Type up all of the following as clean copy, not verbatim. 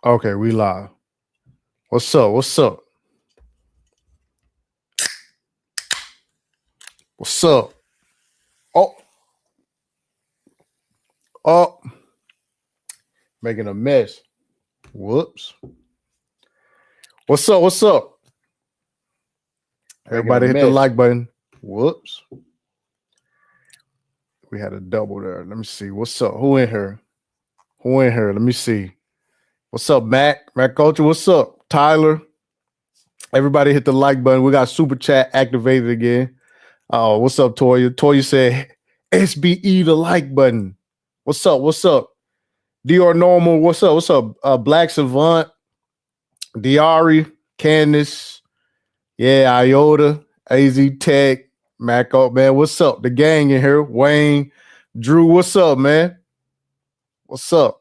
Okay, we live. What's up? What's up? What's up? Oh, oh, making a mess. Whoops. What's up? What's up? Everybody hit the like button. Whoops. We had a double there. Let me see. What's up? Who in here? Who in here? Let me see. What's up, Mac? Mac Culture, what's up? Tyler. Everybody hit the like button. We got super chat activated again. Oh, what's up, Toya? Toya said SBE the like button. What's up? What's up? Dior Normal, what's up? What's up? Black Savant, Diari, Candace, yeah, Iota, AZ Tech, Mac up, man. What's up? The gang in here. Wayne, Drew, what's up, man? What's up?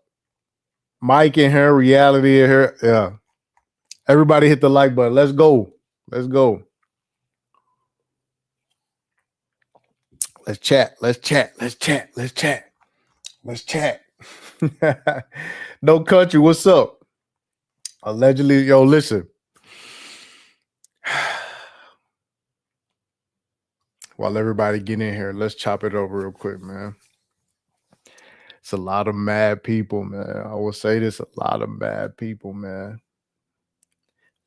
Mike in here, Reality in here. Yeah. Everybody hit the like button. Let's go. Let's go. Let's chat. Let's chat. Let's chat. Let's chat. Let's chat. No Country, what's up? Allegedly, yo, listen. While everybody get in here, let's chop it over real quick, man. It's a lot of mad people, man. I will say this, a lot of mad people, man.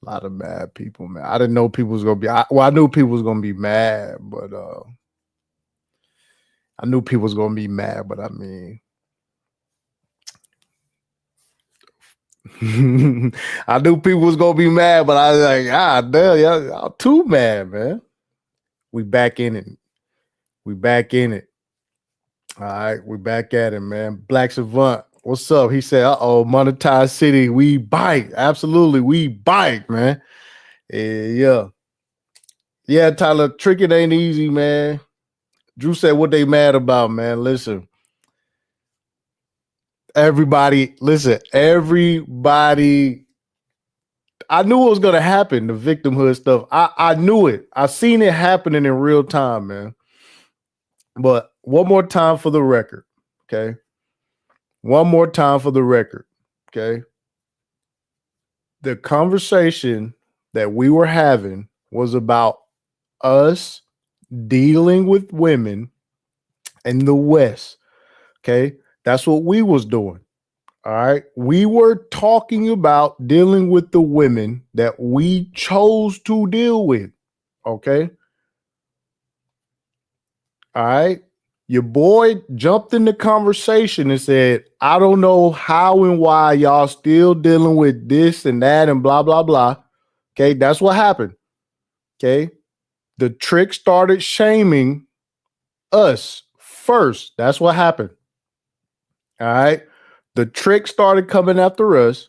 A lot of mad people, man. I didn't know people was going to be, I knew people was going to be mad, but I knew people was going to be mad, but I mean, I knew people was going to be mad, but I was like, damn, y'all too mad, man. We back in it. We back in it. All right, we back at it, man. Black Savant, what's up? He said, monetized city, we bite. Absolutely, we bite, man. Yeah. Yeah, Tyler, tricking ain't easy, man. Drew said what they mad about, man. Listen. Everybody, I knew it was going to happen, the victimhood stuff. I knew it. I seen it happening in real time, man. But one more time for the record, okay? One more time for the record, okay? The conversation that we were having was about us dealing with women in the West, okay? That's what we was doing. All right. We were talking about dealing with the women that we chose to deal with. Okay. All right. Your boy jumped in the conversation and said, I don't know how and why y'all still dealing with this and that and blah, blah, blah. Okay. That's what happened. Okay. The trick started shaming us first. That's what happened. All right. The trick started coming after us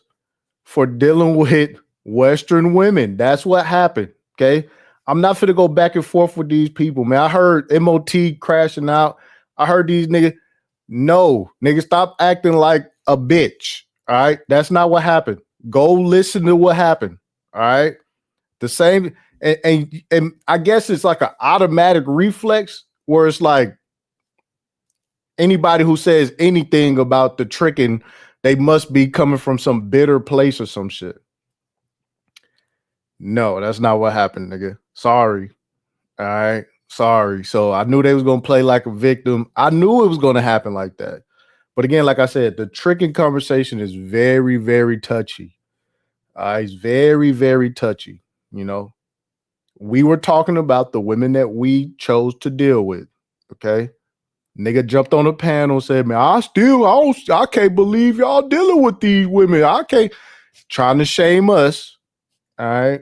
for dealing with Western women. That's what happened. Okay. I'm not finna go back and forth with these people, man. I heard MOT crashing out. I heard these niggas. No, niggas, stop acting like a bitch. All right. That's not what happened. Go listen to what happened. All right. The same. And I guess it's like an automatic reflex where it's like anybody who says anything about the tricking, they must be coming from some bitter place or some shit. No, that's not what happened, nigga. Sorry. All right. Sorry. So I knew they was going to play like a victim. I knew it was going to happen like that. But again, like I said, the tricking conversation is very, very touchy. It's very, very touchy. You know, we were talking about the women that we chose to deal with. Okay. Nigga jumped on a panel and said, man, I can't believe y'all dealing with these women. I can't. Trying to shame us. All right.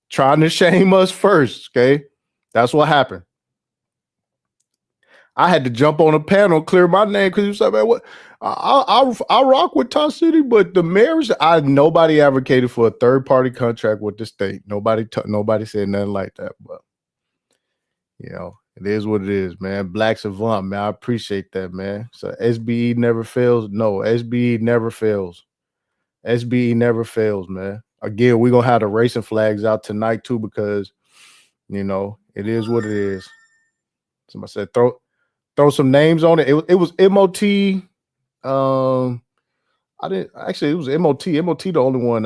Trying to shame us first. Okay. That's what happened. I had to jump on a panel, clear my name because you said, man, what? I rock with Toss City, but the marriage, nobody advocated for a third party contract with the state. Nobody said nothing like that. But you know, it is what it is, man. Black Savant, man. I appreciate that, man. So SBE never fails. No, SBE never fails. SBE never fails, man. Again, we're gonna have the racing flags out tonight too, because you know it is what it is. Somebody said throw some names on it. It was MOT. I didn't actually. It was MOT. MOT the only one.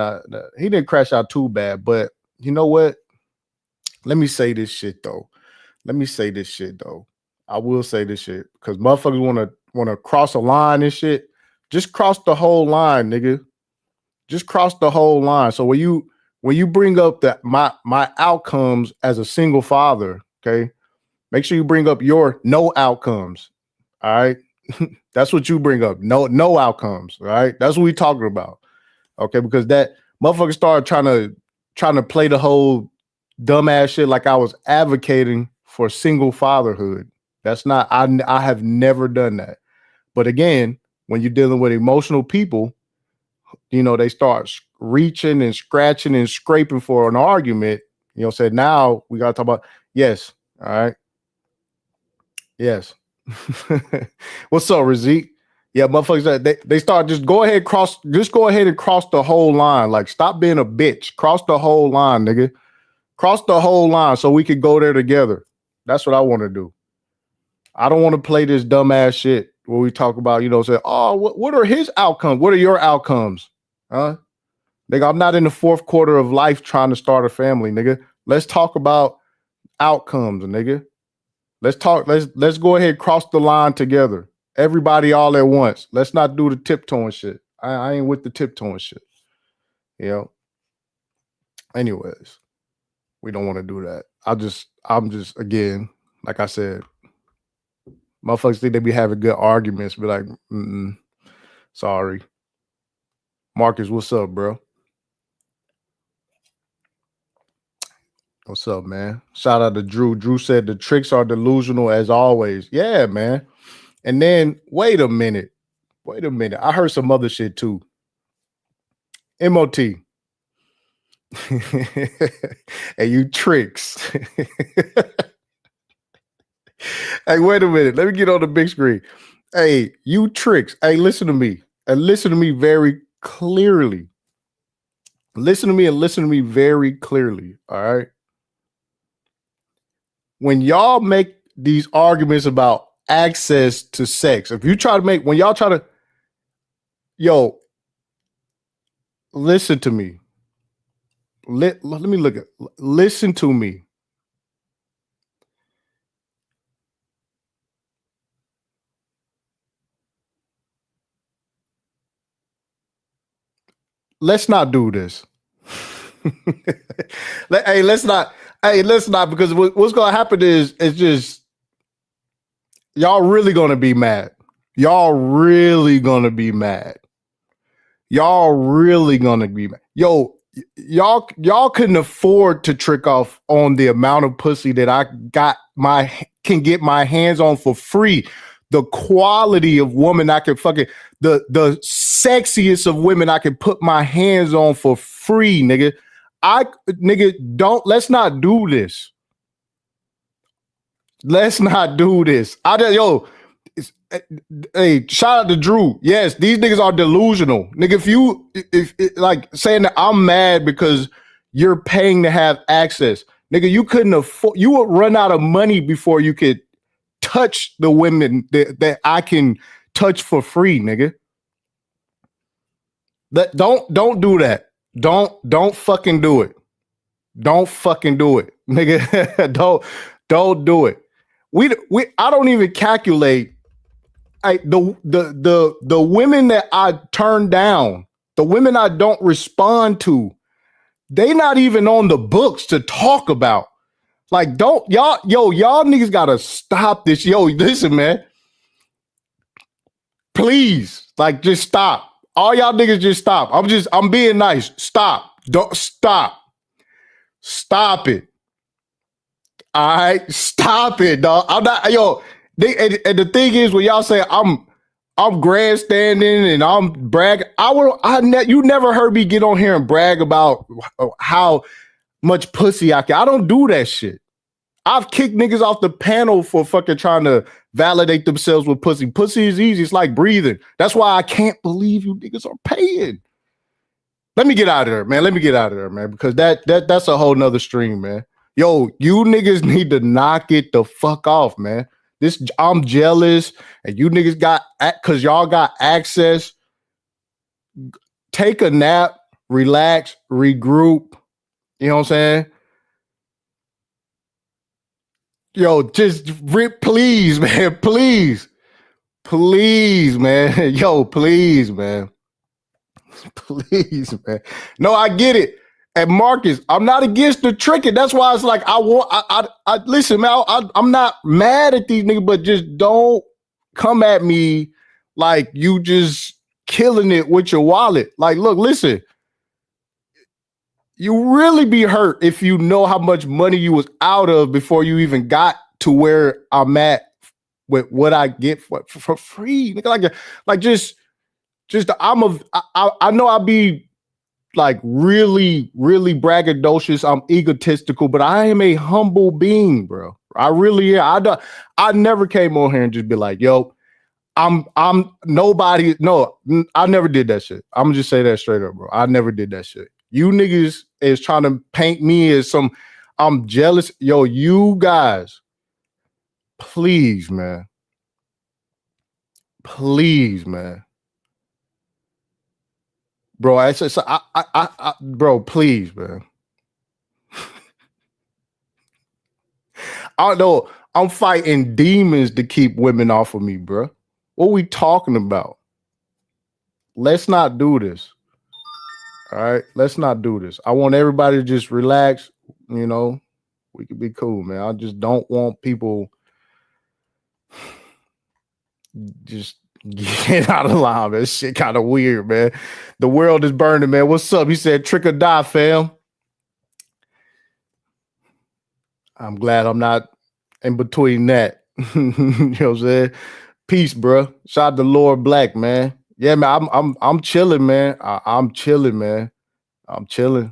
He didn't crash out too bad, but you know what? Let me say this shit though. I will say this shit because motherfuckers want to cross a line and shit. Just cross the whole line, nigga. Just cross the whole line. So when you bring up that my outcomes as a single father, okay, make sure you bring up your no outcomes. All right. That's what you bring up. No outcomes. All right. That's what we talking about. Okay, because that motherfucker started trying to play the whole dumbass shit like I was advocating for single fatherhood. That's not, I have never done that. But again, when you're dealing with emotional people, you know, they start reaching and scratching and scraping for an argument. You know, said now we got to talk about, yes. All right. Yes. What's up, Razik? Yeah, motherfuckers, they start just go ahead and cross the whole line. Like, stop being a bitch. Cross the whole line, nigga. Cross the whole line so we could go there together. That's what I want to do. I don't want to play this dumbass shit where we talk about, you know, say, oh, what are his outcomes? What are your outcomes? Huh? Nigga, I'm not in the fourth quarter of life trying to start a family, nigga. Let's talk about outcomes, nigga. Let's go ahead and cross the line together. Everybody all at once. Let's not do the tiptoeing shit. I ain't with the tiptoeing shit. You know? Anyways, we don't want to do that. I'm just, again, like I said, motherfuckers think they be having good arguments, be like, sorry. Marcus, what's up, bro? What's up, man? Shout out to Drew. Drew said the tricks are delusional as always. Yeah, man. And then, wait a minute. I heard some other shit too. MOT. Hey, you tricks. Hey, wait a minute. Let me get on the big screen. Hey, you tricks. Hey, listen to me. And listen to me very clearly. Listen to me very clearly. All right. When y'all make these arguments about access to sex, if you try to make, when y'all try to, yo, listen to me. Let me look at, listen to me. Let's not do this. Let's not, because what's going to happen is it's just, y'all really going to be mad. Y'all really going to be mad. Yo, y'all couldn't afford to trick off on the amount of pussy that I can get my hands on for free. The quality of woman I can fucking, the sexiest of women I can put my hands on for free, nigga. Let's not do this. Hey, shout out to Drew. Yes, these niggas are delusional. Nigga, if like saying that I'm mad because you're paying to have access. Nigga, you couldn't afford, you would run out of money before you could touch the women that I can touch for free, nigga. Don't do that. Don't fucking do it. Don't fucking do it, nigga. don't do it. I don't even calculate. The women that I turn down, the women I don't respond to, they not even on the books to talk about. Like, y'all niggas gotta stop this. Yo, listen, man. Please, like, just stop. All y'all niggas just stop. I'm being nice. Stop. Don't stop. Stop it. All right, stop it, dog. I'm not, and the thing is, when y'all say I'm grandstanding and I'm bragging, you never heard me get on here and brag about how much pussy I can. I don't do that shit. I've kicked niggas off the panel for fucking trying to validate themselves with pussy. Pussy is easy. It's like breathing. That's why I can't believe you niggas are paying. Let me get out of there, man. Because that's a whole nother stream, man. Yo, you niggas need to knock it the fuck off, man. I'm jealous, and you niggas cause y'all got access. take a nap, relax, regroup. You know what I'm saying? Yo, just please, man, please, man. Yo, please, man. Please, man. No, I get it. And Marcus, I'm not against the tricking. That's why it's like I listen, man. I'm not mad at these niggas, but just don't come at me like you just killing it with your wallet. Like, look, listen. You really be hurt if you know how much money you was out of before you even got to where I'm at with what I get for free. Like just I know I'll be like really, really braggadocious. I'm egotistical, but I am a humble being, bro. I really am. I never came on here and just be like, yo, I'm nobody. No, I never did that shit. I'm gonna just say that straight up, bro. I never did that shit. You niggas is trying to paint me as some, I'm jealous. Yo, you guys, please, man. Please, man. Bro, bro, please, man. I know I'm fighting demons to keep women off of me, bro. What we talking about? Let's not do this. All right, let's not do this. I want everybody to just relax. You know, we could be cool, man. I just don't want people just get out of line. That shit kind of weird, man. The world is burning, man. What's up? He said, trick or die, fam. I'm glad I'm not in between that. You know what I'm saying? Peace, bro. Shout out to Lord Black, man. Yeah, man. I'm chilling, man. I'm chilling, man. I'm chilling.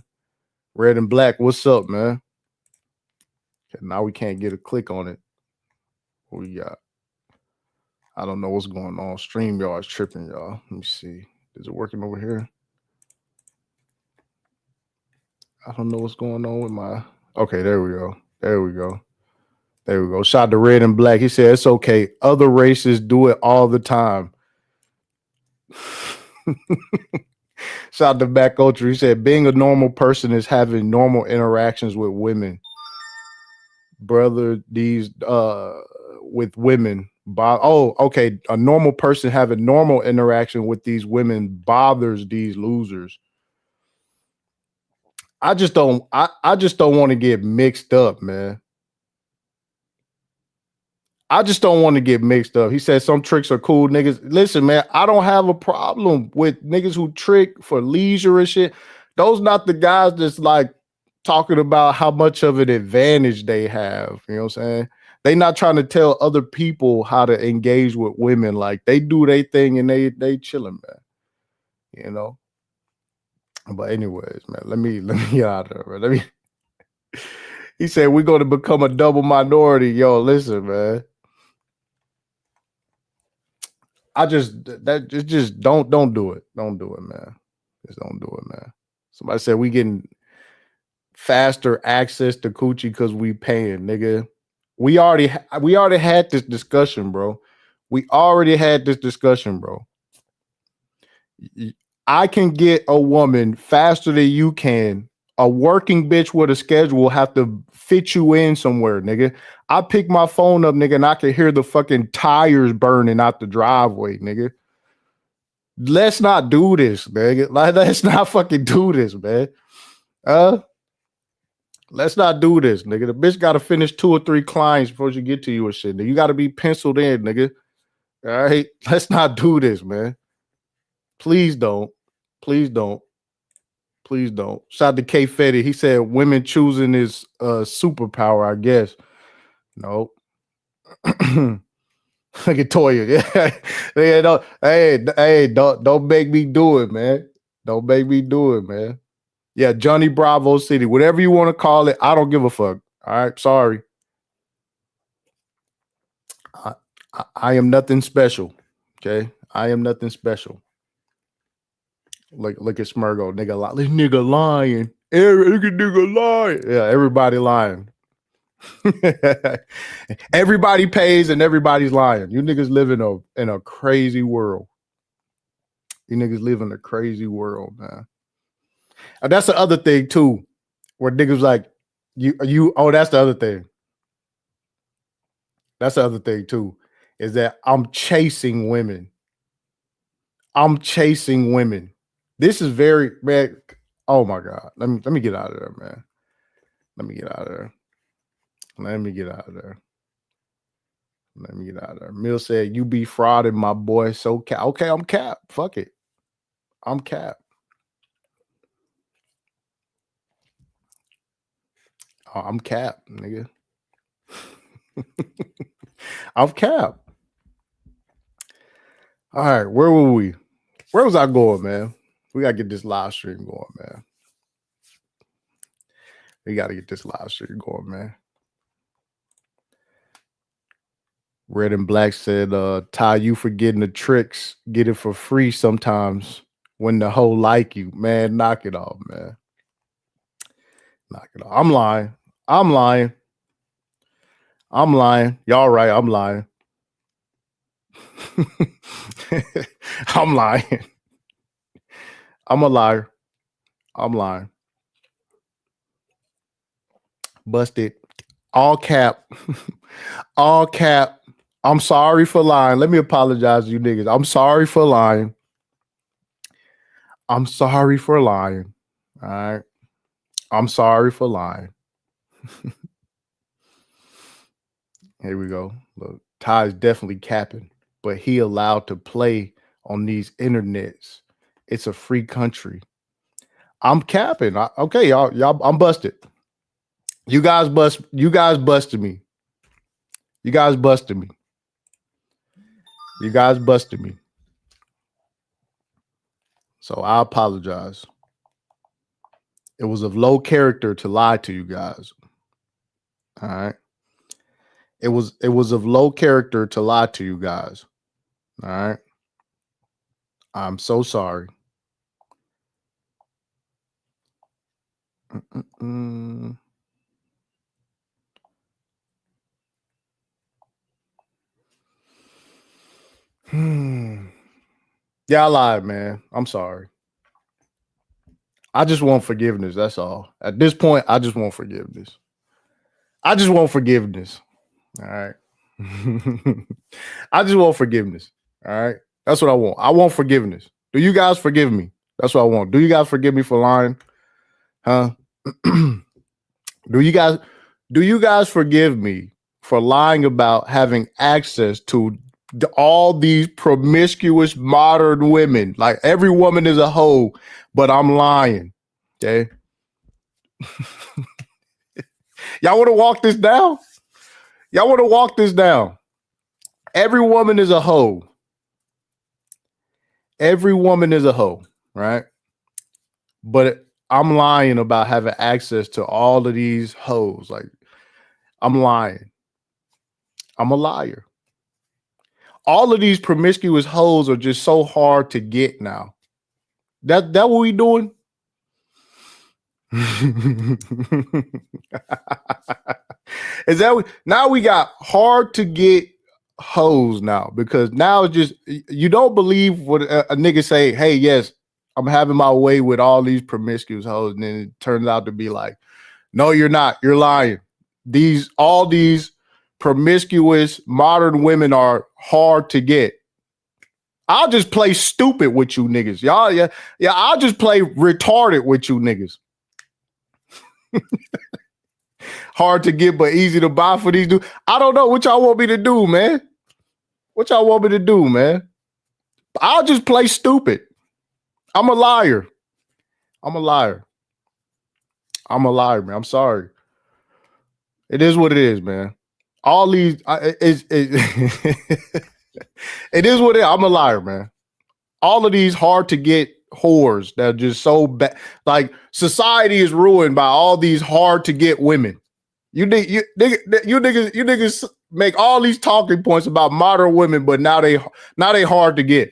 Red and Black. What's up, man? Okay, now we can't get a click on it. What we got? I don't know what's going on. StreamYard's tripping, y'all. Let me see. Is it working over here? I don't know what's going on with my. Okay, there we go. There we go. There we go. Shout out to Red and Black. He said it's okay. Other races do it all the time. Shout out to Back Ultra. He said being a normal person is having normal interactions with women. Brother, these with women. Okay. A normal person having normal interaction with these women bothers these losers. I just don't want to get mixed up, man. I just don't want to get mixed up. He said some tricks are cool, niggas. Listen, man, I don't have a problem with niggas who trick for leisure and shit. Those not the guys that's like talking about how much of an advantage they have. You know what I'm saying? They not trying to tell other people how to engage with women. Like they do their thing and they chilling, man. You know? But anyways, man, let me get out of there, man. He said we're going to become a double minority. Yo, listen, man. Just don't do it. Don't do it, man. Just don't do it, man. Somebody said we getting faster access to coochie because we paying, nigga. We already had this discussion, bro. We already had this discussion, bro. I can get a woman faster than you can. A working bitch with a schedule will have to fit you in somewhere, nigga. I pick my phone up, nigga, and I can hear the fucking tires burning out the driveway, nigga. Let's not do this, nigga. Like, let's not fucking do this, man. Let's not do this, nigga. The bitch got to finish 2 or 3 clients before she get to you or shit. Nigga. You got to be penciled in, nigga. All right? Let's not do this, man. Please don't. Please don't. Please don't. Shout out to K Fetty. He said women choosing is a superpower, I guess. No. Look at Toya. Yeah. Don't make me do it, man. Don't make me do it, man. Yeah, Johnny Bravo City. Whatever you want to call it, I don't give a fuck. All right. Sorry. I am nothing special. Okay. I am nothing special. Look at Smurgo. This nigga lying. Nigga lying. Yeah, everybody lying. Everybody pays and everybody's lying. You niggas live in a crazy world. You niggas live in a crazy world, man. And that's the other thing too, where niggas like oh, that's the other thing. That's the other thing too, is that I'm chasing women. I'm chasing women. This is very, man. Oh my God. Let me get out of there, man. Let me get out of there. Let me get out of there. Let me get out of there. Mill said, "You be frauding, my boy." So cap. Okay, I'm cap. Fuck it. I'm cap. Oh, I'm cap, nigga. I'm cap. All right, where were we? Where was I going, man? We gotta get this live stream going, man. We gotta get this live stream going, man. Red and Black said, Ty, you forgetting the tricks. Get it for free sometimes when the hoe like you. Man, knock it off, man. Knock it off. I'm lying. I'm lying. I'm lying. Y'all right. I'm lying. I'm lying. I'm a liar. I'm lying. Busted. All cap. All cap. I'm sorry for lying. Let me apologize to you niggas. I'm sorry for lying. I'm sorry for lying. All right. I'm sorry for lying. Here we go. Look, Ty is definitely capping, but he allowed to play on these internets. It's a free country. I'm capping. Okay, y'all, I'm busted. You guys busted me. You guys busted me. You guys busted me. So I apologize. It was of low character to lie to you guys. All right. It was of low character to lie to you guys. All right. I'm so sorry. Yeah, I lied, man. I'm sorry. I just want forgiveness. That's all. At this point, I just want forgiveness. I just want forgiveness. All right. I just want forgiveness. All right. That's what I want. I want forgiveness. Do you guys forgive me? That's what I want. Do you guys forgive me for lying? Huh? Do you guys forgive me for lying about having access to all these promiscuous modern women? Like every woman is a hoe, but I'm lying. Okay. Y'all want to walk this down? Y'all want to walk this down? Every woman is a hoe. Every woman is a hoe, right? But I'm lying about having access to all of these hoes. Like, I'm lying. I'm a liar. All of these promiscuous hoes are just so hard to get now. That what we doing? Is that now we got hard to get hoes now, because now it's just, you don't believe what a nigga say, hey, yes, I'm having my way with all these promiscuous hoes, and then it turns out to be like, no, you're not. You're lying. All these promiscuous modern women are hard to get. I'll just play stupid with you niggas. Y'all, yeah, I'll just play retarded with you niggas. Hard to get, but easy to buy for these dudes. I don't know what y'all want me to do, man. What y'all want me to do, man? I'll just play stupid. I'm a liar. I'm a liar. I'm a liar, man. I'm sorry. It is what it is, man. All these, it is what it is. I'm a liar, man. All of these hard to get whores that are just so bad. Like, society is ruined by all these hard to get women. You niggas make all these talking points about modern women, but now they hard to get.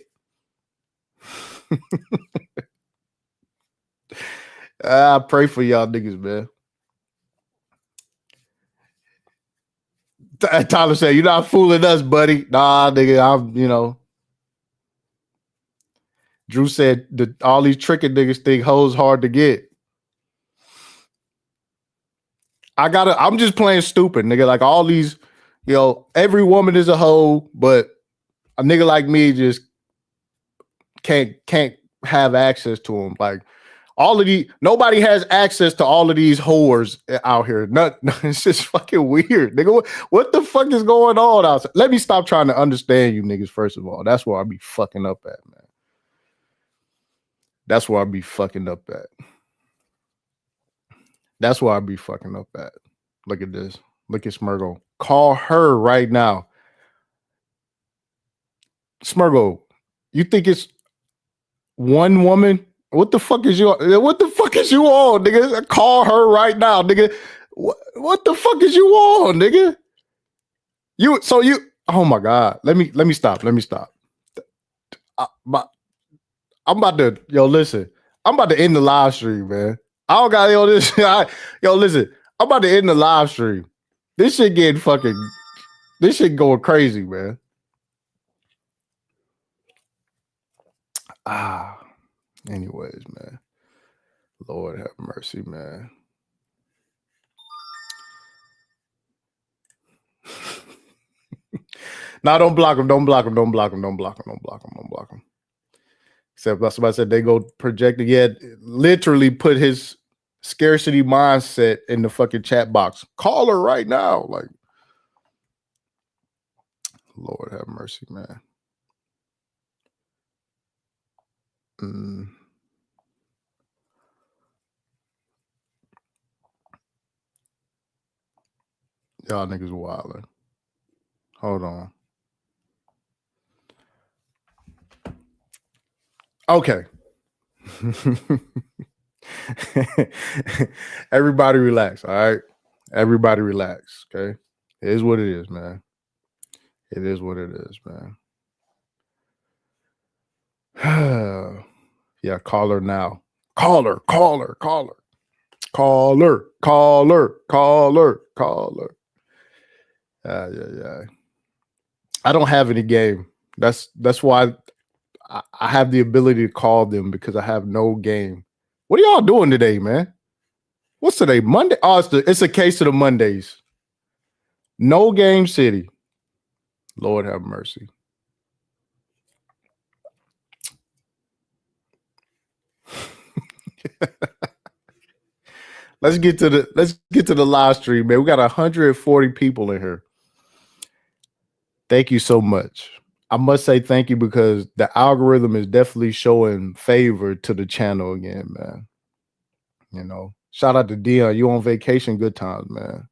I pray for y'all niggas, man. Tyler said, "You're not fooling us, buddy." Nah, nigga, Drew said that all these tricking niggas think hoes hard to get. I'm just playing stupid, nigga. Like all these, every woman is a hoe, but a nigga like me just can't have access to them. Like all of these, nobody has access to all of these whores out here. It's just fucking weird, nigga. What the fuck is going on outside? Let me stop trying to understand you niggas, first of all. That's where I be fucking up at, man. That's where I be fucking up at. That's where I be fucking up at. Look at this. Look at Smurgo. Call her right now. Smurgo, you think it's one woman? What the fuck is you on, nigga? Call her right now, nigga. What the fuck is you on, nigga? Oh my God. Let me stop. I'm about to, listen. I'm about to end the live stream, man. I don't got this. Listen. I'm about to end the live stream. This shit going crazy, man. Anyways, man. Lord have mercy, man. No, don't block him. Don't block him. Except somebody said they go projecting. Yeah, literally put his scarcity mindset in the fucking chat box. Call her right now. Like, Lord have mercy, man. Y'all niggas wildin'. Hold on. Okay. Everybody relax, all right? Everybody relax, okay? It is what it is, man. It is what it is, man. Yeah, call her now. Call her. Yeah. I don't have any game. That's why I have the ability to call them, because I have no game. What are y'all doing today, man? What's today? Monday? Oh, it's a case of the Mondays. No game city. Lord have mercy. Let's get to the live stream, man. We got 140 people in here. Thank you so much. I must say thank you, because the algorithm is definitely showing favor to the channel again, man. Shout out to Dion. You on vacation? Good times, man.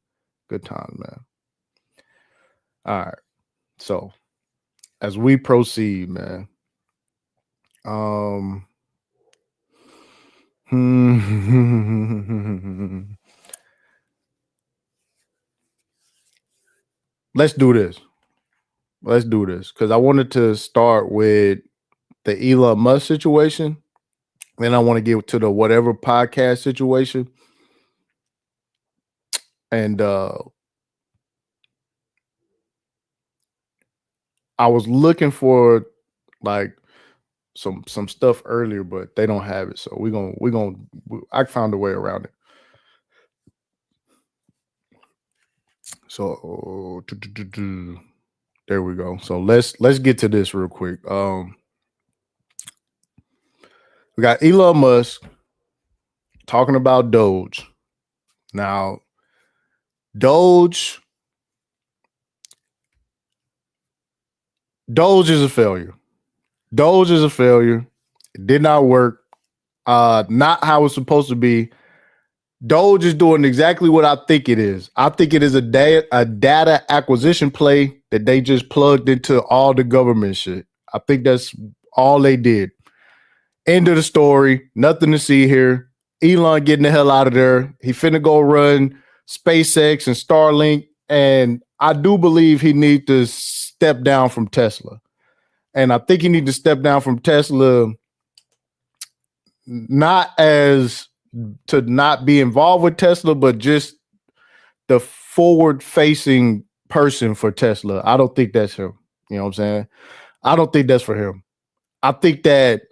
Good times, man. All right. So as we proceed, man. Let's do this. Because I wanted to start with the Elon Musk situation. Then I want to get to the whatever podcast situation. And I was looking for like some stuff earlier, but they don't have it. So I found a way around it. So there we go. So let's get to this real quick. We got Elon Musk talking about Doge. Now, Doge is a failure. It did not work. Not how it's supposed to be. Doge is doing exactly what I think it is. I think it is a data acquisition play that they just plugged into all the government shit. I think that's all they did. End of the story. Nothing to see here. Elon getting the hell out of there. He finna go run SpaceX and Starlink. And I do believe he needs to step down from Tesla. And I think he needs to step down from Tesla, not as to not be involved with Tesla, but just the forward-facing person for Tesla. I don't think that's him. You know what I'm saying? I don't think that's for him. I think that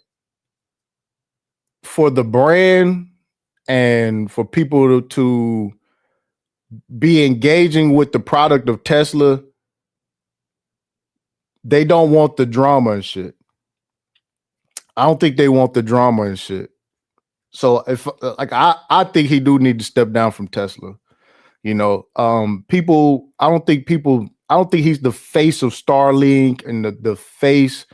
for the brand and for people to be engaging with the product of Tesla, they don't want the drama and shit. I don't think they want the drama and shit. So if like I think he do need to step down from Tesla. You know, I don't think he's the face of Starlink and the face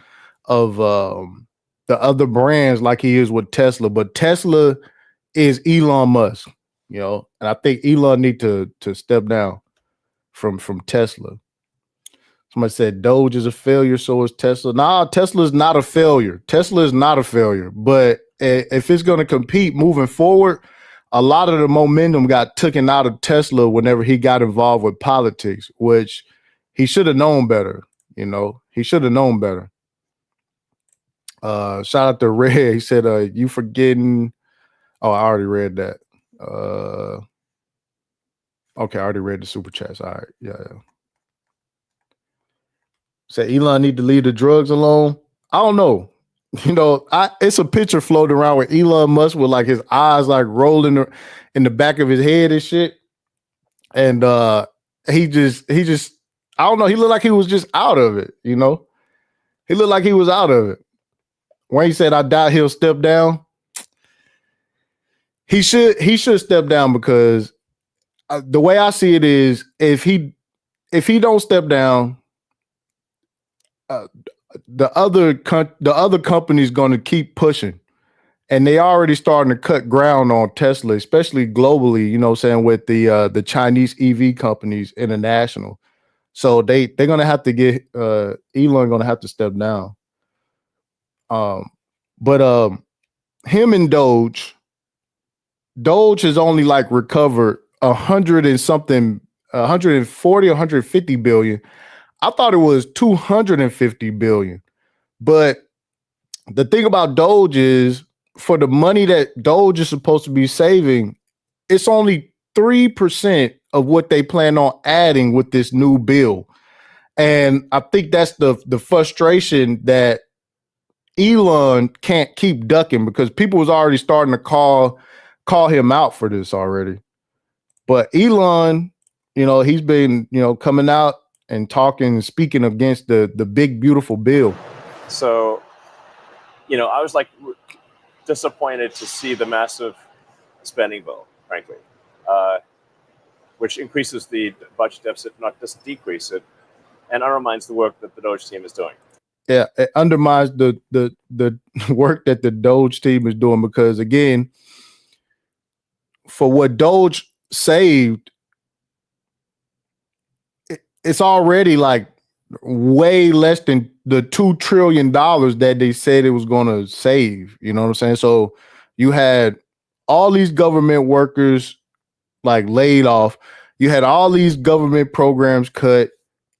of the other brands like he is with Tesla, but Tesla is Elon Musk, you know, and I think Elon need to step down from Tesla. Somebody said Doge is a failure, so is Tesla. Nah, Tesla is not a failure. Tesla is not a failure, but if it's going to compete moving forward, a lot of the momentum got taken out of Tesla whenever he got involved with politics, which he should have known better. You know, he should have known better. Shout out to Red. He said, you forgetting. Oh, I already read that. Okay, I already read the super chats. All right. Yeah. Say Elon need to leave the drugs alone. I don't know. You know, it's a picture floating around with Elon Musk with like his eyes like rolling in the back of his head and shit. And he just I don't know. He looked like he was just out of it, you know? He looked like he was out of it. When he said, I doubt he'll step down. He should step down because the way I see it is if he don't step down, the other company's going to keep pushing, and they already starting to cut ground on Tesla, especially globally. You know, what I'm saying with the Chinese EV companies international. So they're going to have to get Elon going to have to step down. But him and Doge has only like recovered 140, 150 billion. I thought it was 250 billion. But the thing about Doge is for the money that Doge is supposed to be saving, it's only 3% of what they plan on adding with this new bill. And I think that's the frustration that Elon can't keep ducking because people was already starting to call him out for this already. But Elon, you know, he's been, you know, coming out and talking and speaking against the big, beautiful bill. So, you know, I was like disappointed to see the massive spending bill, frankly, which increases the budget deficit, not just decrease it, and undermines the work that the Doge team is doing. Yeah, it undermines the work that the Doge team is doing because, again, for what Doge saved, it's already like way less than the $2 trillion that they said it was going to save. You know what I'm saying? So you had all these government workers like laid off. You had all these government programs cut,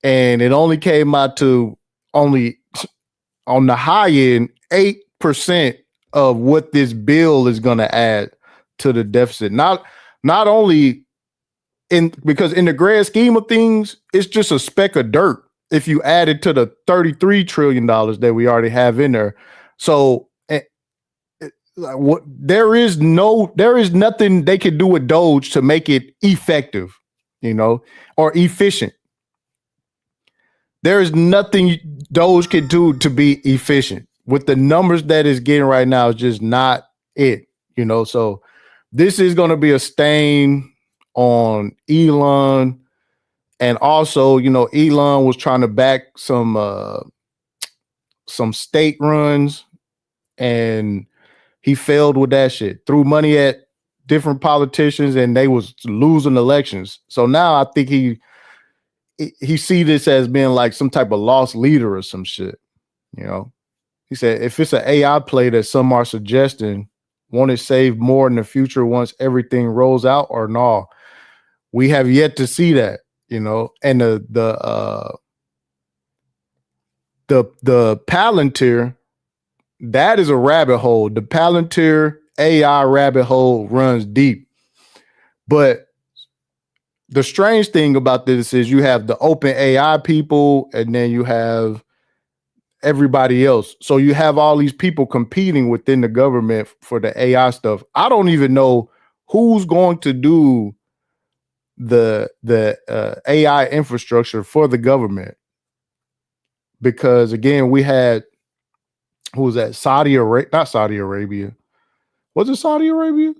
and it only came out to only on the high end 8% of what this bill is going to add to the deficit. Not only because in the grand scheme of things, it's just a speck of dirt if you add it to the $33 trillion that we already have in there. So there is nothing they could do with Doge to make it effective, you know, or efficient. There is nothing Doge could do to be efficient with the numbers that it's getting right now. It's just not it, you know. So this is going to be a stain on Elon. And also, you know, Elon was trying to back some state runs, and he failed with that shit. Threw money at different politicians, and they was losing elections. So now I think he see this as being like some type of lost leader or some shit. You know, he said if it's an AI play that some are suggesting, won't it save more in the future once everything rolls out or no? We have yet to see that. You know, and the Palantir, that is a rabbit hole. The Palantir AI rabbit hole runs deep. But the strange thing about this is you have the open AI people, and then you have everybody else. So you have all these people competing within the government for the AI stuff. I don't even know who's going to do the AI infrastructure for the government, because again, we had, who was that? Not Saudi Arabia. Was it Saudi Arabia?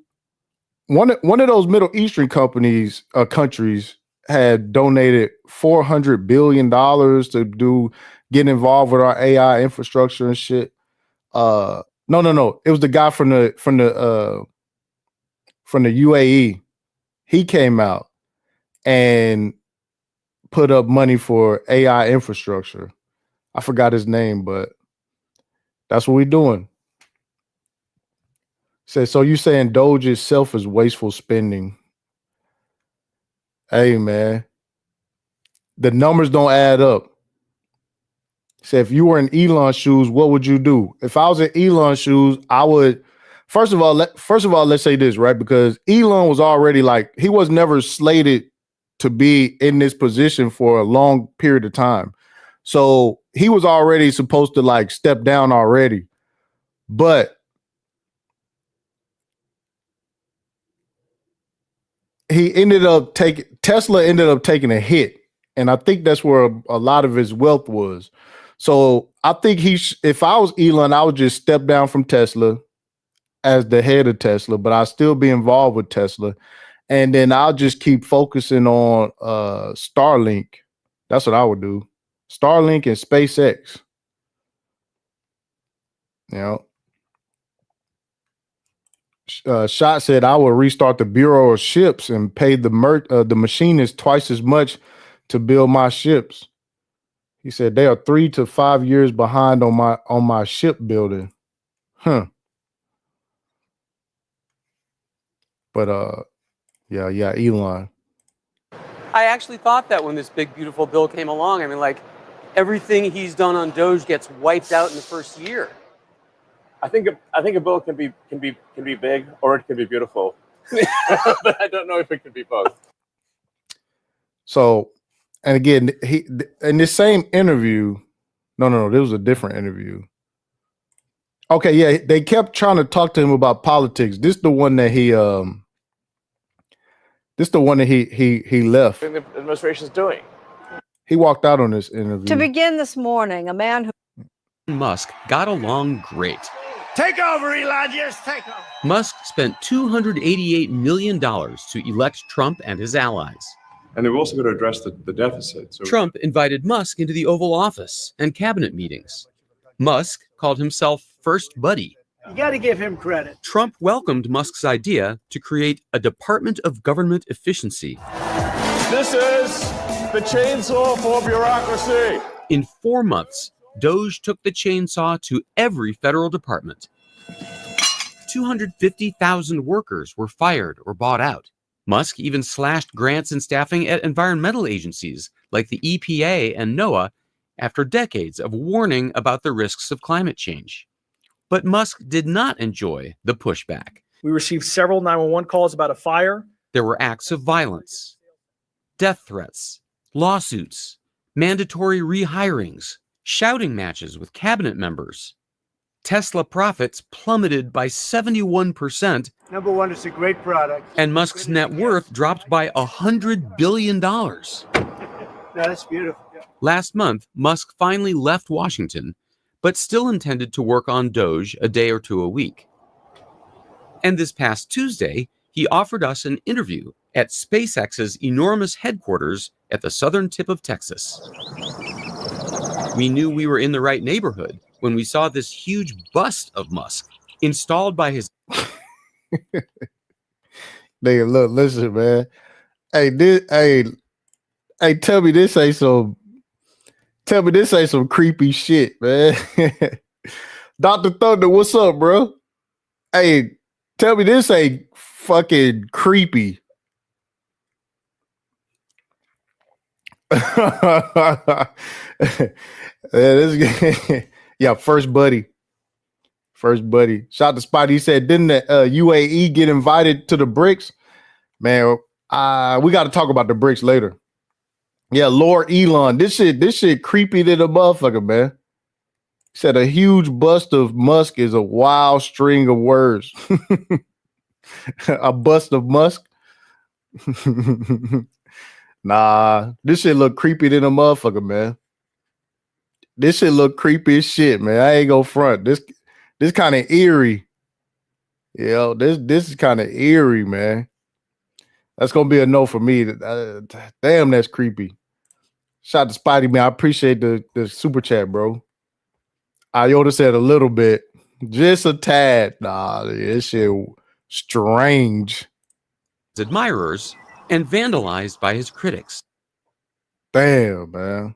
One of those Middle Eastern countries had donated $400 billion to get involved with our AI infrastructure and shit. No. It was the guy from the UAE. He came out and put up money for AI infrastructure. I forgot his name, but that's what we're doing. So you saying Doge itself is wasteful spending? Hey man, the numbers don't add up. Say if you were in Elon's shoes, what would you do? If I was in Elon's shoes, I would first of all, let's say this, right? Because Elon was already he was never slated to be in this position for a long period of time. So he was already supposed to step down already. But Tesla ended up taking a hit. And I think that's where a lot of his wealth was. So I think if I was Elon, I would just step down from Tesla as the head of Tesla, but I'll still be involved with Tesla. And then I'll just keep focusing on Starlink. That's what I would do. Starlink and SpaceX. Shot said I will restart the Bureau of Ships and pay the machinists twice as much to build my ships. He said they are 3 to 5 years behind on my ship building. But yeah, Elon. I actually thought that when this big beautiful bill came along, I mean, everything he's done on Doge gets wiped out in the first year. I think a bill can be big or it can be beautiful, but I don't know if it can be both. So, and again, he in this same interview, no, this was a different interview. Okay, yeah, they kept trying to talk to him about politics. This is the one that he left. What the administration's doing. He walked out on this interview. To begin this morning, a man who Musk got along great. Take over, Elon. Just take over. Musk spent $288 million to elect Trump and his allies. And they've also got to address the deficit. So Trump invited Musk into the Oval Office and cabinet meetings. Musk called himself First Buddy. You got to give him credit. Trump welcomed Musk's idea to create a Department of Government Efficiency. This is the chainsaw for bureaucracy. In 4 months, Doge took the chainsaw to every federal department. 250,000 workers were fired or bought out. Musk even slashed grants and staffing at environmental agencies like the EPA and NOAA after decades of warning about the risks of climate change. But Musk did not enjoy the pushback. We received several 911 calls about a fire. There were acts of violence, death threats, lawsuits, mandatory rehirings, shouting matches with cabinet members. Tesla profits plummeted by 71%. Number one, it's a great product. And Musk's net worth dropped by $100 billion. No, that's beautiful. Yeah. Last month, Musk finally left Washington, but still intended to work on Doge a day or two a week. And this past Tuesday, he offered us an interview at SpaceX's enormous headquarters at the southern tip of Texas. We knew we were in the right neighborhood when we saw this huge bust of Musk installed by his. Nigga, look, listen, man. Hey, tell me this ain't some creepy shit, man. Dr. Thunder, what's up, bro? Hey, tell me this ain't fucking creepy. Yeah, First Buddy. Shout out to Spotty. He said, didn't the UAE get invited to the BRICS? Man, we got to talk about the BRICS later. Yeah, Lord Elon. This shit creepy to the motherfucker, man. said a huge bust of Musk is a wild string of words. A bust of Musk? Nah, this shit look creepy than a motherfucker, man. This shit look creepy as shit, man. I ain't gonna front. This kind of eerie. This is kind of eerie, man. That's gonna be a no for me. Damn, that's creepy. Shout out to Spidey, man. I appreciate the super chat, bro. Iota said a little bit, just a tad. Nah, this shit strange. His admirers and vandalized by his critics. Damn, man.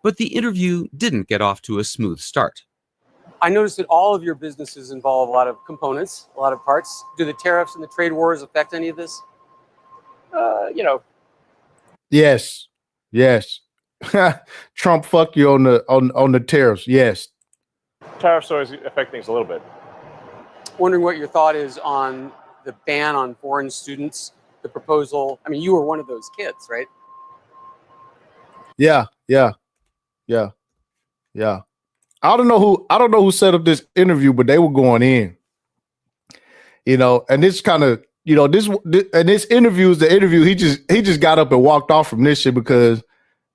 But the interview didn't get off to a smooth start. I noticed that all of your businesses involve a lot of components, a lot of parts. Do the tariffs and the trade wars affect any of this? Yes. Trump fuck you on the tariffs. Yes. Tariffs always affect things a little bit. Wondering what your thought is on the ban on foreign students, the proposal. I mean, you were one of those kids, right? Yeah. I don't know who set up this interview, but they were going in. And this kind of, this interview is the interview. He just got up and walked off from this shit because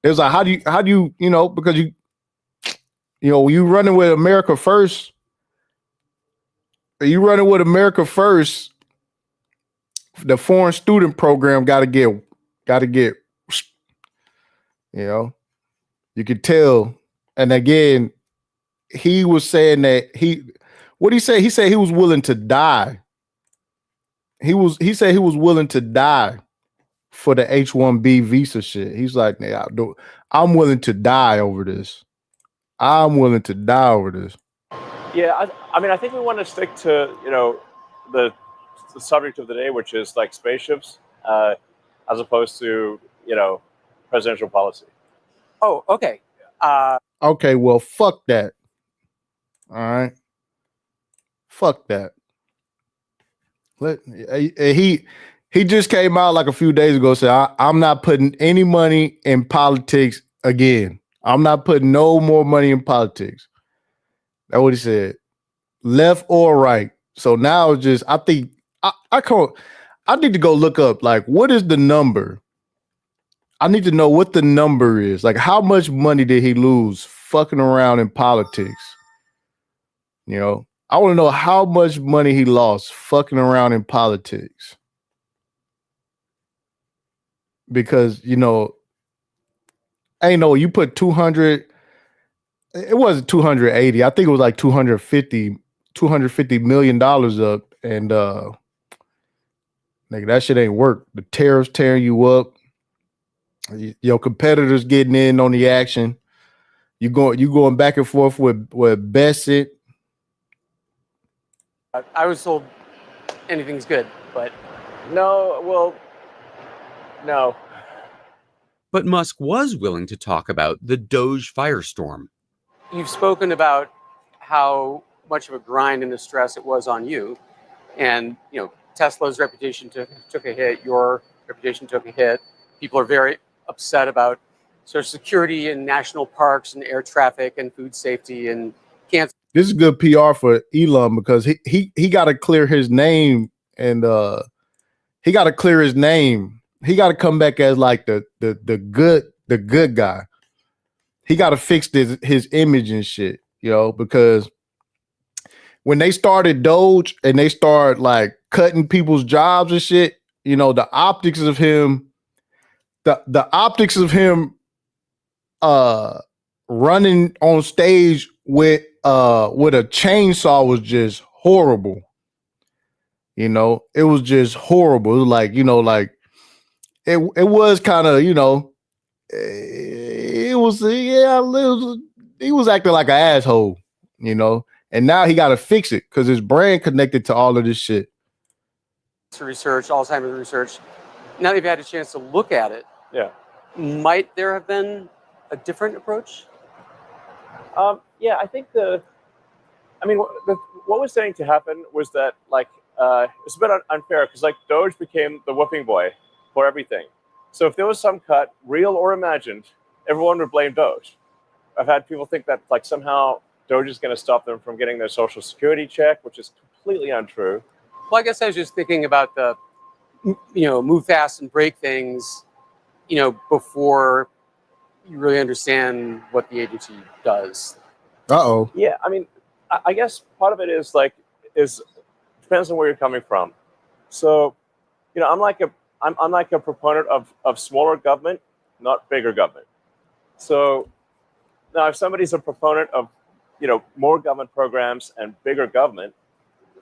it was like, how do you, because you running with America first. You running with America first. The foreign student program got to get, you could tell. And again, he was saying that what did he say? He said he was willing to die. He said he was willing to die for the H-1B visa shit. He's like, I'm willing to die over this. I'm willing to die over this. Yeah, I mean, I think we want to stick to, the subject of the day, which is like spaceships, as opposed to, presidential policy. Oh, okay. Okay, well, fuck that. All right. Fuck that. He just came out like a few days ago, said, I'm not putting any money in politics again. I'm not putting no more money in politics. That's what he said. Left or right. So now it's just, I think, I need to go look up, like, what is the number? I need to know what the number is. Like, how much money did he lose fucking around in politics? I want to know how much money he lost fucking around in politics. Because, I know you put 200, it wasn't 280. I think it was like $250 million up. And nigga, that shit ain't work. The tariffs tearing you up. Your competitors getting in on the action. You going back and forth with Bassett. I was told anything's good, but No. But Musk was willing to talk about the DOGE firestorm. you've spoken about how much of a grind and a stress it was on you. And, Tesla's reputation took a hit. Your reputation took a hit. People are very upset about Social Security and national parks and air traffic and food safety and cancer. This is good PR for Elon because he got to clear his name and he got to clear his name. He got to come back as like the good guy. He got to fix his image and shit, because when they started Doge and they started like cutting people's jobs and shit, the optics of him, the optics of him running on stage with a chainsaw was just horrible. It was just horrible. It was like, it was kind of, it was, he was acting like an asshole, and now he got to fix it because his brain connected to all of this shit. Research, Alzheimer's research. Now that you've had a chance to look at it, Yeah. might there have been a different approach? Yeah, I think what was starting to happen was that it's a bit unfair because Doge became the whooping boy for everything. So if there was some cut, real or imagined, everyone would blame Doge. I've had people think that like somehow DOGE is going to stop them from getting their Social Security check, which is completely untrue. Well, I guess I was just thinking about the, move fast and break things, before you really understand what the agency does. Uh-oh. Yeah, I mean, I guess part of it is depends on where you're coming from. So, I'm like a proponent of smaller government, not bigger government. So now if somebody's a proponent of, more government programs and bigger government,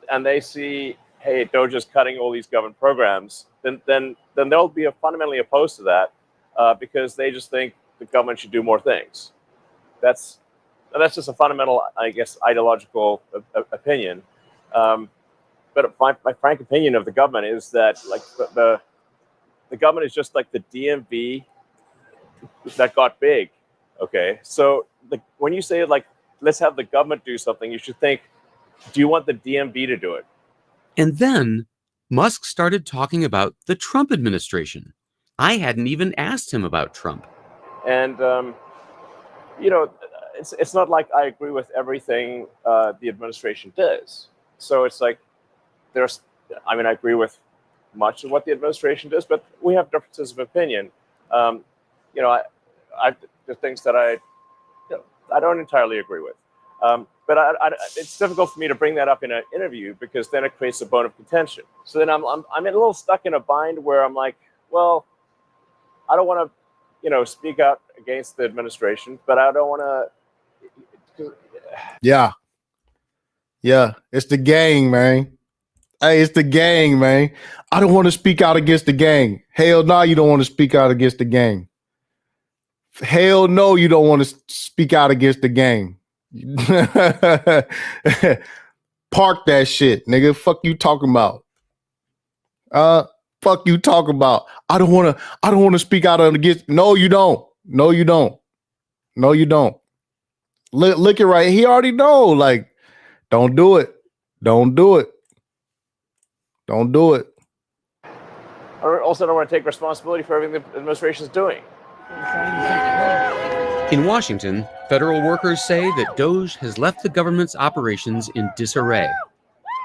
and they see, hey, DOGE is cutting all these government programs, then they'll be fundamentally opposed to that because they just think the government should do more things. That's just a fundamental, I guess, ideological opinion. But my frank opinion of the government is that like the government is just like the DMV that got big. Okay, so when you say like let's have the government do something, you should think, do you want the DMV to do it? And then Musk started talking about the Trump administration. I hadn't even asked him about Trump. And it's not like I agree with everything the administration does. So it's like I agree with much of what the administration does, but we have differences of opinion. The things that I don't entirely agree with. But it's difficult for me to bring that up in an interview because then it creates a bone of contention. So then I'm a little stuck in a bind where I'm like, well, I don't want to, speak out against the administration, but I don't want to. Yeah. It's the gang, man. Hey, it's the gang, man. I don't want to speak out against the gang. Hell no, you don't want to speak out against the gang. Hell no, you don't want to speak out against the gang. Park that shit, nigga. Fuck you talking about. Fuck you talking about. I don't want to speak out against. No, you don't. No, you don't. No, you don't. Look it right. He already know. Like, don't do it. Don't do it. Don't do it. I also don't want to take responsibility for everything the administration is doing. In Washington, federal workers say that DOGE has left the government's operations in disarray.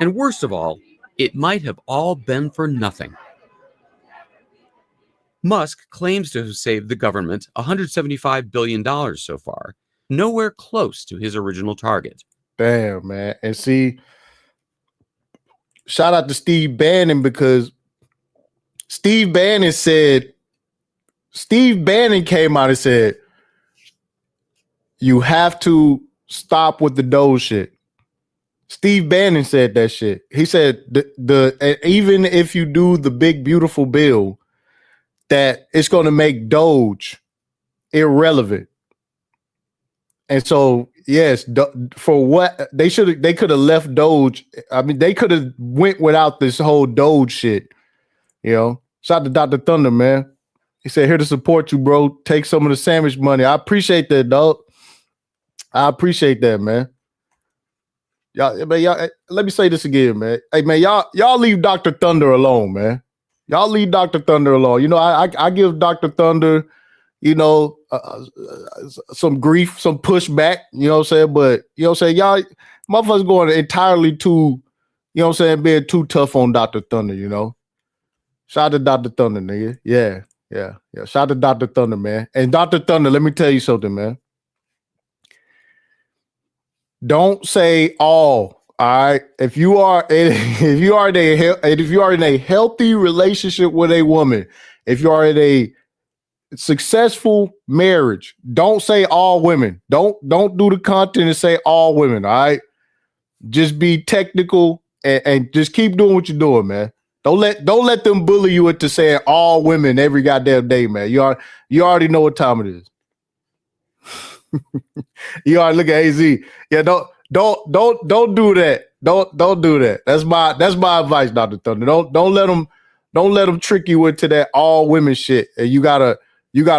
And worst of all, it might have all been for nothing. Musk claims to have saved the government $175 billion so far, nowhere close to his original target. Damn, man. And see, shout out to Steve Bannon because Steve Bannon came out and said, you have to stop with the DOGE shit. Steve Bannon said that shit. He said even if you do the big beautiful bill, that it's going to make DOGE irrelevant. And so, yes, for what they could have left DOGE. I mean, they could have went without this whole DOGE shit. Shout out to Dr. Thunder, man. He said, here to support you, bro. Take some of the sandwich money. I appreciate that, dog. I appreciate that, man. Y'all, let me say this again, man. Hey, man, y'all leave Dr. Thunder alone, man. Y'all leave Dr. Thunder alone. I give Dr. Thunder, some grief, some pushback, you know what I'm saying? But, y'all, motherfuckers going entirely too, being too tough on Dr. Thunder, Shout out to Dr. Thunder, nigga. Yeah. Shout out to Dr. Thunder, man. And Dr. Thunder, let me tell you something, man. Don't say all right. If you are in a healthy relationship with a woman, if you are in a successful marriage, don't say all women. Don't do the content and say all women. All right. Just be technical and just keep doing what you're doing, man. Don't let them bully you into saying all women every goddamn day, man. You already know what time it is. You already look at AZ. Yeah, don't do that. Don't do that. That's my advice, Dr. Thunder. Don't let them trick you into that all women shit. And you got a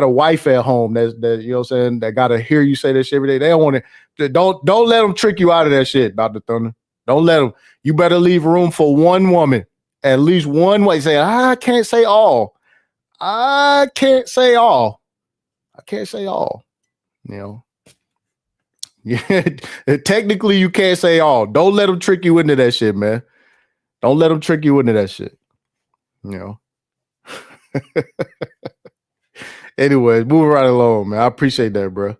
wife at home that you know what I'm saying, that gotta hear you say that shit every day. They don't want it. Don't let them trick you out of that shit, Dr. Thunder. Don't let them. You better leave room for one woman. At least one way. Say, I can't say all. I can't say all. Yeah, technically you can't say all. Don't let them trick you into that shit, man. Don't let them trick you into that shit. You know. Anyways, moving right along, man. I appreciate that, bro.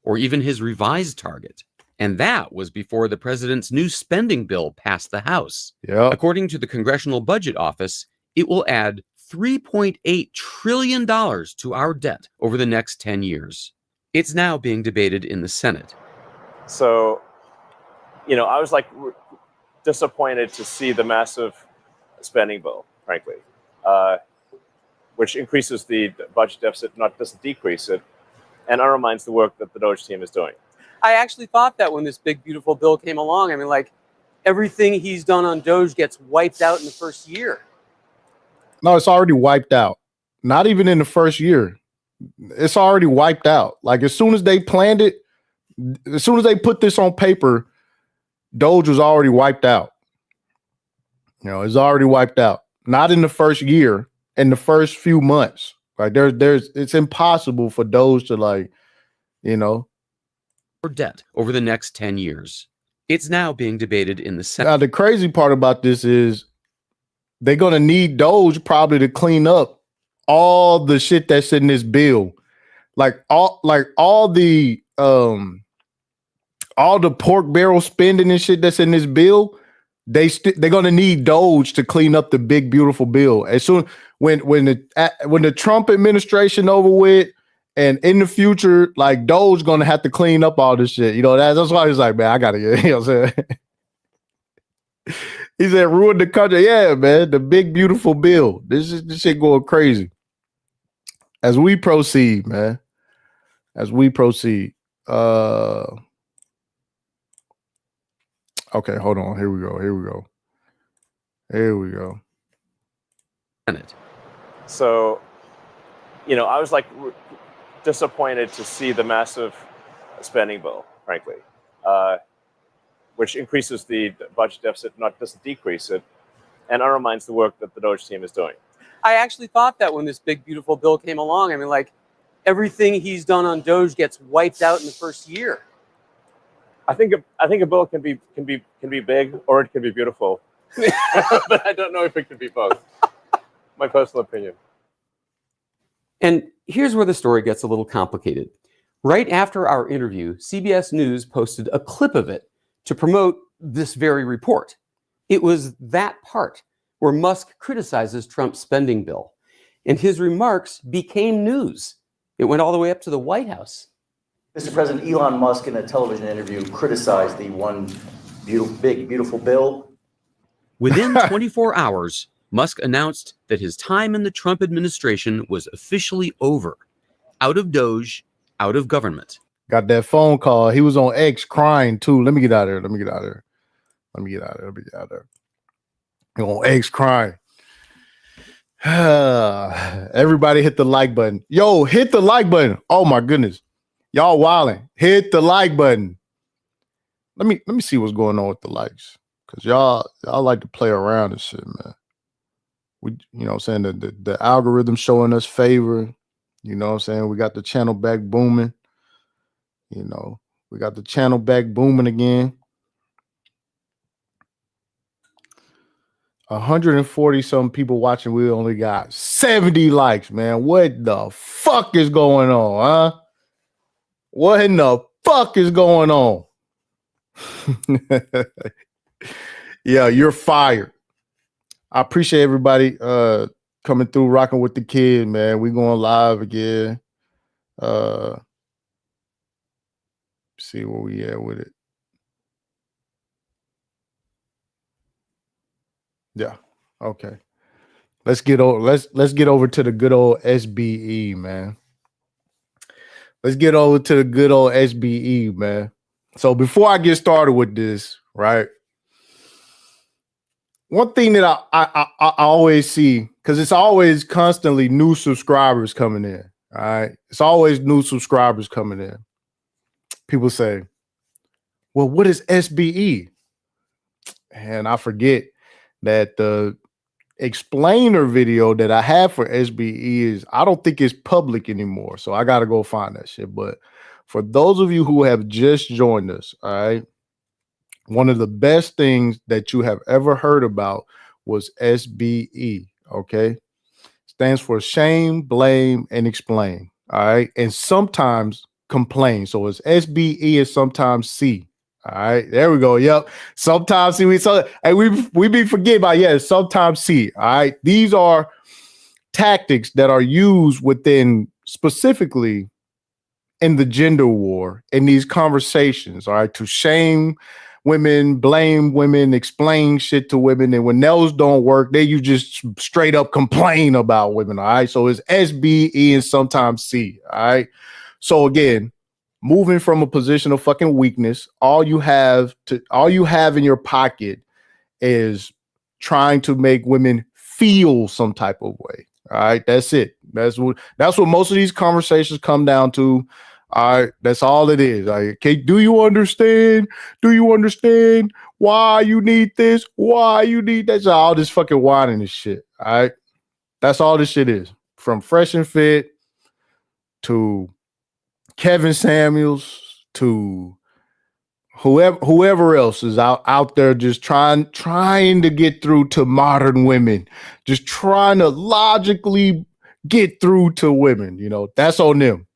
Or even his revised target. And that was before the president's new spending bill passed the House. Yeah. According to the Congressional Budget Office, it will add $3.8 trillion to our debt over the next 10 years. It's now being debated in the Senate. So, I was like disappointed to see the massive spending bill, frankly, which increases the budget deficit, not doesn't decrease it, and undermines the work that the DOGE team is doing. I actually thought that when this big, beautiful bill came along, I mean, like, everything he's done on DOGE gets wiped out in the first year. No, it's already wiped out. Not even in the first year. It's already wiped out. Like, as soon as they planned it, as soon as they put this on paper, DOGE was already wiped out. It's already wiped out. Not in the first year, in the first few months. Like, it's impossible for DOGE to, For debt over the next 10 years. It's now being debated in the Senate. Now, the crazy part about this is they're going to need DOGE probably to clean up all the shit that's in this bill. All the pork barrel spending and shit that's in this bill, they're going to need DOGE to clean up the big, beautiful bill. As soon when the Trump administration over with, and in the future, like, DOGE going to have to clean up all this shit. That's why he's like, man, I got to get, you know what I'm saying? He said, ruin the country. Yeah, man, the big, beautiful bill. This shit going crazy. As we proceed, man. As we proceed. Okay, hold on. Here we go. Senate. So, I was like disappointed to see the massive spending bill, frankly, which increases the budget deficit, not doesn't decrease it, and undermines the work that the DOGE team is doing. I actually thought that when this big, beautiful bill came along, I mean, like, everything he's done on DOGE gets wiped out in the first year. I think a bill can be big or it can be beautiful, but I don't know if it can be both. My personal opinion. And here's where the story gets a little complicated. Right after our interview, CBS News posted a clip of it to promote this very report. It was that part where Musk criticizes Trump's spending bill, and his remarks became news. It went all the way up to the White House. Mr. President, Elon Musk in a television interview criticized the one big, beautiful bill. Within 24 hours, Musk announced that his time in the Trump administration was officially over. Out of DOGE, out of government. Got that phone call. He was on X crying too. Let me get out of there. He on X crying. Everybody hit the like button. Yo, hit the like button. Oh my goodness. Y'all wilding. Hit the like button. Let me see what's going on with the likes. Cause y'all like to play around and shit, man. We, what I'm saying, the algorithm showing us favor. You know what I'm saying? We got the channel back booming. We got the channel back booming again. 140 some people watching. We only got 70 likes, man. What the fuck is going on, huh? What in the fuck is going on? Yeah, you're fired. I appreciate everybody coming through, rocking with the kid, man. We going live again. See where we at with it. Yeah. Okay. Let's get over to the good old SBE, man. Let's get over to the good old SBE, man. So before I get started with this, right? One thing that I always see, because it's always constantly new subscribers coming in. All right. It's always new subscribers coming in. People say, well, what is SBE? And I forget that the explainer video that I have for SBE is, I don't think it's public anymore. So I got to go find that shit. But For those of you who have just joined us, all right, one of the best things that you have ever heard about was SBE, okay? Stands for shame, blame, and explain, all right? And sometimes complain. So it's SBE and sometimes C. All right, there we go. Yep. Sometimes see we be forgetting about sometimes see. All right. These are tactics that are used within specifically in the gender war in these conversations, all right, to shame women, blame women, explain shit to women. And when those don't work, then you just straight up complain about women. All right. So it's SBE and sometimes C. All right. So again, moving from a position of fucking weakness, all you have in your pocket is trying to make women feel some type of way. All right, that's it. That's what most of these conversations come down to. All right, that's all it is. Okay, do you understand? Do you understand why you need this? Why you need that? All this fucking whining and shit. All right, that's all this shit is. From Fresh and Fit to Kevin Samuels to whoever else is out there just trying to get through to modern women, just trying to logically get through to women, that's on them.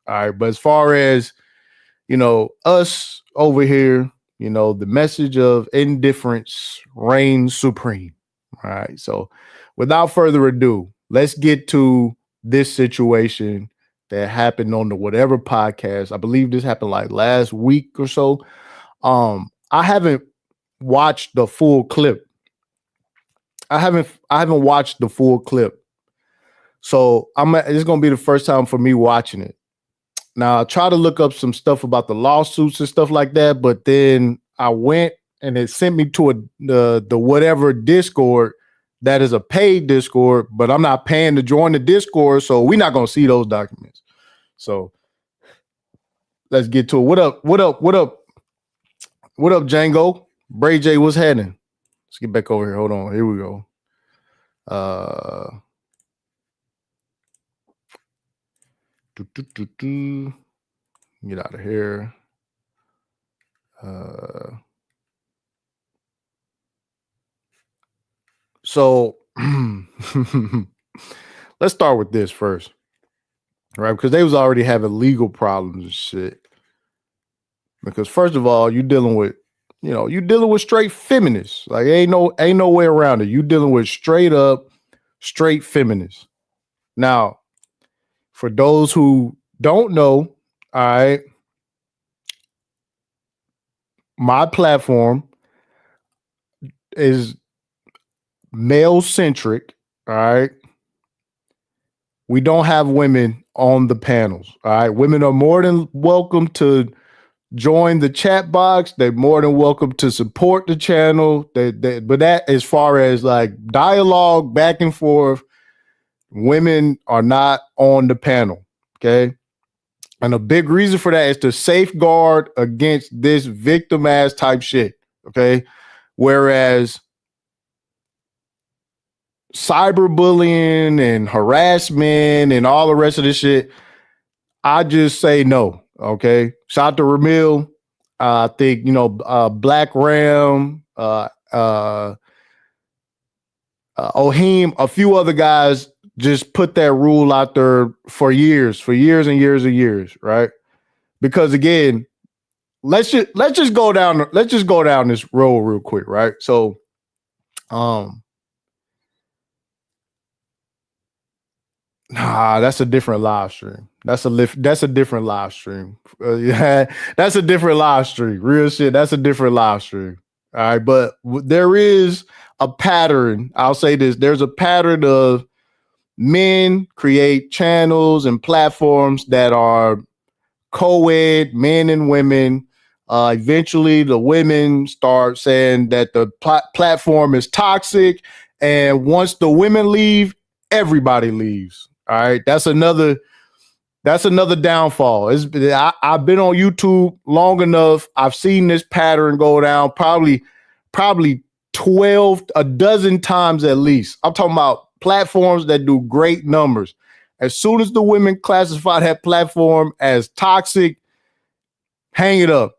All right. But as far as, us over here, the message of indifference reigns supreme. All right. So without further ado, let's get to this situation that happened on the whatever podcast. I believe this happened like last week or so. I haven't watched the full clip. I haven't watched the full clip. So it's gonna be the first time for me watching it. Now I try to look up some stuff about the lawsuits and stuff like that, but then I went and it sent me to the whatever Discord that is a paid Discord, but I'm not paying to join the Discord, so we're not gonna see those documents. So let's get to it. What up, Django? Bray J, what's happening? Let's get back over here. Hold on. Here we go. Get out of here. So let's start with this first, right? Because they was already having legal problems and shit. Because first of all, you're dealing with straight feminists. Like ain't no way around it. You dealing with straight feminists. Now, for those who don't know, all right, my platform is male centric. All right. We don't have women on the panels. All right. Women are more than welcome to join the chat box. They're more than welcome to support the channel. But that, as far as like dialogue back and forth, women are not on the panel. Okay. And a big reason for that is to safeguard against this victim ass type shit. Okay. Whereas cyberbullying and harassment and all the rest of this shit, I just say no. Okay. Shout out to Ramil. I think, Black Ram, Ohim, a few other guys just put that rule out there for years and years, right? Because again, let's just go down this road real quick, right? So, that's a different live stream. That's a different live stream. Yeah, that's a different live stream. Real shit. That's a different live stream. All right, but there is a pattern. I'll say this: there's a pattern of men create channels and platforms that are co-ed, men and women. Eventually, the women start saying that the platform is toxic, and once the women leave, everybody leaves. All right, that's another downfall. I've been on YouTube long enough. I've seen this pattern go down probably 12, a dozen times at least. I'm talking about platforms that do great numbers. As soon as the women classify that platform as toxic, hang it up.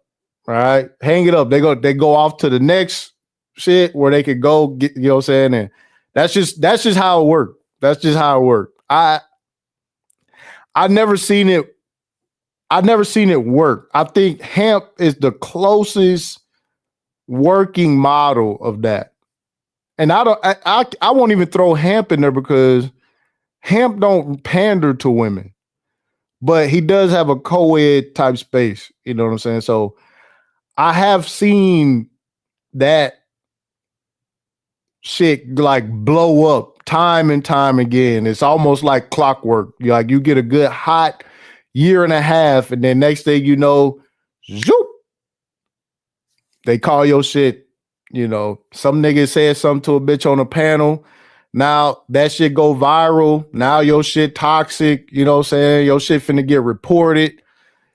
All right, hang it up. They go off to the next shit where they could go get, you know what I'm saying? And that's just how it worked. That's just how it worked. I never seen it work. I think hemp is the closest working model of that. And I won't even throw hemp in there because hemp don't pander to women. But he does have a co-ed type space. You know what I'm saying? So I have seen that shit like blow up time and time again. It's almost like clockwork. You get a good hot year and a half, and then next thing you know, zoop, they call your shit. You know, some nigga said something to a bitch on a panel. Now that shit go viral. Now your shit toxic. You know what I'm saying? Your shit finna get reported.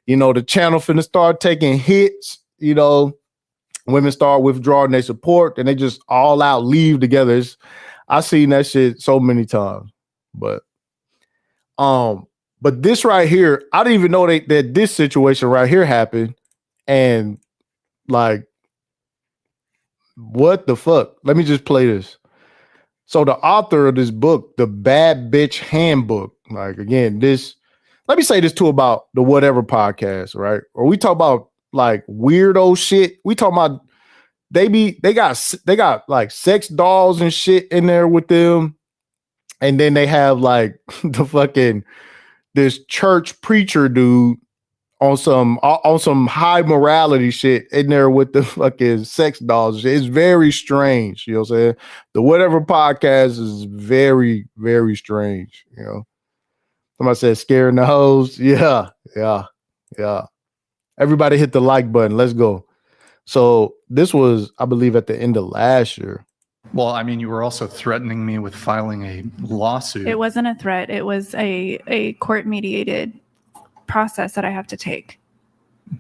You know, the channel finna start taking hits. You know, women start withdrawing their support and they just all out leave together. I've seen that shit so many times. But this right here, I didn't even know that this situation right here happened. And like, what the fuck? Let me just play this. So the author of this book, The Bad Bitch Handbook, like again, let me say this too about the Whatever podcast, right? Or we talk about like weirdo shit. We talk about they got like sex dolls and shit in there with them. And then they have like this church preacher dude on some high morality shit in there with the fucking sex dolls. It's very strange. You know what I'm saying? The Whatever podcast is very, very strange. You know, somebody said scaring the hoes. Yeah. Everybody hit the like button. Let's go. So this was, I believe, at the end of last year. Well, I mean, you were also threatening me with filing a lawsuit. It wasn't a threat. It was a court-mediated process that I have to take.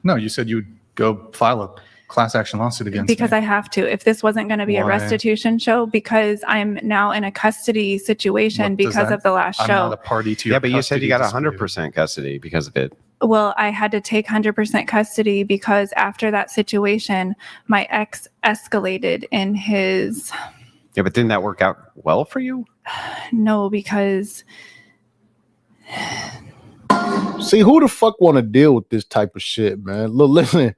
No, you said you'd go file a class action lawsuit against because me. I have to. If this wasn't going to be a restitution show, because I'm now in a custody situation because of the last I'm show. not a party to your but you said you got custody 100% custody because of it. Well, I had to take 100% custody because after that situation, my ex escalated in his. Yeah, but didn't that work out well for you? No, because. See, who the fuck want to deal with this type of shit, man? Look, listen.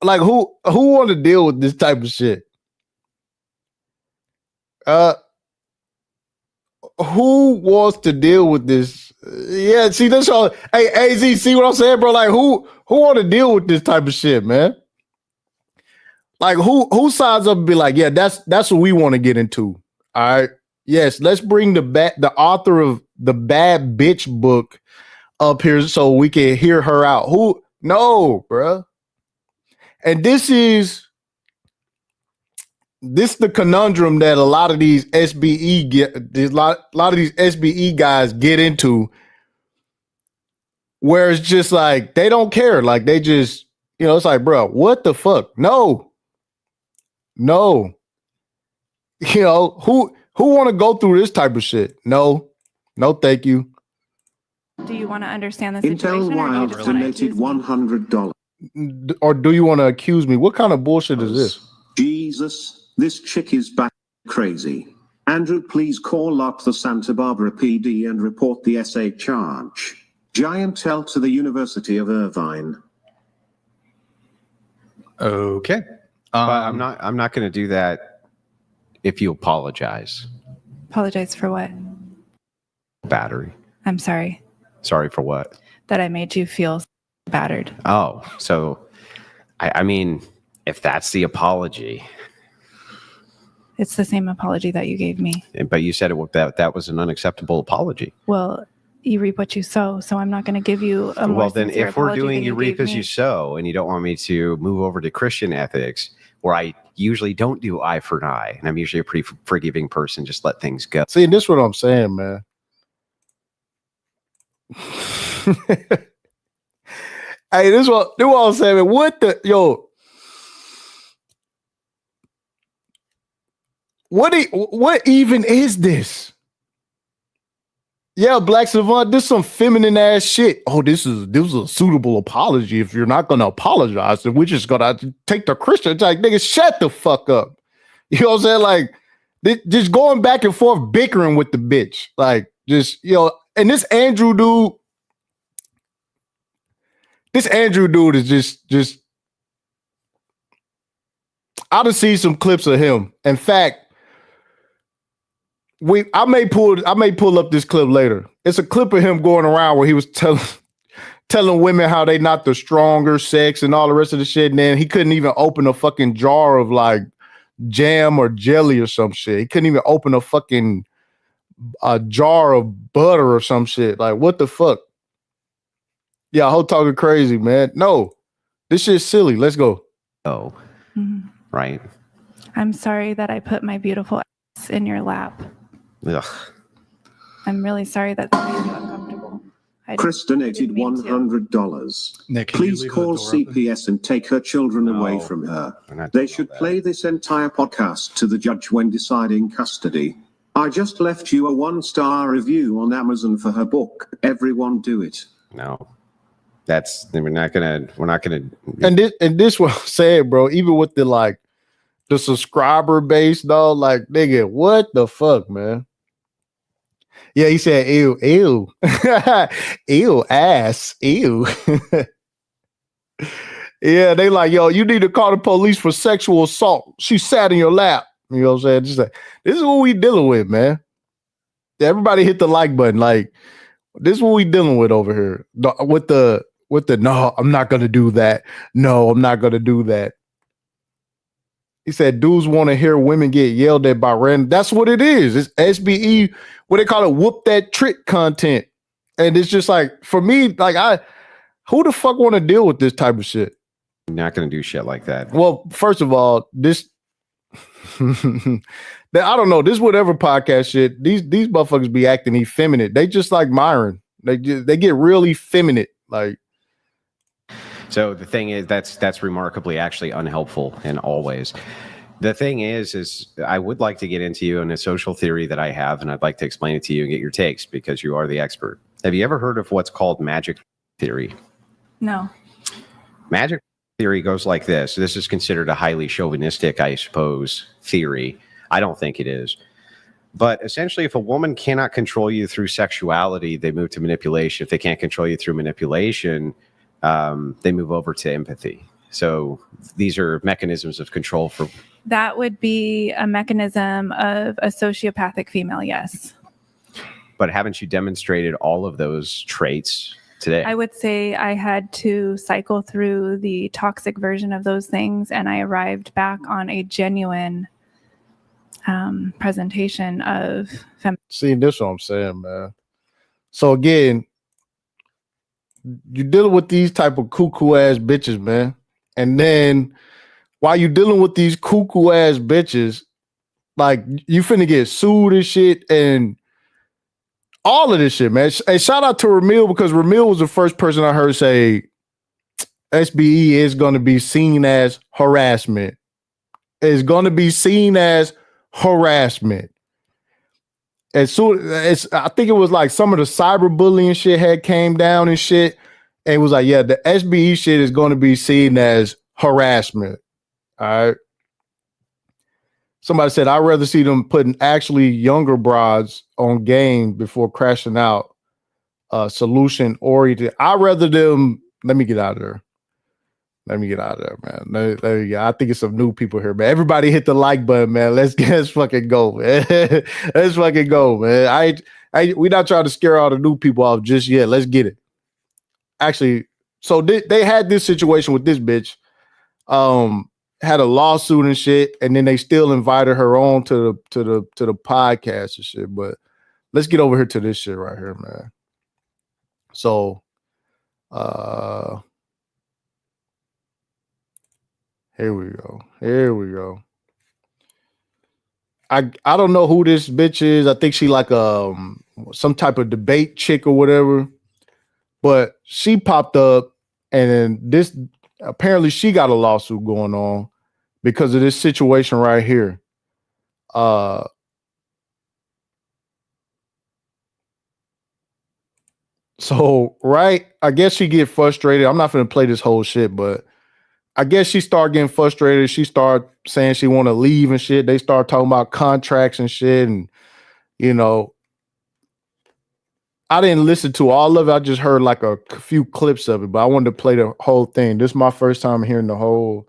Like, who want to deal with this type of shit? Who wants to deal with this? Yeah, see, that's all. Hey, AZ, see what I'm saying, bro? Like, who want to deal with this type of shit, man? Like, who signs up and be like, yeah, that's what we want to get into. All right. Yes, let's bring the author of The Bad Bitch book up here so we can hear her out. No, bruh. And this is the conundrum that a lot of these SBE a lot of these SBE guys get into, where it's just like they don't care. Like they just, it's like, bro, what the fuck? No. Who want to go through this type of shit? No, thank you. Do you want to understand the situation? Intel Wild donated $100. Or do you want to accuse me? What kind of bullshit is this? Jesus, this chick is back crazy. Andrew, please call up the Santa Barbara PD and report the SA charge. Giant L to the University of Irvine. Okay. But I'm not going to do that if you apologize. Apologize for what? Battery. I'm sorry. Sorry for what? That I made you feel battered. Oh, so I mean, if that's the apology. It's the same apology that you gave me. But you said that was an unacceptable apology. Well, you reap what you sow, so I'm not going to give you a more then if we're doing you reap as you sow and you don't want me to move over to Christian ethics, where I usually don't do eye for an eye, and I'm usually a pretty forgiving person, just let things go. See, this is what I'm saying, man. Hey, this is what I'm saying, man. What even is this? Yeah, Black Savant, this some feminine ass shit. Oh, this was a suitable apology. If you're not gonna apologize, then we're just gonna take the Christian. It's like, nigga, shut the fuck up. You know what I'm saying? Like, just going back and forth, bickering with the bitch. Like, just, you know, and this Andrew dude is just I done see some clips of him. In fact, I may pull up this clip later. It's a clip of him going around where he was telling women how they not the stronger sex and all the rest of the shit. And then he couldn't even open a fucking jar of like jam or jelly or some shit. He couldn't even open a fucking jar of butter or some shit. Like, what the fuck? Yeah, whole talking crazy, man. No, this shit's silly. Let's go. Oh, right. I'm sorry that I put my beautiful ass in your lap. Ugh. I'm really sorry that made you uncomfortable. Chris donated $100. Nick, please call CPS and take her children away from her. They should play this entire podcast to the judge when deciding custody. I just left you a 1-star review on Amazon for her book. Everyone do it. No. We're not gonna. And this what I'm saying, bro. Even with the subscriber base, though, like, nigga, what the fuck, man? Yeah, he said, ew, ew, ass, ew. Yeah, they like, yo, you need to call the police for sexual assault. She sat in your lap. You know what I'm saying? Just like, this is what we dealing with, man. Everybody hit the like button. Like, this is what we dealing with over here. With the no, I'm not gonna do that. No, I'm not gonna do that. He said dudes want to hear women get yelled at by random. That's what it is. It's SBE, what they call it, whoop that trick content. And it's just like, for me, like, who the fuck want to deal with this type of shit? I'm not gonna do shit like that. Well, first of all, this I don't know, this whatever podcast shit, these motherfuckers be acting effeminate. They just like Myron. They get really effeminate. Like, so the thing is, that's remarkably actually unhelpful in all ways. The thing is I would like to get into you in a social theory that I have, and I'd like to explain it to you and get your takes because you are the expert. Have you ever heard of what's called magic theory? No. Magic theory goes like this. This is considered a highly chauvinistic, I suppose, theory. I don't think it is. But essentially, if a woman cannot control you through sexuality, they move to manipulation. If they can't control you through manipulation, they move over to empathy. So these are mechanisms of control for. That would be a mechanism of a sociopathic female, yes. But haven't you demonstrated all of those traits today? I would say I had to cycle through the toxic version of those things, and I arrived back on a genuine presentation of feminism. See, this is what I'm saying, man. So again, you're dealing with these type of cuckoo ass bitches, man. And then while you dealing with these cuckoo ass bitches, like, you finna get sued and shit and all of this shit, man. Hey, shout out to Ramil, because Ramil was the first person I heard say SBE is going to be seen as harassment. It's going to be seen as harassment. And so I think it was like some of the cyberbullying shit had came down and shit. And it was like, yeah, the SBE shit is going to be seen as harassment. All right. Somebody said, I'd rather see them putting actually younger broads on game before crashing out. Solution oriented. I'd rather them. Let me get out of there. Let me get out of there, man. There you go. I think it's some new people here, man. Everybody hit the like button, man. Let's fucking go, man. Let's fucking go, man. We're not trying to scare all the new people off just yet. Let's get it. Actually, so they had this situation with this bitch. Had a lawsuit and shit, and then they still invited her on to the podcast and shit. But let's get over here to this shit right here, man. So, here we go. Here we go. I don't know who this bitch is. I think she like some type of debate chick or whatever. But she popped up, and then this apparently she got a lawsuit going on because of this situation right here. So, right, I guess she get frustrated. I'm not going to play this whole shit, but I guess she started getting frustrated. She started saying she want to leave and shit. They start talking about contracts and shit. And, you know, I didn't listen to all of it. I just heard like a few clips of it, but I wanted to play the whole thing. This is my first time hearing the whole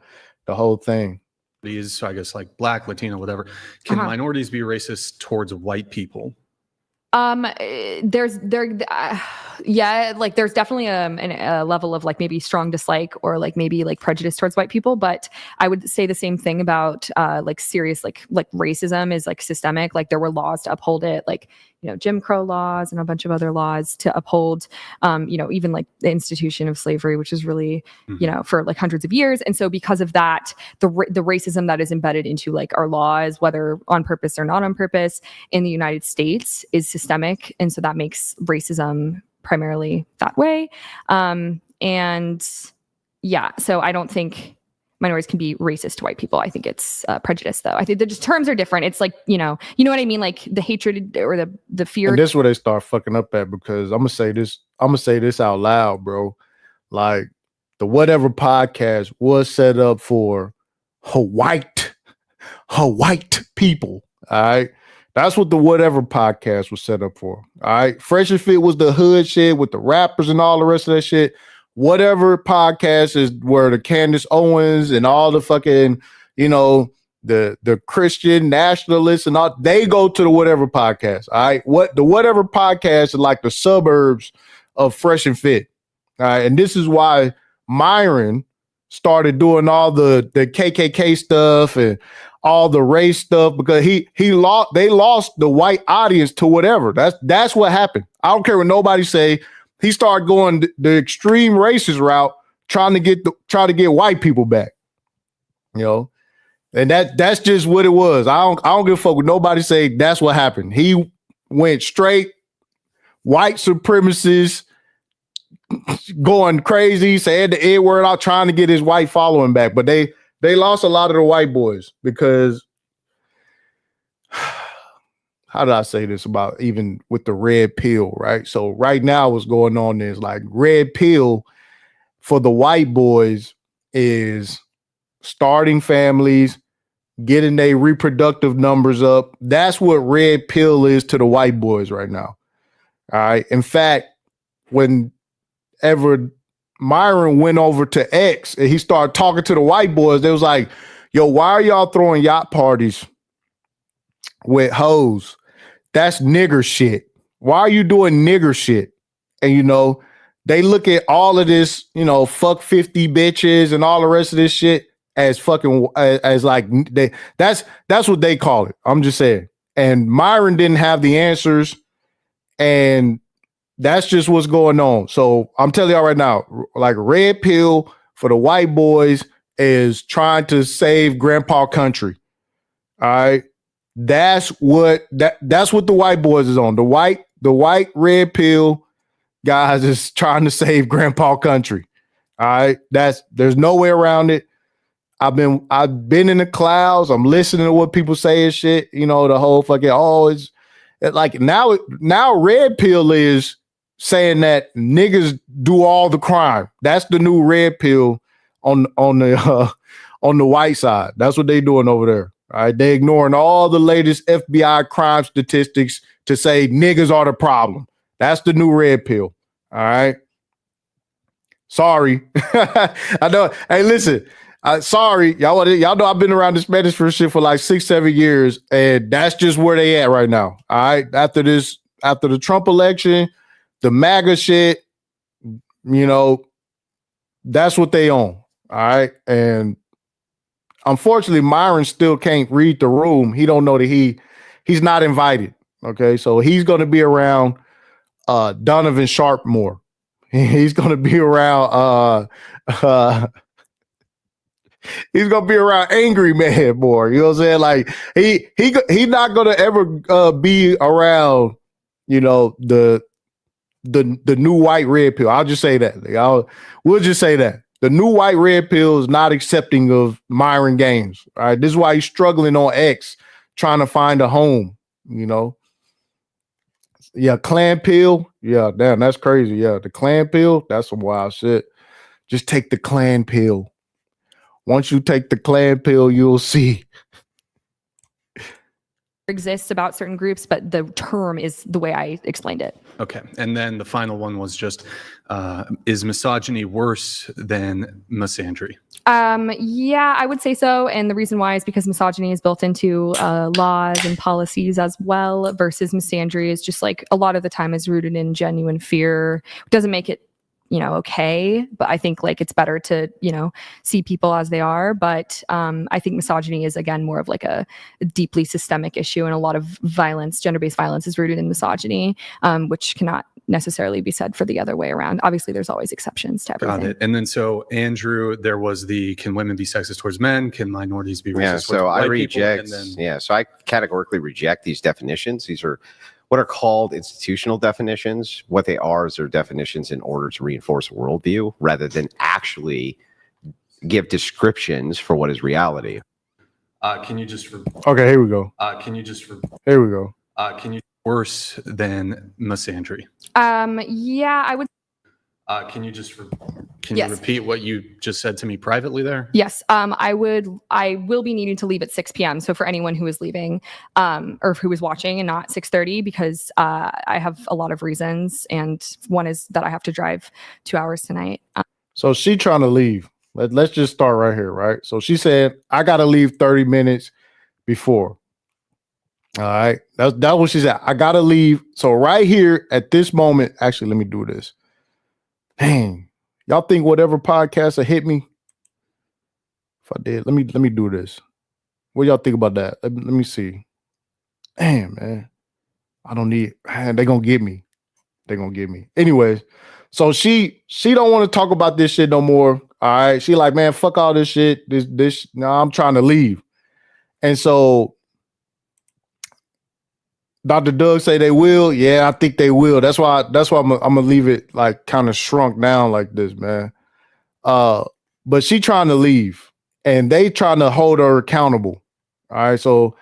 thing. These, I guess, like black, Latino, whatever. Can minorities be racist towards white people? There's definitely a level of like maybe strong dislike or like maybe like prejudice towards white people, but I would say the same thing about like serious like racism is like systemic. Like there were laws to uphold it, like, you know, Jim Crow laws and a bunch of other laws to uphold, you know, even like the institution of slavery, which is really, you know, for like hundreds of years. And so because of that, the racism that is embedded into like our laws, whether on purpose or not on purpose in the United States is systemic. And so that makes racism primarily that way. And yeah, so I don't think minorities can be racist to white people. I think it's prejudice, though. I think the just terms are different. It's like, you know what I mean? Like the hatred or the fear. And this is where they start fucking up at, because I'm gonna say this out loud, bro. Like the Whatever podcast was set up for white people. All right. That's what the Whatever podcast was set up for. All right. Fresh and Fit was the hood shit with the rappers and all the rest of that shit. Whatever podcast is where the Candace Owens and all the fucking, you know, the Christian nationalists and all, they go to the Whatever podcast. All right. What the Whatever podcast is like the suburbs of Fresh and Fit. All right. And this is why Myron started doing all the KKK stuff and all the race stuff, because they lost the white audience to Whatever. That's what happened. I don't care what nobody say. He started going the extreme racist route, trying to get white people back, you know, and that's just what it was. I don't give a fuck what nobody say. That's what happened. He went straight white supremacists, going crazy, saying the N word out, trying to get his white following back. But they lost a lot of the white boys because. How did I say this about even with the red pill, right? So right now what's going on is like red pill for the white boys is starting families, getting their reproductive numbers up. That's what red pill is to the white boys right now. All right. In fact, whenever Myron went over to X and he started talking to the white boys, they was like, yo, why are y'all throwing yacht parties with hoes? That's nigger shit. Why are you doing nigger shit? And, you know, they look at all of this, you know, fuck 50 bitches and all the rest of this shit as fucking, as like, that's what they call it. I'm just saying. And Myron didn't have the answers. And that's just what's going on. So I'm telling y'all right now, like red pill for the white boys is trying to save grandpa country. All right. That's what the white boys is on. The white red pill guys is trying to save grandpa country. All right. There's no way around it. I've been in the clouds. I'm listening to what people say and shit. You know, the whole fucking, it's like now red pill is saying that niggas do all the crime. That's the new red pill on the white side. That's what they doing over there. All right, they ignoring all the latest FBI crime statistics to say niggas are the problem. That's the new red pill. All right. Sorry. I know. Hey, listen. Sorry. Y'all know I've been around this manosphere shit for like 6-7 years, and that's just where they at right now. All right. After the Trump election, the MAGA shit, you know, that's what they own. All right. And unfortunately, Myron still can't read the room. He don't know that he's not invited. Okay, so he's going to be around Donovan Sharp more. He's going to be around he's going to be around Angry Man more. You know what I'm saying? Like he not going to ever be around, you know, the new white red pill. I'll just say that. We'll just say that. The new white red pill is not accepting of Myron Gaines. All right. This is why he's struggling on X, trying to find a home, you know. Yeah, clan pill. Yeah, damn, that's crazy. Yeah, the clan pill, that's some wild shit. Just take the clan pill. Once you take the clan pill, you'll see. Exists about certain groups, but the term is the way I explained it. Okay. And then the final one was just, is misogyny worse than misandry? Yeah, I would say so. And the reason why is because misogyny is built into laws and policies as well, versus misandry is just like a lot of the time is rooted in genuine fear. It doesn't make it, okay. But I think like it's better to, see people as they are. But I think misogyny is, again, more of like a deeply systemic issue. And a lot of violence, gender-based violence, is rooted in misogyny, which cannot necessarily be said for the other way around. Obviously, there's always exceptions to everything. Got it. And then so, Andrew, there was the, can women be sexist towards men? Can minorities be racist Yeah, towards so I white people? reject, And then, so I categorically reject these definitions. These are what are called institutional definitions. What they are is they're definitions in order to reinforce a worldview rather than actually give descriptions for what is reality. can you just, Okay, here we go. can you just, Here we go. can you worse than misandry? Yeah, I would. Can you just, can Yes. you repeat what you just said to me privately there? Yes, I will be needing to leave at 6 p.m. So for anyone who is leaving, or who is watching and not 6:30, because I have a lot of reasons, and one is that I have to drive 2 hours tonight. So she trying to leave. Let's just start right here, right? So she said, I got to leave 30 minutes before. All right. That's what she said. I got to leave. So right here at this moment, actually, let me do this. Dang. Y'all think whatever podcast will hit me? If I did, let me do this. What y'all think about that? Let me see. Damn, man. I don't need, man, they're going to get me. They're going to get me. Anyways, so she don't want to talk about this shit no more. All right. She like, man, fuck all this shit. No, I'm trying to leave. And so Dr. Doug say they will. Yeah, I think they will. That's why I'm gonna leave it like kind of shrunk down like this, man. But she trying to leave and they trying to hold her accountable. All right. So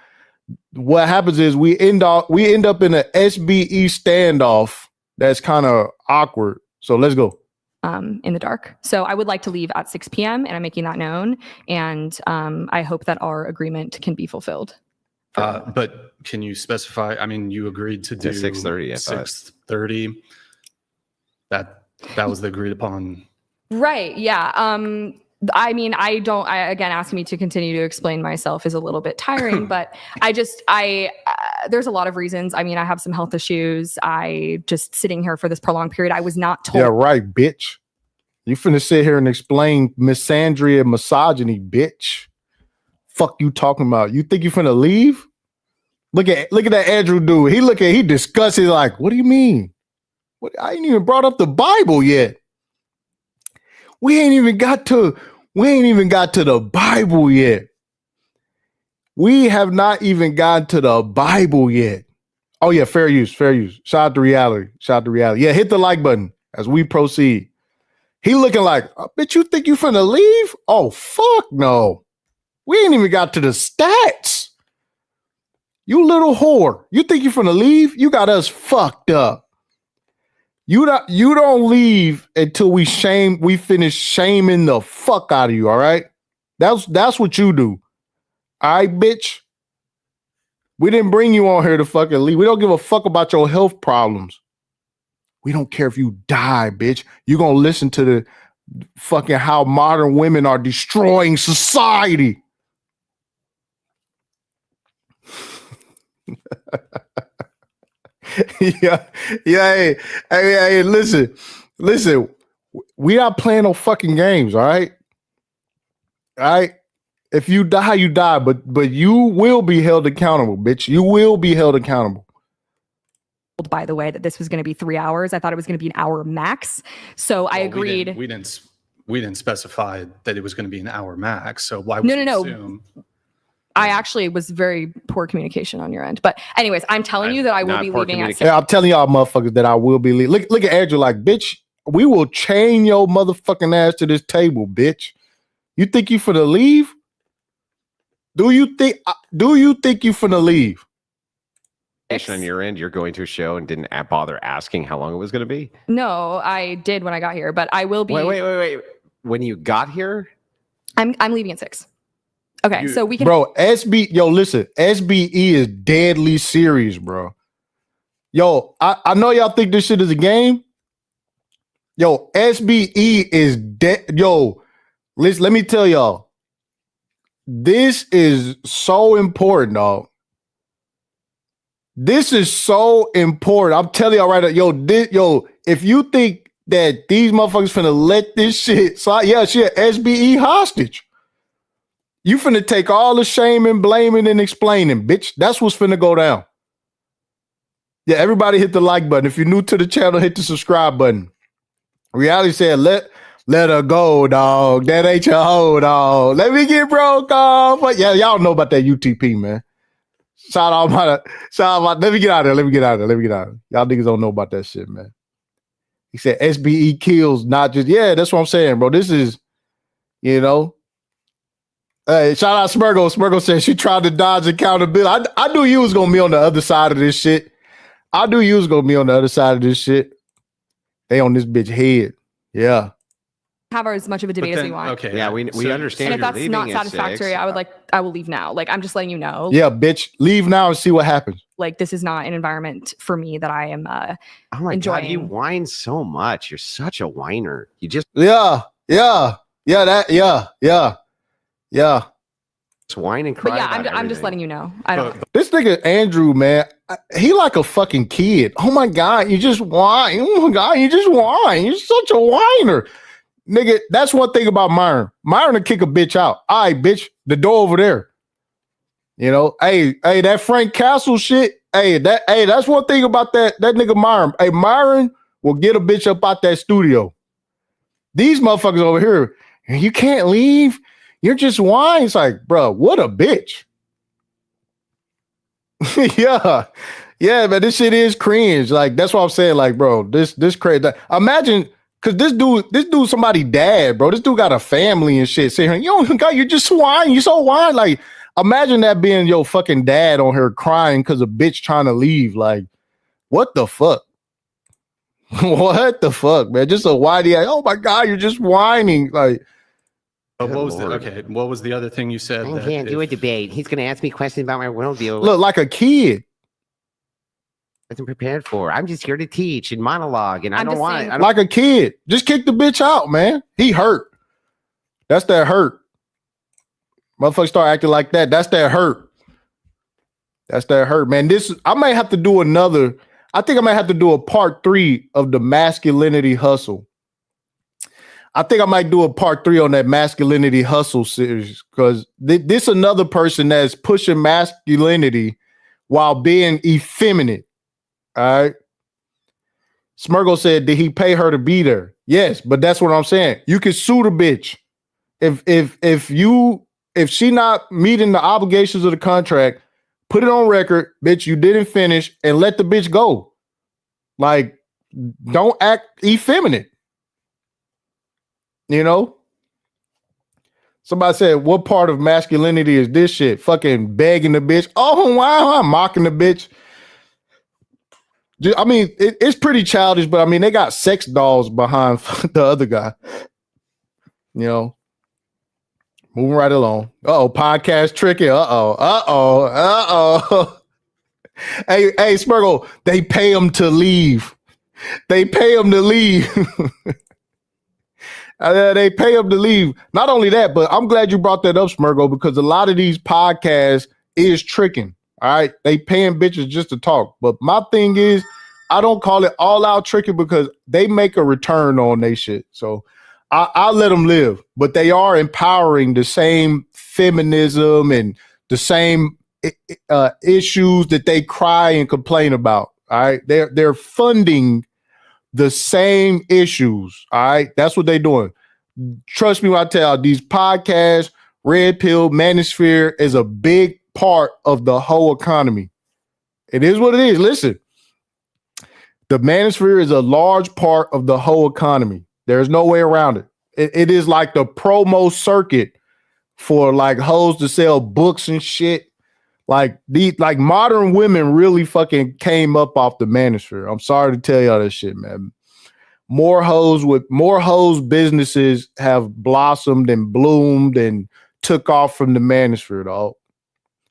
what happens is we end up in an SBE standoff that's kind of awkward. So let's go. In the dark. So I would like to leave at 6 p.m. and I'm making that known. And I hope that our agreement can be fulfilled. But can you specify? I mean, you agreed to do 6:30. 6:30. That was the agreed upon. Right. Yeah. I mean, again, asking me to continue to explain myself is a little bit tiring, but there's a lot of reasons. I mean, I have some health issues. I just sitting here for this prolonged period. I was not told. Yeah, right, bitch. You finna sit here and explain misandry and misogyny, bitch. Fuck you talking about? You think you finna leave? Look at that Andrew dude. He disgusted. Like, what do you mean? I ain't even brought up the Bible yet. We ain't even got to the Bible yet. We have not even gotten to the Bible yet. Oh yeah, fair use. Shout out to reality. Yeah, hit the like button as we proceed. He looking like, bitch, you think you finna leave? Oh, fuck no. We ain't even got to the stats. You little whore. You think you finna leave? You got us fucked up. You don't leave until we finish shaming the fuck out of you, all right? That's what you do. All right, bitch? We didn't bring you on here to fucking leave. We don't give a fuck about your health problems. We don't care if you die, bitch. You're going to listen to the fucking how modern women are destroying society. yeah. Hey, listen. We not playing no fucking games, all right? All right? If you die, you die, but you will be held accountable, bitch. You will be held accountable. By the way, that this was going to be 3 hours. I thought it was going to be an hour max. So I agreed. We didn't specify that it was going to be an hour max. So why would No. assume? I actually was very poor communication on your end. But anyways, I'm telling you that I will be leaving at 6. Yeah, I'm telling y'all motherfuckers that I will be leaving. Look at Andrew like, bitch, we will chain your motherfucking ass to this table, bitch. You think you finna leave? Do you think you finna leave? On your end, you're going to a show and didn't bother asking how long it was going to be? No, I did when I got here, but I will be. Wait. When you got here? I'm leaving at 6. Okay, so we can. Bro, listen, SBE is deadly serious, bro. Yo, I know y'all think this shit is a game. Yo, SBE is dead. Yo, listen, let me tell y'all. This is so important, dog. This is so important. I'm telling y'all right now, if you think that these motherfuckers finna let this shit, SBE hostage. You finna take all the shame and blaming and explaining, bitch. That's what's finna go down. Yeah, everybody hit the like button. If you're new to the channel, hit the subscribe button. Reality said, let her go, dog. That ain't your hoe, dog. Let me get broke off. But yeah, y'all know about that UTP, man. Shout out let me get out of there. Y'all niggas don't know about that shit, man. He said SBE kills, not just, that's what I'm saying, bro. This is, Hey, shout out Smurgo. Smurgo said she tried to dodge accountability. I knew you was gonna be on the other side of this shit. They on this bitch head. Yeah. Have as much of a debate as we want. Okay. Yeah, we understand. And if that's not satisfactory, I will leave now. Like, I'm just letting you know. Yeah, bitch, leave now and see what happens. Like, this is not an environment for me that I am oh my enjoying. God, you whine so much. You're such a whiner. You just Yeah. Just whine and cry. But yeah, I'm just letting you know. I don't. This nigga Andrew, man, he like a fucking kid. Oh my God, you just whine. Oh my God, you just whine. You're such a whiner. Nigga, that's one thing about Myron. Myron will kick a bitch out. All right, bitch, the door over there. Hey, that Frank Castle shit. That's one thing about that nigga Myron. Hey, Myron will get a bitch up out that studio. These motherfuckers over here, you can't leave. You're just whining. It's like, bro, what a bitch. Yeah, man, this shit is cringe. Like, that's what I'm saying. Like, bro, this crazy. Imagine, cause this dude, somebody dad, bro. This dude got a family and shit. Saying, you're just whining. You so whining. Like, imagine that being your fucking dad on her crying because a bitch trying to leave. Like, what the fuck? What the fuck, man? Just a whiny. Oh my God, you're just whining. Like. What was the other thing you said? I can't do a debate. He's going to ask me questions about my worldview. Look, like a kid. Wasn't prepared for. I'm just here to teach and monologue, and I don't want it. Like a kid. Just kick the bitch out, man. He hurt. That's that hurt. Motherfuckers start acting like that. That's that hurt. Man. I might have to do I think I might have to do a part 3 of the masculinity hustle. I think I might do a part 3 on that masculinity hustle series because this another person that's pushing masculinity while being effeminate. All right. Smurgo said, did he pay her to be there? Yes, but that's what I'm saying. You can sue the bitch. If she not meeting the obligations of the contract, put it on record, bitch, you didn't finish, and let the bitch go. Like, don't act effeminate. Somebody said, what part of masculinity is this shit? Fucking begging the bitch. Oh, wow, I'm mocking the bitch. I mean, it's pretty childish, but I mean, they got sex dolls behind the other guy. Moving right along. Podcast tricky. Hey, Smurgle, they pay him to leave. They pay him to leave. Not only that, but I'm glad you brought that up, Smurgo, because a lot of these podcasts is tricking. All right. They paying bitches just to talk. But my thing is, I don't call it all out tricking because they make a return on they shit. So I'll let them live. But they are empowering the same feminism and the same issues that they cry and complain about. All right. They're funding the same issues. All right. That's what they're doing. Trust me when I tell you, these podcasts, Red Pill, Manosphere is a big part of the whole economy. It is what it is. Listen, the Manosphere is a large part of the whole economy. There's no way around it. It is like the promo circuit for like hoes to sell books and shit. Like modern women really fucking came up off the manosphere. I'm sorry to tell y'all this shit, man. More hoes businesses have blossomed and bloomed and took off from the manosphere, dog.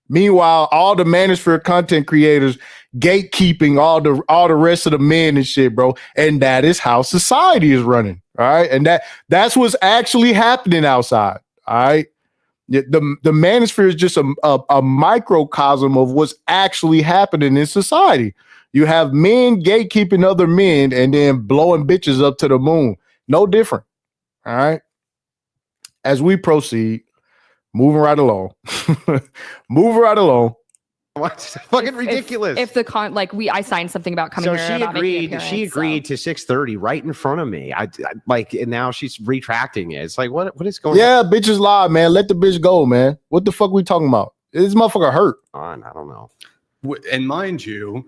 Meanwhile, all the manosphere content creators gatekeeping all the rest of the men and shit, bro. And that is how society is running. All right. And that's what's actually happening outside. All right. The manosphere is just a microcosm of what's actually happening in society. You have men gatekeeping other men and then blowing bitches up to the moon. No different. All right. As we proceed, moving right along. Moving right along. What's fucking ridiculous? If I signed something about coming So here. she about making an agreed. She appearance, agreed to 6:30 right in front of me. I like, and now she's retracting it. It's like, what is going on? Yeah, bitches lie, man. Let the bitch go, man. What the fuck we talking about? This motherfucker hurt. I don't know. And mind you,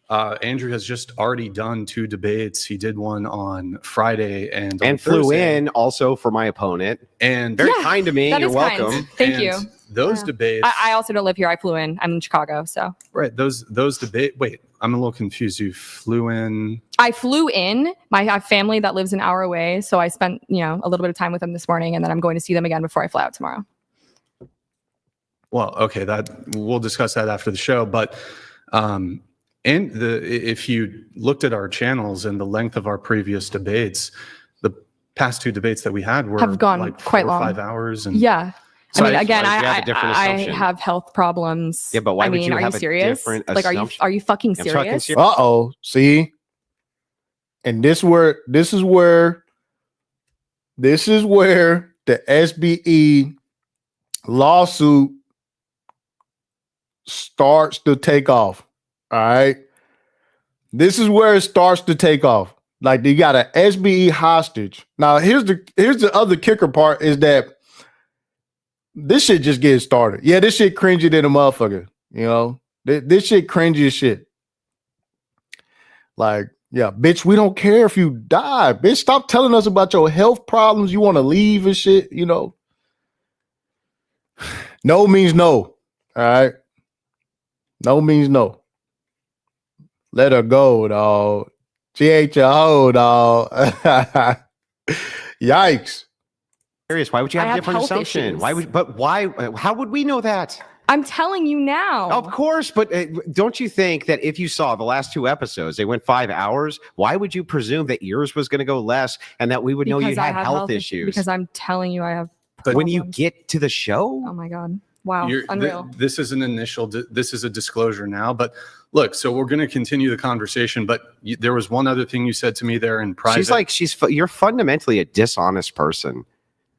Andrew has just already done 2 debates. He did one on Friday and flew Thursday. in also for my opponent. And very kind to me. that You're is kind. welcome. Thank you. Those debates. I also don't live here. I flew in. I'm in Chicago, so. Right. Those debate. Wait, I'm a little confused. You flew in. I flew in. I have family that lives an hour away, so I spent a little bit of time with them this morning, and then I'm going to see them again before I fly out tomorrow. Well, okay, that we'll discuss that after the show. But if you looked at our channels and the length of our previous debates, the past 2 debates that we had have gone like quite 4 or long. 5 hours. And Yeah. So I mean, again, you have a I different assumption. have health problems. Yeah, but why I would mean, you are have you a serious? different Like, assumption? are you fucking I'm fucking serious? serious. Uh-oh. See? And this is where the SBE lawsuit starts to take off. All right. This is where it starts to take off. Like, they got an SBE hostage. Now, here's the other kicker part is that this shit just getting started. Yeah, this shit cringy than a motherfucker. This shit cringy as shit. Like, yeah, bitch, we don't care if you die. Bitch, stop telling us about your health problems. You want to leave and shit, No means no. All right. No means no. Let her go, dog. She ain't your hoe, dog. Yikes. Serious? Why would you have I a have different health assumption? issues. Why? How would we know that? I'm telling you now. Of course, but don't you think that if you saw the last 2 episodes, they went 5 hours, why would you presume that yours was going to go less and that we would know you Because I had have health issues? Because I'm telling you, I have. But when you problems. get to the show, Oh my God. Wow. Unreal. This is an initial. This is a disclosure now. But look, so we're going to continue the conversation. But there was one other thing you said to me there in private. you're fundamentally a dishonest person.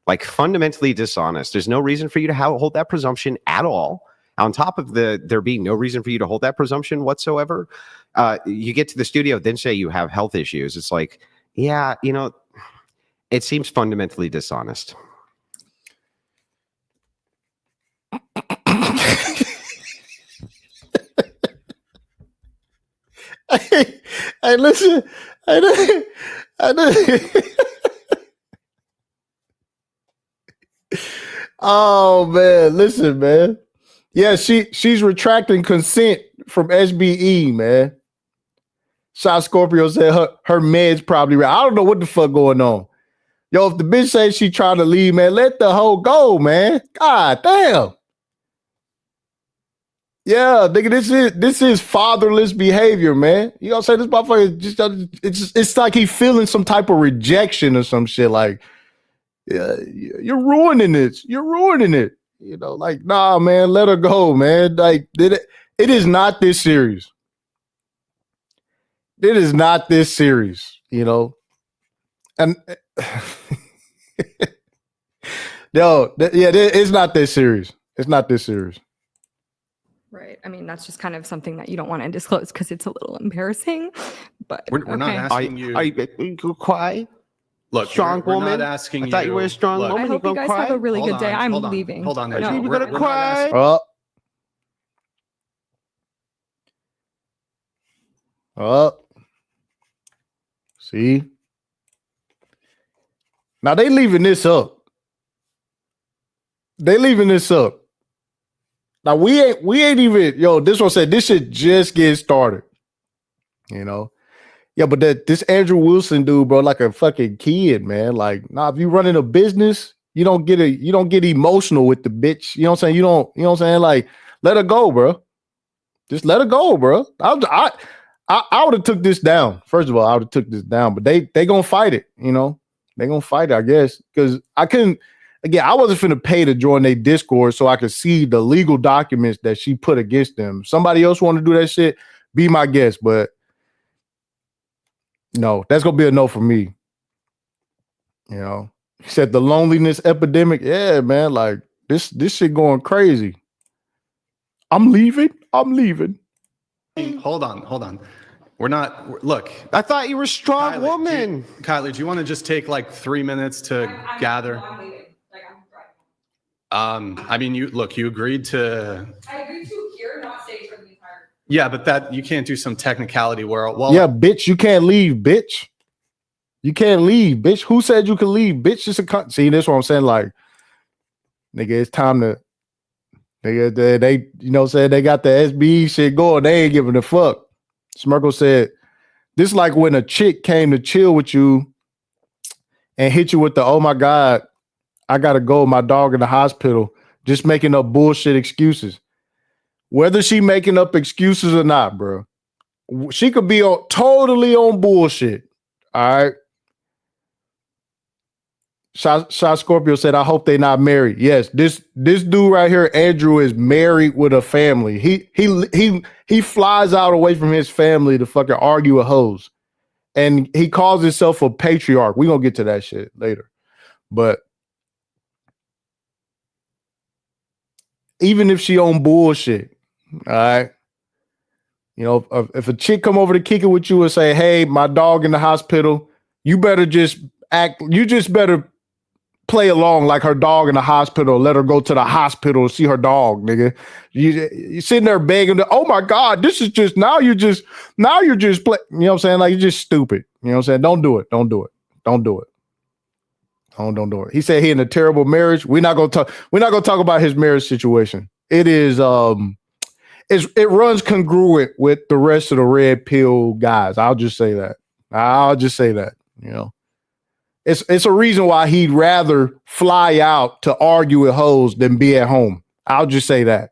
Like, fundamentally dishonest. There's no reason for you to hold that presumption at all. On top of there being no reason for you to hold that presumption whatsoever, you get to the studio, then say you have health issues. It's like, yeah, it seems fundamentally dishonest. Hey, listen. Oh man, listen, man. Yeah, she's retracting consent from SBE, man. Shot Scorpio said her meds probably right. I don't know what the fuck going on. Yo, if the bitch says she trying to leave, man, let the hoe go, man. God damn. Yeah, nigga, this is fatherless behavior, man. You know what I'm saying? This motherfucker it's like he feeling some type of rejection or some shit. Like, yeah, you're ruining it. You're ruining it. Like, nah, man, let her go, man. Like, it is not this serious. It is not this serious, And it's not this serious. It's not this serious. Right. I mean, that's just kind of something that you don't want to disclose because it's a little embarrassing. But we're not asking you. Are you cry? Look, strong we're woman. not asking I thought you were a strong woman. I hope you guys have a really good day. I'm leaving. Hold on. No, You're gonna cry. See? Now they leaving this up. Now we ain't even, yo, this one said this shit just get started. You know? Yeah, but this Andrew Wilson dude, bro, like a fucking kid, man. Like, nah, if you running a business, you don't get emotional with the bitch. You know what I'm saying? You know what I'm saying? Like, let her go, bro. Just let her go, bro. I would have took this down. First of all, I would have took this down, but they gonna fight it, you know. They gonna fight it, I guess. Because I couldn't, again, I wasn't finna pay to join their Discord so I could see the legal documents that she put against them. Somebody else want to do that shit, be my guest, but no, that's gonna be a no for me. You know, he said the loneliness epidemic. Yeah, man, like this shit going crazy. I'm leaving. Hold on. Look. I thought you were a strong woman. Kylie, do you want to just take like 3 minutes to gather? I mean, you agreed to. I agreed to here, not stay for the entire. Yeah, but that you can't do some technicality where. Well, yeah, bitch, you can't leave, bitch. You can't leave, bitch. Who said you can leave, bitch? Just a see. That's what I'm saying. Like, nigga, it's time to. Nigga, they you know, said they got the SBE shit going. They ain't giving a fuck. Smirkle said, "This like when a chick came to chill with you and hit you with the oh my god, I gotta go. My dog in the hospital." Just making up bullshit excuses. Whether she making up excuses or not, bro, she could be totally on bullshit. All right. Shot Scorpio said, "I hope they not married." Yes, this dude right here, Andrew, is married with a family. He flies out away from his family to fucking argue with hoes, and he calls himself a patriarch. We gonna get to that shit later, but even if she on bullshit, all right, you know, if a chick come over to kick it with you and say, "Hey, my dog in the hospital," you better just act. You just better play along like her dog in the hospital. Let her go to the hospital, see her dog, nigga. You sitting there begging, oh my God, this is just now you're just play. You know what I'm saying? Like, you're just stupid. You know what I'm saying? Don't do it. Don't do it. Don't do it. Don't do it. He said he in a terrible marriage. We're not gonna talk about his marriage situation. It is it runs congruent with the rest of the red pill guys. I'll just say that. You know. It's a reason why he'd rather fly out to argue with hoes than be at home. I'll just say that.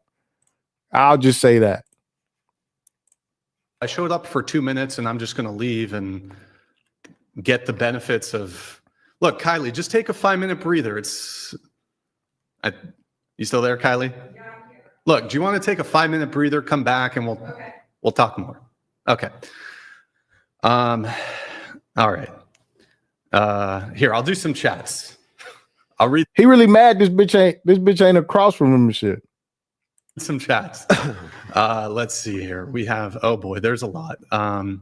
I showed up for 2 minutes and I'm just going to leave and get the benefits of. Look, Kylie, just take a 5-minute breather. You still there, Kylie? Yeah, I'm here. Look, do you want to take a 5-minute breather? Come back and we'll talk more. Okay. All right. Here, I'll do some chats. I'll read. He really mad. This bitch ain't across from him and shit. Some chats. Let's see here. We have. Oh boy, there's a lot. And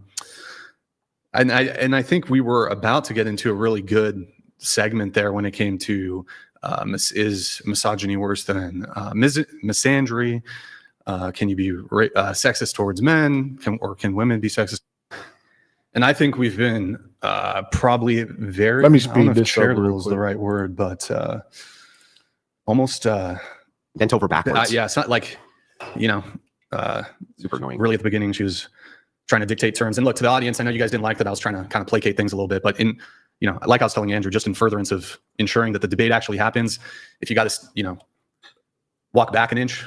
I think we were about to get into a really good segment there when it came to is misogyny worse than misandry? Can you be sexist towards men? Can women be sexist? And I think we've been probably very. Let me speed this up. Charitable is the right word, but almost bent over backwards. Yeah, it's not like, you know, super annoying. Really, at the beginning, she was trying to dictate terms. And look, to the audience, I know you guys didn't like that I was trying to kind of placate things a little bit, but like I was telling Andrew, just in furtherance of ensuring that the debate actually happens, if you got to, walk back an inch,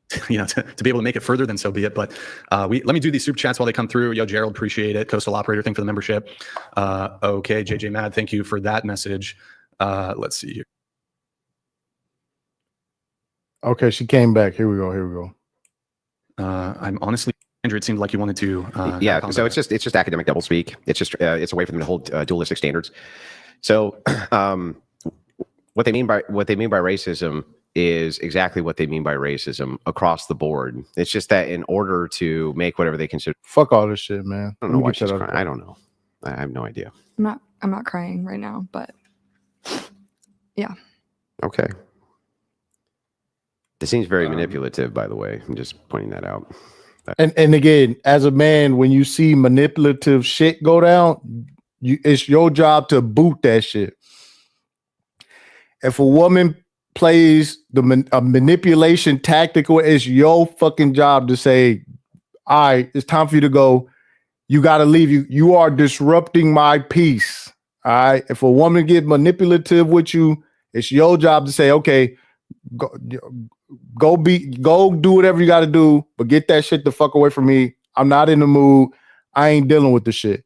to be able to make it further, then so be it. But let me do these super chats while they come through. Yo, Gerald, appreciate it. Coastal Operator, thank you for the membership. Okay, JJ Mad, thank you for that message. Let's see here. Okay, she came back. Here we go. I'm honestly, Andrew, it seemed like you wanted to. Yeah, so it's just academic doublespeak. It's just it's a way for them to hold dualistic standards. So what they mean by racism is exactly what they mean by racism across the board. It's just that in order to make whatever they consider. Fuck all this shit, man. I don't know why she's crying. I don't know. I have no idea. I'm not crying right now, but yeah. Okay. This seems very manipulative, by the way. I'm just pointing that out. And again, as a man, when you see manipulative shit go down, it's your job to boot that shit. If a woman plays a manipulation tactical, it's your fucking job to say, all right, it's time for you to go. You got to leave. You are disrupting my peace. All right. If a woman get manipulative with you, it's your job to say, okay, go do whatever you got to do, but get that shit the fuck away from me. I'm not in the mood. I ain't dealing with the shit.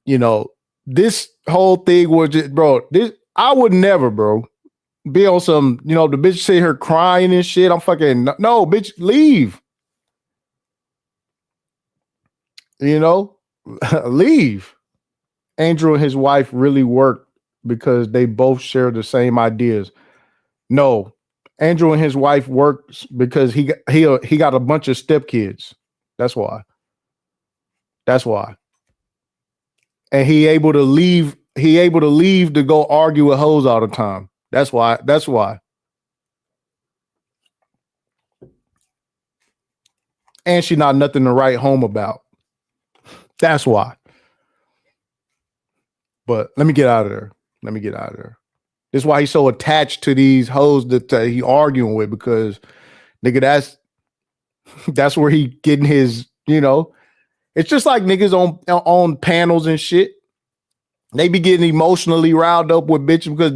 You know, this whole thing was just, bro, I would never, bro, be on some, you know, the bitch sit here crying and shit. I'm fucking, no, bitch, leave. You know, leave. Andrew and his wife really worked because they both share the same ideas. No, Andrew and his wife works because he got a bunch of stepkids. That's why. That's why. And he able to leave to go argue with hoes all the time. That's why. That's why. And she not nothing to write home about. That's why. But let me get out of there. This is why he's so attached to these hoes that he arguing with, because nigga, that's where he getting his, you know, it's just like niggas on panels and shit. They be getting emotionally riled up with bitches because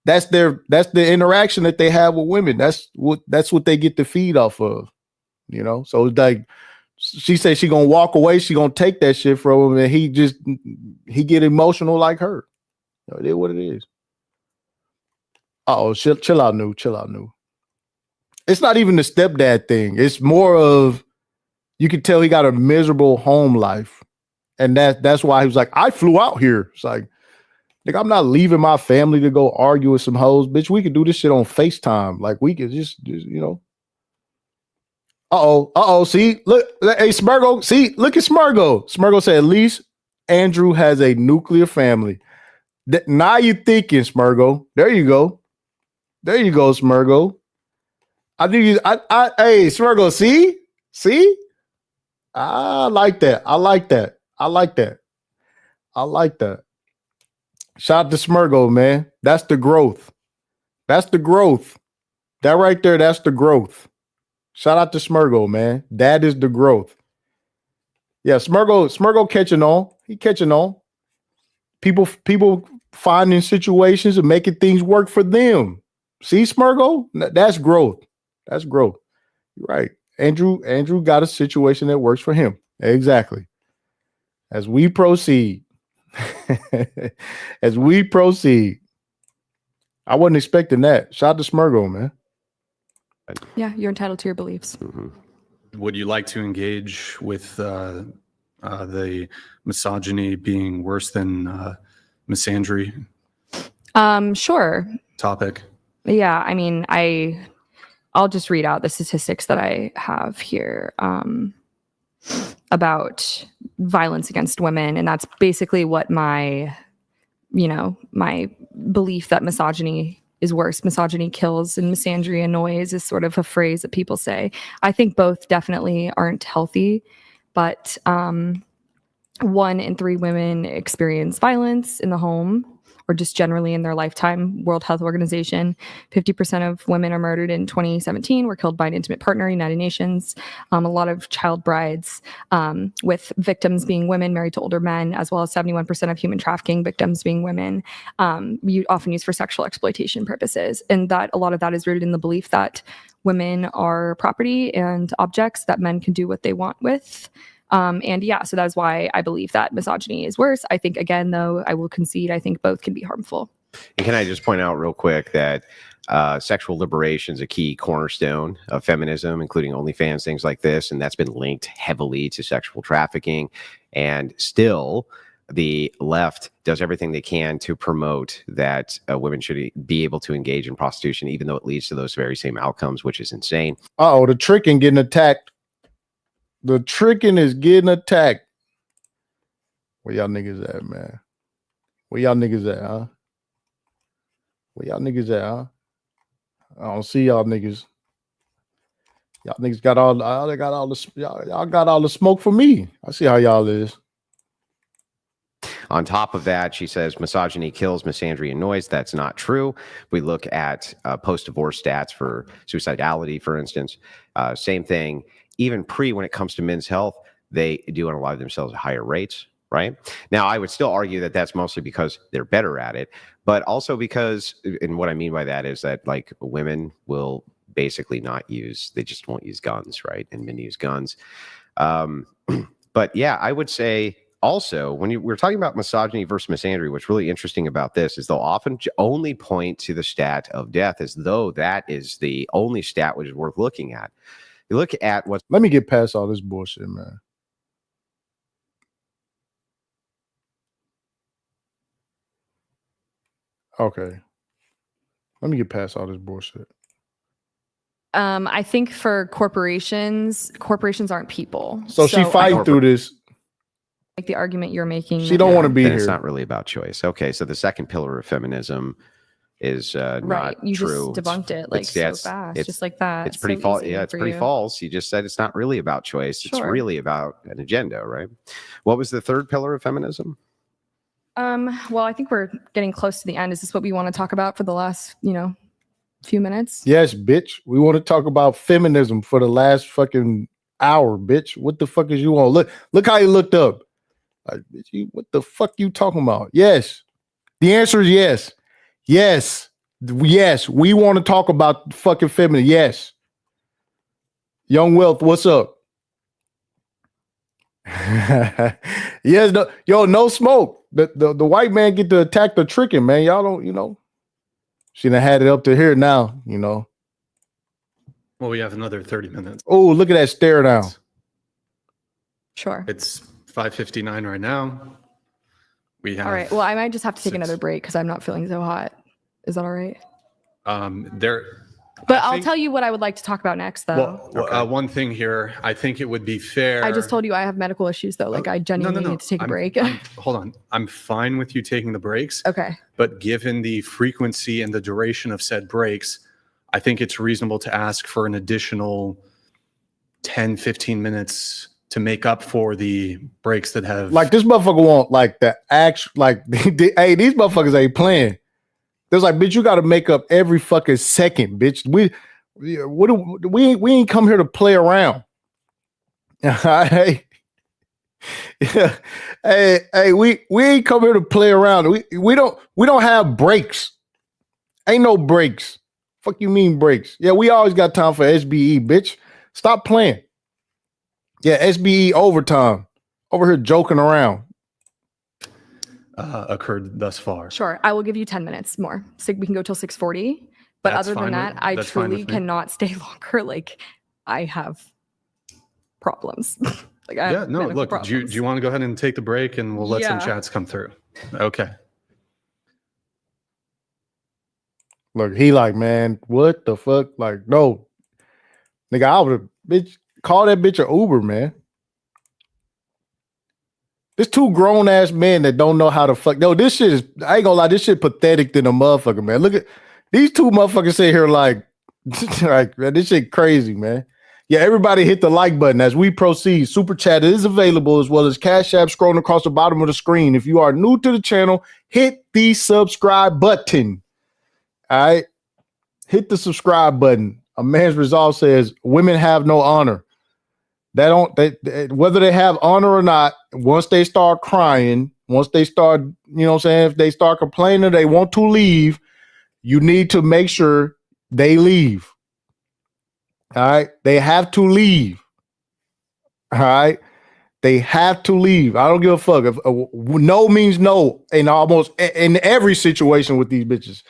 that's the interaction that they have with women. That's what they get to feed off of, you know? So it's like, she said she gonna walk away, she gonna take that shit from him, and he get emotional like her. You know, it is what it is. Chill out, new. It's not even the stepdad thing. It's more of, you can tell he got a miserable home life. And that's why he was like, I flew out here. It's like, nigga, I'm not leaving my family to go argue with some hoes. Bitch, we could do this shit on FaceTime. Like, we could just you know. See, look, hey, Smurgo, see, look at Smurgo. Smurgo said, at least Andrew has a nuclear family. Now you thinking, Smurgo. There you go, Smurgo. Hey, Smurgo, see? I like that. Shout out to Smurgo, man. That's the growth. That right there, that's the growth. Shout out to Smurgo, man. That is the growth. Yeah, Smurgo catching on. He catching on. People finding situations and making things work for them. See, Smurgo? That's growth. You're right. Andrew got a situation that works for him. Exactly. As we proceed. I wasn't expecting that. Shout out to Smurgo, man. Yeah, you're entitled to your beliefs. Mm-hmm. Would you like to engage with the misogyny being worse than misandry? Sure. Topic. Yeah, I mean, I'll just read out the statistics that I have here about violence against women, and that's basically what my belief that misogyny is worse. Misogyny kills and misandry annoys is sort of a phrase that people say. I think both definitely aren't healthy, but 1 in 3 women experience violence in the home or just generally in their lifetime. World Health Organization, 50% of women are murdered in 2017 were killed by an intimate partner, United Nations. A lot of child brides, with victims being women married to older men, as well as 71% of human trafficking victims being women, often used for sexual exploitation purposes. And that a lot of that is rooted in the belief that women are property and objects that men can do what they want with. So that's why I believe that misogyny is worse. I think, again, though, I will concede, I think both can be harmful. And can I just point out real quick that sexual liberation is a key cornerstone of feminism, including OnlyFans, things like this. And that's been linked heavily to sexual trafficking. And still, the left does everything they can to promote that women should be able to engage in prostitution, even though it leads to those very same outcomes, which is insane. The tricking getting attacked. The tricking is getting attacked. Where y'all niggas at, man? Where y'all niggas at, huh? I don't see y'all niggas. Y'all niggas got all the smoke for me. I see how y'all is. On top of that, she says misogyny kills, misandry annoys. That's not true. We look at post-divorce stats for suicidality, for instance. Same thing. Even when it comes to men's health, they do unalive themselves at higher rates, right? Now, I would still argue that that's mostly because they're better at it, but also because, and what I mean by that is that like women will basically they just won't use guns, right? And men use guns. But yeah, I would say also when we're talking about misogyny versus misandry, what's really interesting about this is they'll often only point to the stat of death as though that is the only stat which is worth looking at. You look at what. Let me get past all this bullshit, man. Okay. Let me get past all this bullshit. I think for corporations aren't people. So she fighting through this. Like the argument you're making. She don't want to be here. It's not really about choice. Okay, so the second pillar of feminism is right. not You true. just debunked it like so fast, just like that. It's pretty false. Yeah, it's pretty false. You just said it's not really about choice. It's really about an agenda, right? What was the third pillar of feminism? Well, I think we're getting close to the end. Is this what we want to talk about for the last, few minutes? Yes, bitch. We want to talk about feminism for the last fucking hour, bitch. What the fuck is you on? Look how you looked up. Like, bitch, what the fuck you talking about? Yes. The answer is yes. Yes. Yes. We want to talk about fucking feminism. Yes. Young Wealth, what's up? Yes, no smoke. The white man get to attack the tricking, man. Y'all don't, she done had it up to here now, Well, we have another 30 minutes. Oh, look at that stare down. Sure. It's 5:59 right now. We have. All right. Well, I might just have to take another break because I'm not feeling so hot. Is that all right? But I'll tell you what I would like to talk about next, though. Well, one thing here, I think it would be fair. I just told you I have medical issues, though. Like, I genuinely need to take a break. Hold on. I'm fine with you taking the breaks. Okay. But given the frequency and the duration of said breaks, I think it's reasonable to ask for an additional 10, 15 minutes to make up for the breaks that have. Like, this motherfucker want, like, the actual, like, hey, these motherfuckers ain't playing. There's like, bitch, you got to make up every fucking second, bitch. We ain't come here to play around. Hey, we ain't come here to play around. We don't have breaks. Ain't no breaks. Fuck you mean breaks? Yeah, we always got time for SBE, bitch. Stop playing. Yeah, SBE overtime. Over here joking around. Occurred thus far. Sure. I will give you 10 minutes more. So we can go till 6:40. But other than that, I truly cannot stay longer. Like, I have problems. Like, I have look, problems. do you want to go ahead and take the break and we'll let some chats come through? Okay. Look, he like, man, what the fuck? Like, no. Nigga, I would have, bitch, call that bitch an Uber, man. There's two grown ass men that don't know how to fuck. No, this shit is, I ain't gonna lie, this shit pathetic than a motherfucker, man. Look at these two motherfuckers sit here like man, this shit crazy, man. Yeah, everybody hit the like button as we proceed. Super chat is available as well as Cash App scrolling across the bottom of the screen. If you are new to the channel, hit the subscribe button. All right. Hit the subscribe button. A man's resolve says women have no honor. Whether they have honor or not, once they start crying, once they start, if they start complaining, they want to leave, you need to make sure they leave. All right. They have to leave. All right. They have to leave. I don't give a fuck. If no means no in almost in every situation with these bitches,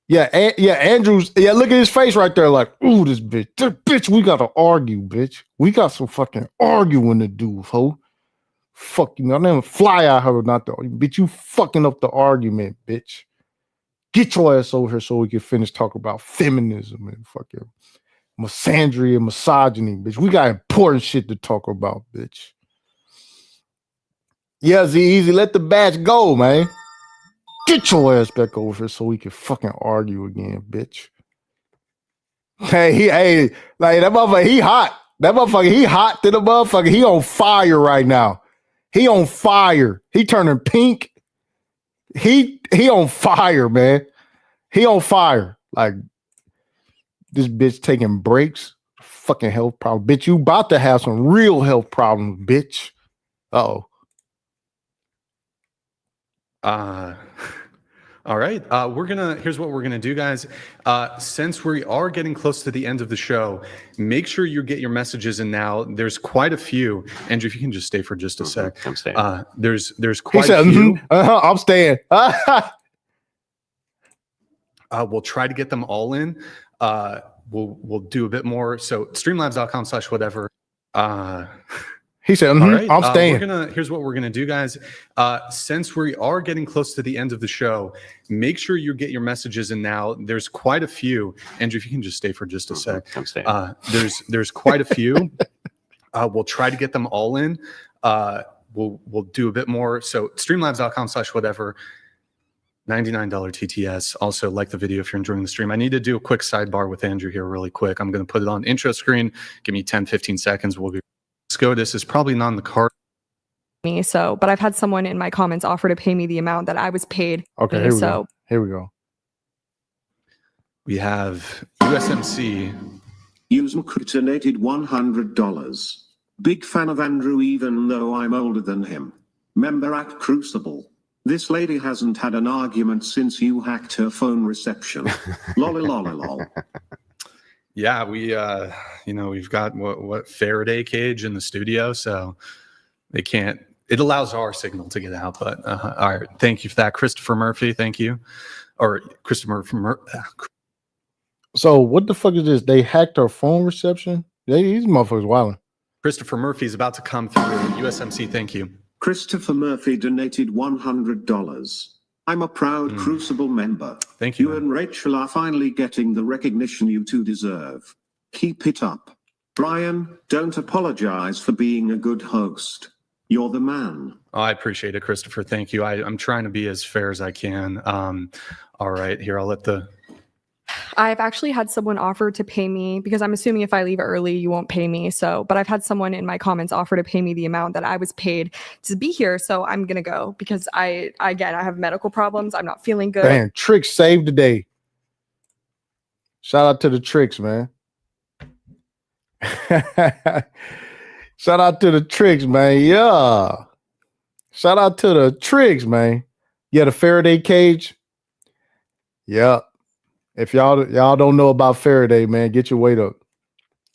Yeah, Andrews. Yeah, look at his face right there. Like, ooh, this bitch. We gotta argue, bitch. We got some fucking arguing to do, ho. Fuck you. I never fly out here not to argue, bitch. You fucking up the argument, bitch. Get your ass over here so we can finish talking about feminism and fucking misandry and misogyny, bitch. We got important shit to talk about, bitch. Yeah, Z-Easy, let the batch go, man. Get your ass back over here so we can fucking argue again, bitch. Hey, like that motherfucker, he hot. That motherfucker, he hot to the motherfucker. He on fire right now. He on fire. He turning pink. He on fire, man. He on fire. Like this bitch taking breaks. Fucking health problem. Bitch, you about to have some real health problems, bitch. Uh-oh. All right. Here's what we're gonna do, guys. Since we are getting close to the end of the show, make sure you get your messages in now. There's quite a few. Andrew, if you can just stay for just a sec. I'm staying. There's He quite said, a few. I'm staying. We'll try to get them all in. We'll do a bit more. So streamlabs.com/whatever. He said, All right. I'm staying. Here's what we're gonna do, guys. Since we are getting close to the end of the show, make sure you get your messages in now. There's quite a few. Andrew, if you can just stay for just a sec. I'm staying. There's quite a few. We'll try to get them all in. We'll do a bit more. So streamlabs.com/whatever. $99 TTS. Also, like the video if you're enjoying the stream. I need to do a quick sidebar with Andrew here really quick. I'm going to put it on intro screen. Give me 10-15 seconds. We'll be SCOTUS is probably not on the card. Me, so, but I've had someone in my comments offer to pay me the amount that I was paid. Okay, me, here we so go. Here we go. We have USMC. User donated $100. Big fan of Andrew even though I'm older than him. Member at Crucible. This lady hasn't had an argument since you hacked her phone reception. Lol. Yeah, we've got what Faraday cage in the studio, so they can't. It allows our signal to get out. But all right, thank you for that, Christopher Murphy. Thank you, or Christopher from. So what the fuck is this? They hacked our phone reception? These motherfuckers wilding. Christopher Murphy is about to come through. USMC, thank you. Christopher Murphy donated $100. I'm a proud Crucible member. Thank you. You and Rachel are finally getting the recognition you two deserve. Keep it up. Brian, don't apologize for being a good host. You're the man. Oh, I appreciate it, Christopher. Thank you. I'm trying to be as fair as I can. All right, here, I'll let the... I've actually had someone offer to pay me because I'm assuming if I leave early, you won't pay me. So, but I've had someone in my comments offer to pay me the amount that I was paid to be here. So I'm going to go because I have medical problems. I'm not feeling good. Damn, Tricks saved the day. Shout out to the Tricks, man. Shout out to the Tricks, man. Yeah. Shout out to the Tricks, man. Yeah, the Faraday cage. Yeah. If y'all don't know about Faraday, man, get your weight up.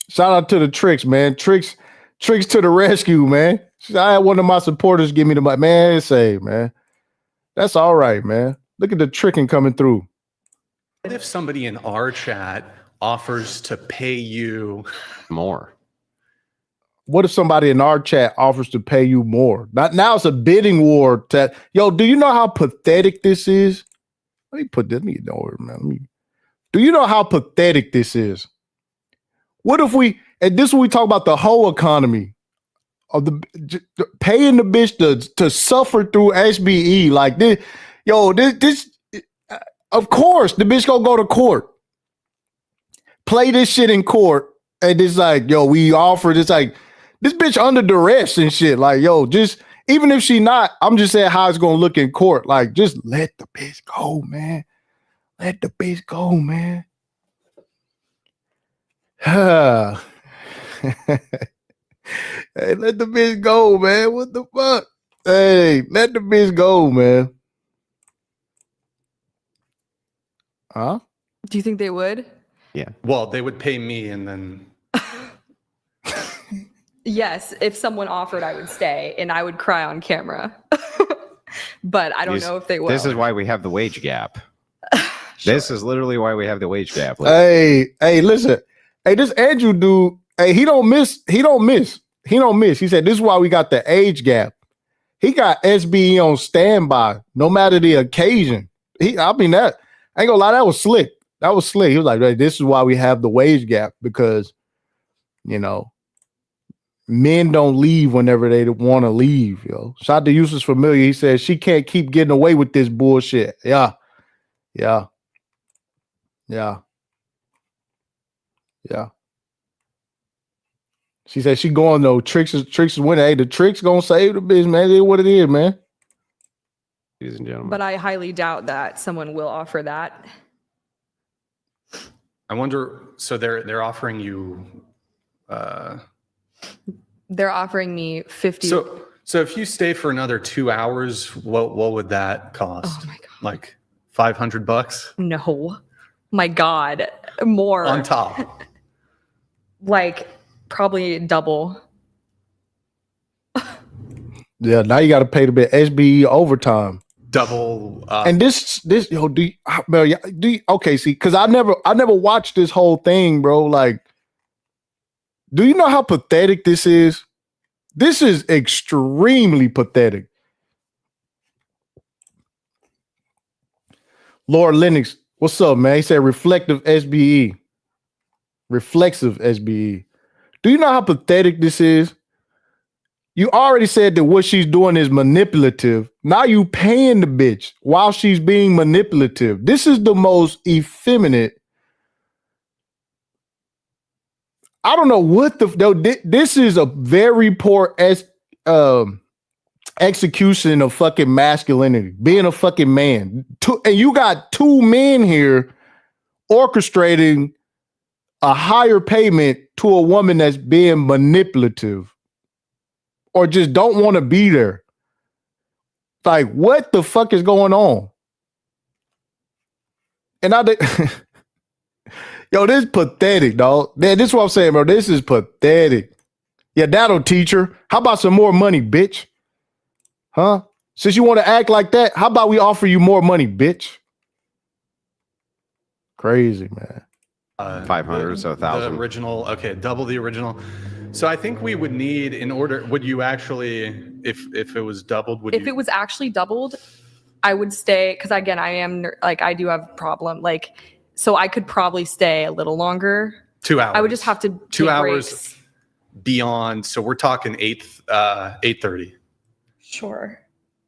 Shout out to the Tricks, man. Tricks to the rescue, man. I had one of my supporters give me the money. Man, say, man. That's all right, man. Look at the tricking coming through. What if somebody in our chat offers to pay you more? What if somebody in our chat offers to pay you more? Now it's a bidding war. Yo, do you know how pathetic this is? Let me put this, man. Do you know how pathetic this is? What if and this is when we talk about the whole economy of paying the bitch to suffer through SBE like this? Yo, this of course the bitch gonna go to court, play this shit in court, and it's like, yo, we offered. It's like this bitch under duress and shit. Like, yo, just even if she not, I'm just saying how it's gonna look in court. Like, just let the bitch go, man. Let the bitch go, man. Hey, let the bitch go, man. What the fuck? Hey, let the bitch go, man. Huh? Do you think they would? Yeah. Well, they would pay me and then... Yes, if someone offered, I would stay and I would cry on camera. But I don't know if they will. This is why we have the wage gap. Sure. This is literally why we have the wage gap. Hey, listen. Hey, this Andrew dude, hey, he don't miss. He said this is why we got the age gap. He got SBE on standby, no matter the occasion. I ain't gonna lie, that was slick. He was like, hey, this is why we have the wage gap, because, men don't leave whenever they want to leave, yo. Shout out to Useless Familiar. He said she can't keep getting away with this bullshit. Yeah. She said she going though. Tricks is winning. Hey, the Tricks gonna save the bitch, man. It is what it is, man. Ladies and gentlemen. But I highly doubt that someone will offer that. I wonder. So they're offering you. They're offering me 50. So if you stay for another 2 hours, what would that cost? Oh my God. Like $500? No. My God. More. On top. Like probably double. Yeah, now you got to pay the bit SBE overtime. Double. And this yo, okay, see, because I never watched this whole thing, bro. Like, do you know how pathetic this is? This is extremely pathetic. Lord Lennox, what's up, man? He said reflective SBE. Reflexive SBE. Do you know how pathetic this is? You already said that what she's doing is manipulative. Now you paying the bitch while she's being manipulative. This is the most effeminate. I don't know what this is a very poor execution of fucking masculinity, being a fucking man. And you got two men here orchestrating a higher payment to a woman that's being manipulative or just don't want to be there. Like, what the fuck is going on? And yo, this is pathetic, dog. This is what I'm saying, bro. This is pathetic. Yeah, that'll teach her. How about some more money, bitch? Huh? Since you want to act like that, how about we offer you more money, bitch? Crazy, man. 500, so 1,000. The original, okay, double the original. So I think we would need, in order, would you actually, if it was doubled, would if you? it was actually doubled, I would stay, because again, I am like, I do have a problem. Like, so I could probably stay a little longer. 2 hours. I would just have to 2 take hours breaks. beyond. So we're talking 8:30. Sure.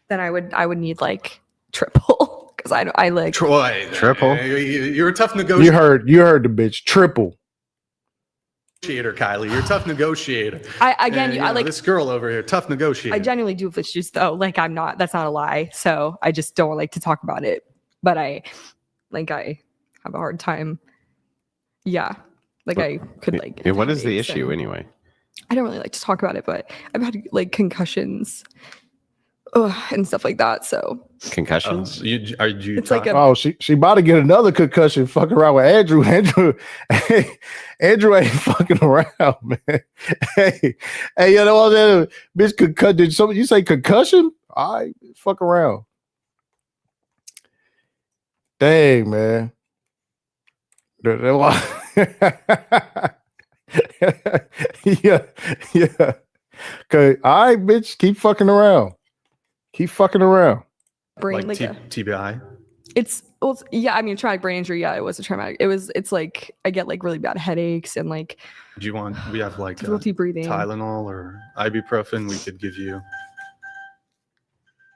Then I would need like triple because I like Troy. Triple. You're a tough negotiator. You heard the bitch. Triple. Kylie, you're a tough negotiator. I like this girl over here, tough negotiator. I genuinely do have issues though. Like I'm not. That's not a lie. So I just don't like to talk about it. But I have a hard time. Yeah. Like I could like. And what is the issue anyway? I don't really like to talk about it, but I've had like concussions and stuff like that. So concussions? It's like she about to get another concussion fucking around with Andrew. Andrew ain't fucking around, man. Hey, you know what I'm saying? Bitch concussion. Did you say concussion? All right, fuck around. Dang, man. yeah. Okay, all right, bitch. Keep fucking around. Keep fucking around. Brain, like TBI. Yeah, I mean, traumatic brain injury. Yeah, it was a traumatic. It's like I get like really bad headaches and like. Do you want? We have like difficulty breathing. Tylenol or ibuprofen. We could give you.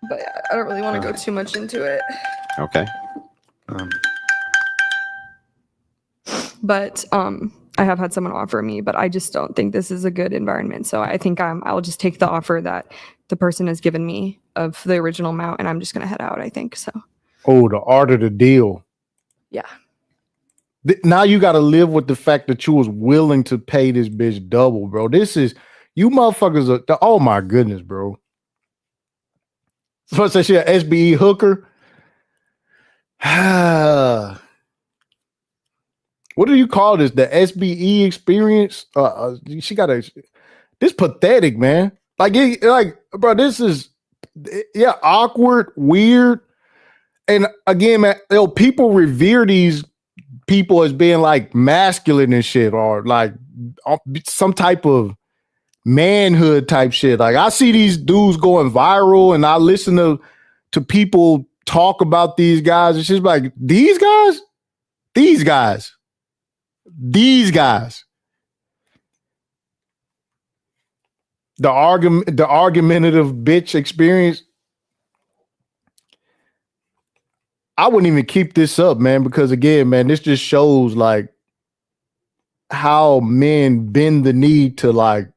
But I don't really want to go too much into it. Okay. But I have had someone offer me, but I just don't think this is a good environment. So I think I'll just take the offer that the person has given me of the original amount, and I'm just gonna head out. I think so. Oh, the art of the deal. Yeah. Now you got to live with the fact that you was willing to pay this bitch double, bro. This is you motherfuckers. Oh my goodness, bro. So say she an SBE hooker. What do you call this? The SBE experience? She got this pathetic, man. Bro, this is awkward, weird. And again, man, people revere these people as being like masculine and shit, or like some type of manhood type shit. Like I see these dudes going viral, and I listen to people talk about these guys. It's just like these guys. The argumentative bitch experience. I wouldn't even keep this up, man, because again, man, this just shows like how men bend the knee to like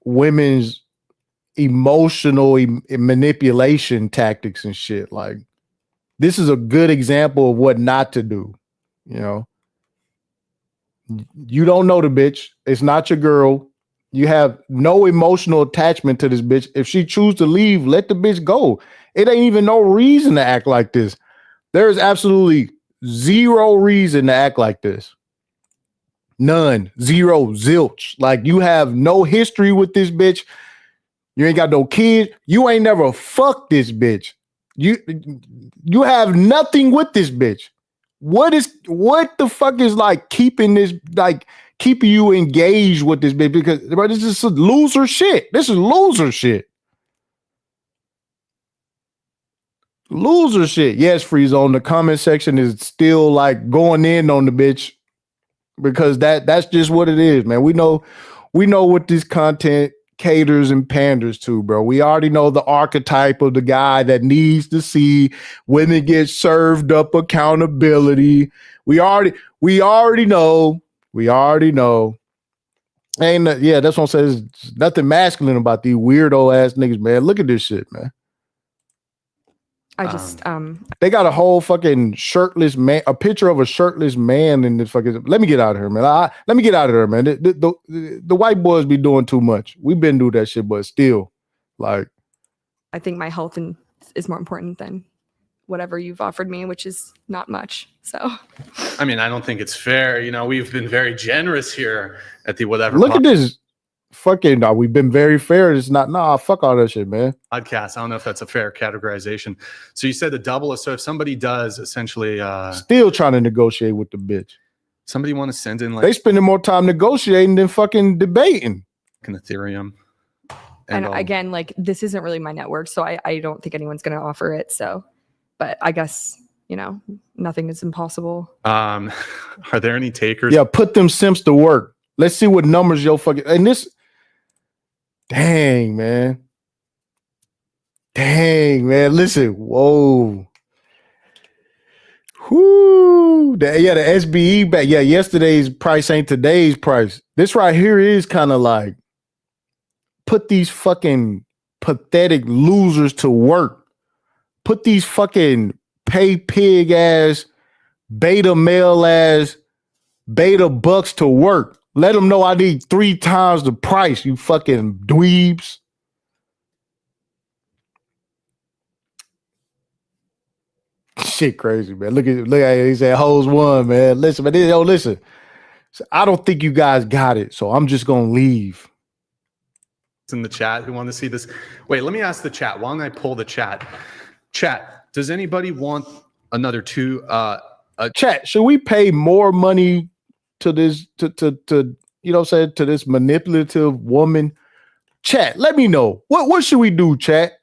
women's emotional manipulation tactics and shit. Like, this is a good example of what not to do. You know, you don't know the bitch. It's not your girl. You have no emotional attachment to this bitch. If she chooses to leave, let the bitch go. It ain't even no reason to act like this. There is absolutely zero reason to act like this. None. Zero. Zilch. Like, you have no history with this bitch. You ain't got no kids. You ain't never fucked this bitch. You have nothing with this bitch. What the fuck is like keeping you engaged with this bitch? Because, bro, this is loser shit. This is loser shit. Loser shit. Yes, Freeze on the comment section is still like going in on the bitch because that's just what it is, man. We know what this content caters and panders to, bro. We already know the archetype of the guy that needs to see women get served up accountability. We already know. Yeah, that's what I'm saying. There's nothing masculine about these weirdo ass niggas, man. Look at this shit, man. I just they got a whole fucking shirtless man, a picture of a shirtless man in this fucking. Let me get out of here, man. Let me get out of here, man. The white boys be doing too much. We've been through that shit, but still, like, I think my health is more important than whatever you've offered me, which is not much. So, I mean, I don't think it's fair. You know, we've been very generous here at the whatever. Look at this. Fucking, we've been very fair. It's not, fuck all that shit, man. Podcast. I don't know if that's a fair categorization. So you said the double. So if somebody does essentially, still trying to negotiate with the bitch. Somebody want to send in like they spending more time negotiating than fucking debating. An Ethereum. And again, like, this isn't really my network, so I don't think anyone's going to offer it. So, but I guess, you know, nothing is impossible. Are there any takers? Yeah, put them simps to work. Let's see what numbers yo fucking and this. Dang, man. Listen, whoa. Whoo. The SBE back. Yeah, yesterday's price ain't today's price. This right here is kind of like put these fucking pathetic losers to work. Put these fucking pay pig ass, beta male ass, beta bucks to work. Let them know I need 3 times the price, you fucking dweebs. Shit crazy, man. Look at he said hoes won, man. Listen, man. Listen. I don't think you guys got it, so I'm just gonna leave. It's in the chat who want to see this. Wait, let me ask the chat. Why don't I pull the chat? Chat, does anybody want another 2? Chat, should we pay more money to this to you know what I'm saying, to this manipulative woman? Chat, let me know. What should we do, chat?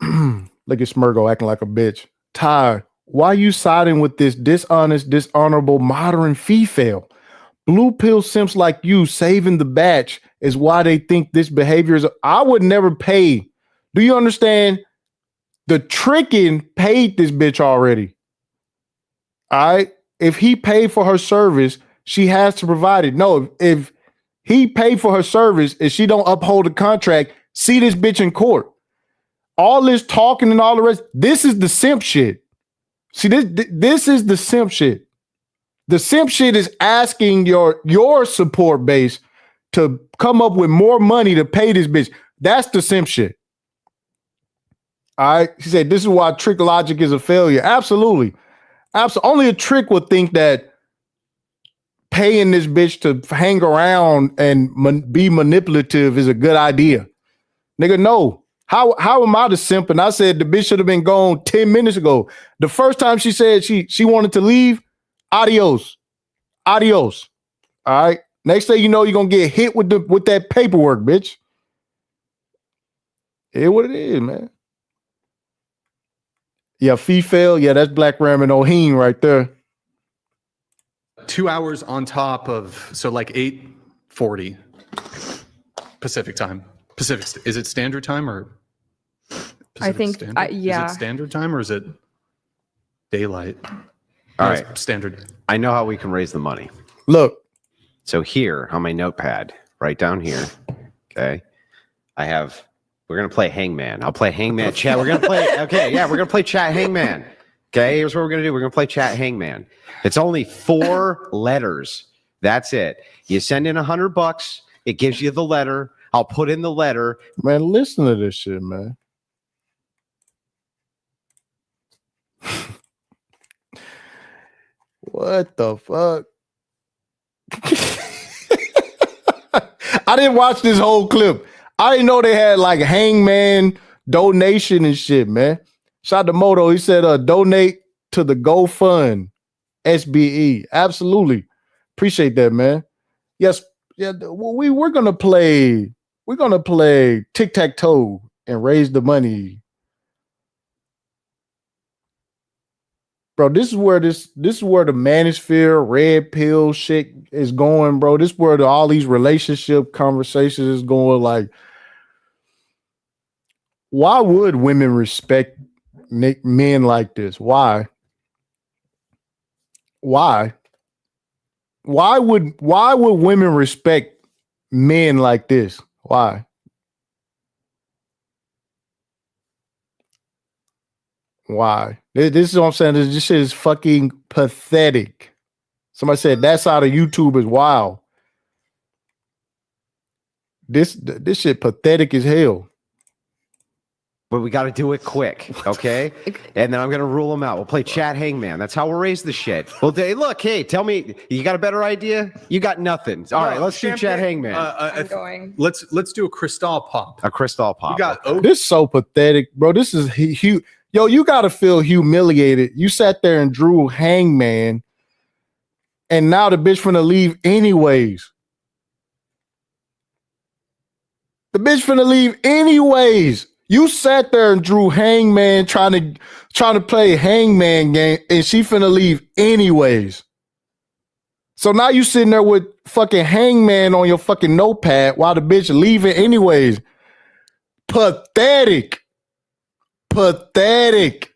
Look at Smurgo acting like a bitch. Ty, why you siding with this dishonest, dishonorable, modern female? Blue pill simps like you saving the batch is why they think this behavior is. I would never pay. Do you understand? The tricking paid this bitch already. All right. If he paid for her service, she has to provide it. No, if he paid for her service and she don't uphold the contract, see this bitch in court. All this talking and all the rest, this is the simp shit. See, this is the simp shit. The simp shit is asking your support base to come up with more money to pay this bitch. That's the simp shit. All right. She said, this is why trick logic is a failure. Absolutely. Absolutely. Only a trick would think that paying this bitch to hang around and be manipulative is a good idea. Nigga, no. How am I the simp? And I said the bitch should have been gone 10 minutes ago. The first time she said she wanted to leave, adios. Adios. All right. Next thing you know, you're gonna get hit with that paperwork, bitch. It's what it is, man. Yeah, FIFEL. Yeah, that's Black Ram and Oheen right there. 2 hours on top of, so like 8:40 Pacific time. Pacific, is it standard time or? I think, yeah. Is it standard time or is it daylight? All right. Standard. I know how we can raise the money. Look, So here on my notepad, right down here, okay, we're going to play Hangman. I'll play Hangman. Chat, we're going to play, okay, yeah, we're going to play Chat Hangman. Okay, here's what we're going to do. We're going to play Chat Hangman. It's only 4 letters. That's it. You send in $100. It gives you the letter. I'll put in the letter. Man, listen to this shit, man. What the fuck? I didn't watch this whole clip. I didn't know they had like Hangman donation and shit, man. Shout out to Moto. He said donate to the GoFund SBE. Absolutely. Appreciate that, man. Yes, yeah, we're gonna play tic-tac-toe and raise the money. Bro, this is where the manosphere red pill shit is going, bro. This is where all these relationship conversations is going. Like, why would women respect men like this? Why? Why would women respect men like this? Why? Why? This is what I'm saying. This shit is fucking pathetic. Somebody said that side of YouTube is wild. This shit pathetic as hell. But we got to do it quick, okay? And then I'm going to rule them out. We'll play Chat Hangman. That's how we'll raise the shit. Well, look, hey, tell me, you got a better idea? You got nothing. All right, let's do Chat Hangman. I'm going. Let's do a crystal pop. A crystal pop. You got This is so pathetic, bro. This is huge. Yo, you got to feel humiliated. You sat there and drew Hangman, and now the bitch finna leave anyways. The bitch finna leave anyways. You sat there and drew Hangman trying to play Hangman game, and she finna leave anyways. So now you sitting there with fucking Hangman on your fucking notepad while the bitch leaving anyways. Pathetic. Pathetic.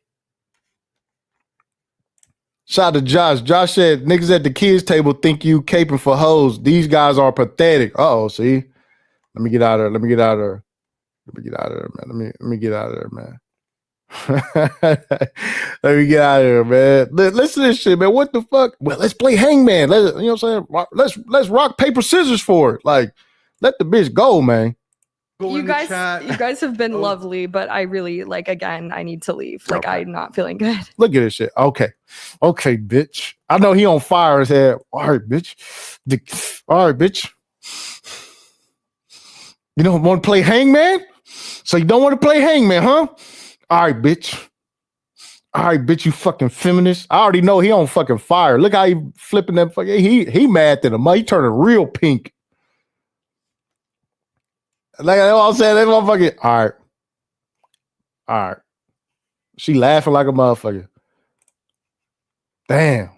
Shout out to Josh. Josh said, niggas at the kids table think you caping for hoes. These guys are pathetic. Uh-oh, see? Let me get out of there. Let me get out of there, man. Let me get out of there, man. Let me get out of here, man. Listen to this shit, man. What the fuck? Well, let's play Hangman. You know what I'm saying? Let's rock, paper, scissors for it. Like, let the bitch go, man. You guys have been lovely, but I really again, I need to leave. I'm not feeling good. Look at this shit. Okay, bitch. I know he on fire as hell. All right, bitch. All right, bitch. You don't want to play Hangman? So you don't want to play Hangman, huh? All right, bitch. All right, bitch, you fucking feminist. I already know he on fucking fire. Look how he flipping that fucking. He mad at him. He turning real pink. Like I'm saying, that motherfucker. All right. She laughing like a motherfucker. Damn.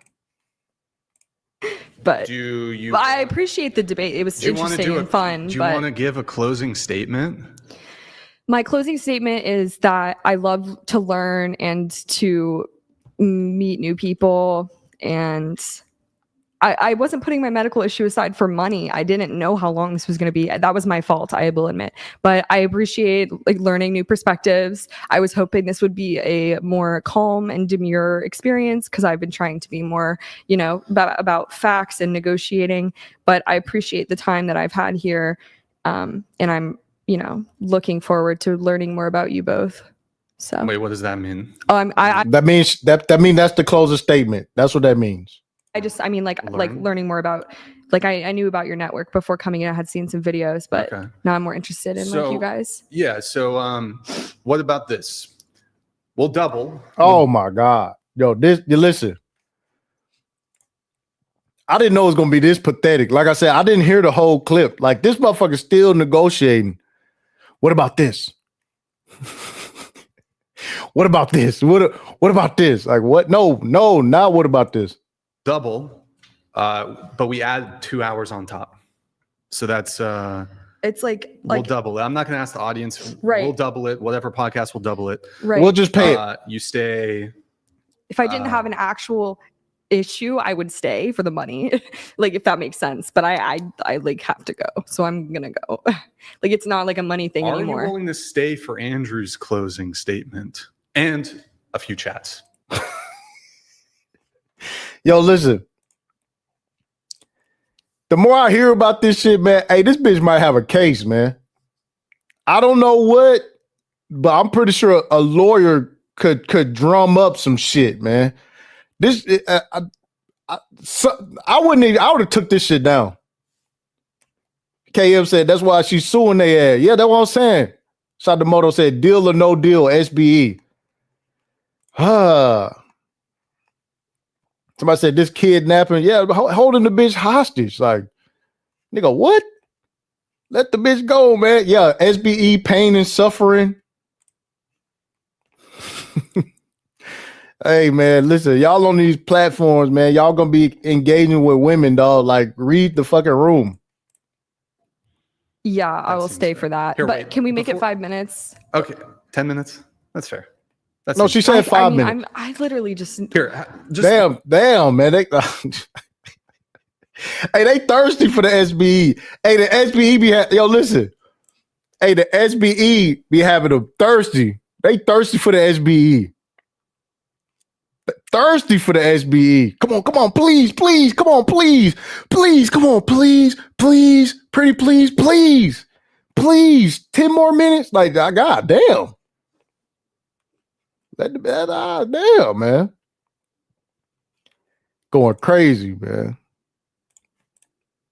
But do you? I appreciate the debate. It was interesting and fun. Do you want to give a closing statement? My closing statement is that I love to learn and to meet new people, and I wasn't putting my medical issue aside for money. I didn't know how long this was going to be. That was my fault, I will admit. But I appreciate learning new perspectives. I was hoping this would be a more calm and demure experience because I've been trying to be more, about facts and negotiating. But I appreciate the time that I've had here, and I'm, looking forward to learning more about you both. So wait, what does that mean? That means that's the closing statement. That's what that means. I mean, learning more about, I knew about your network before coming in. I had seen some videos, but now I'm more interested in you guys. Yeah. So, what about this? We'll double. Oh my God. Yo, listen. I didn't know it was going to be this pathetic. Like I said, I didn't hear the whole clip. Like, this motherfucker's still negotiating. What about this? What about this? What about this? Like, what? No, not what about this? Double, but we add 2 hours on top. So that's it's we'll double it. I'm not going to ask the audience. Right. We'll double it. Whatever podcast, we'll double it. Right. We'll just pay it. You stay. If I didn't have an actual issue, I would stay for the money, like if that makes sense. But I like have to go, so I'm gonna go. Like it's not like a money thing anymore. Are you willing to stay for Andrew's closing statement and a few chats? Yo, listen. The more I hear about this shit, man, hey, this bitch might have a case, man. I don't know what, but I'm pretty sure a lawyer could drum up some shit, man. This, I wouldn't even, I would have took this shit down. KM said that's why she's suing their ass. Yeah, that's what I'm saying. Sadamoto said deal or no deal, SBE. Somebody said this kidnapping, yeah, holding the bitch hostage. Like, nigga, what? Let the bitch go, man. Yeah, SBE, pain and suffering. Hey, man, listen, y'all on these platforms, man, y'all gonna be engaging with women, dog. Like, read the fucking room. Yeah, I will stay for that. Here, but wait, can we make it 5 minutes? Okay, 10 minutes. That's fair. That's No, she said 5 minutes. I literally just Here, damn, man. They, hey, they thirsty for the SBE. Hey, the SBE be yo, listen. Hey, the SBE be having them thirsty. They thirsty for the SBE. Thirsty for the SBE. Come on, please, come on, please, come on, please, pretty please, 10 more minutes. Like, god damn. Damn, man. Going crazy, man.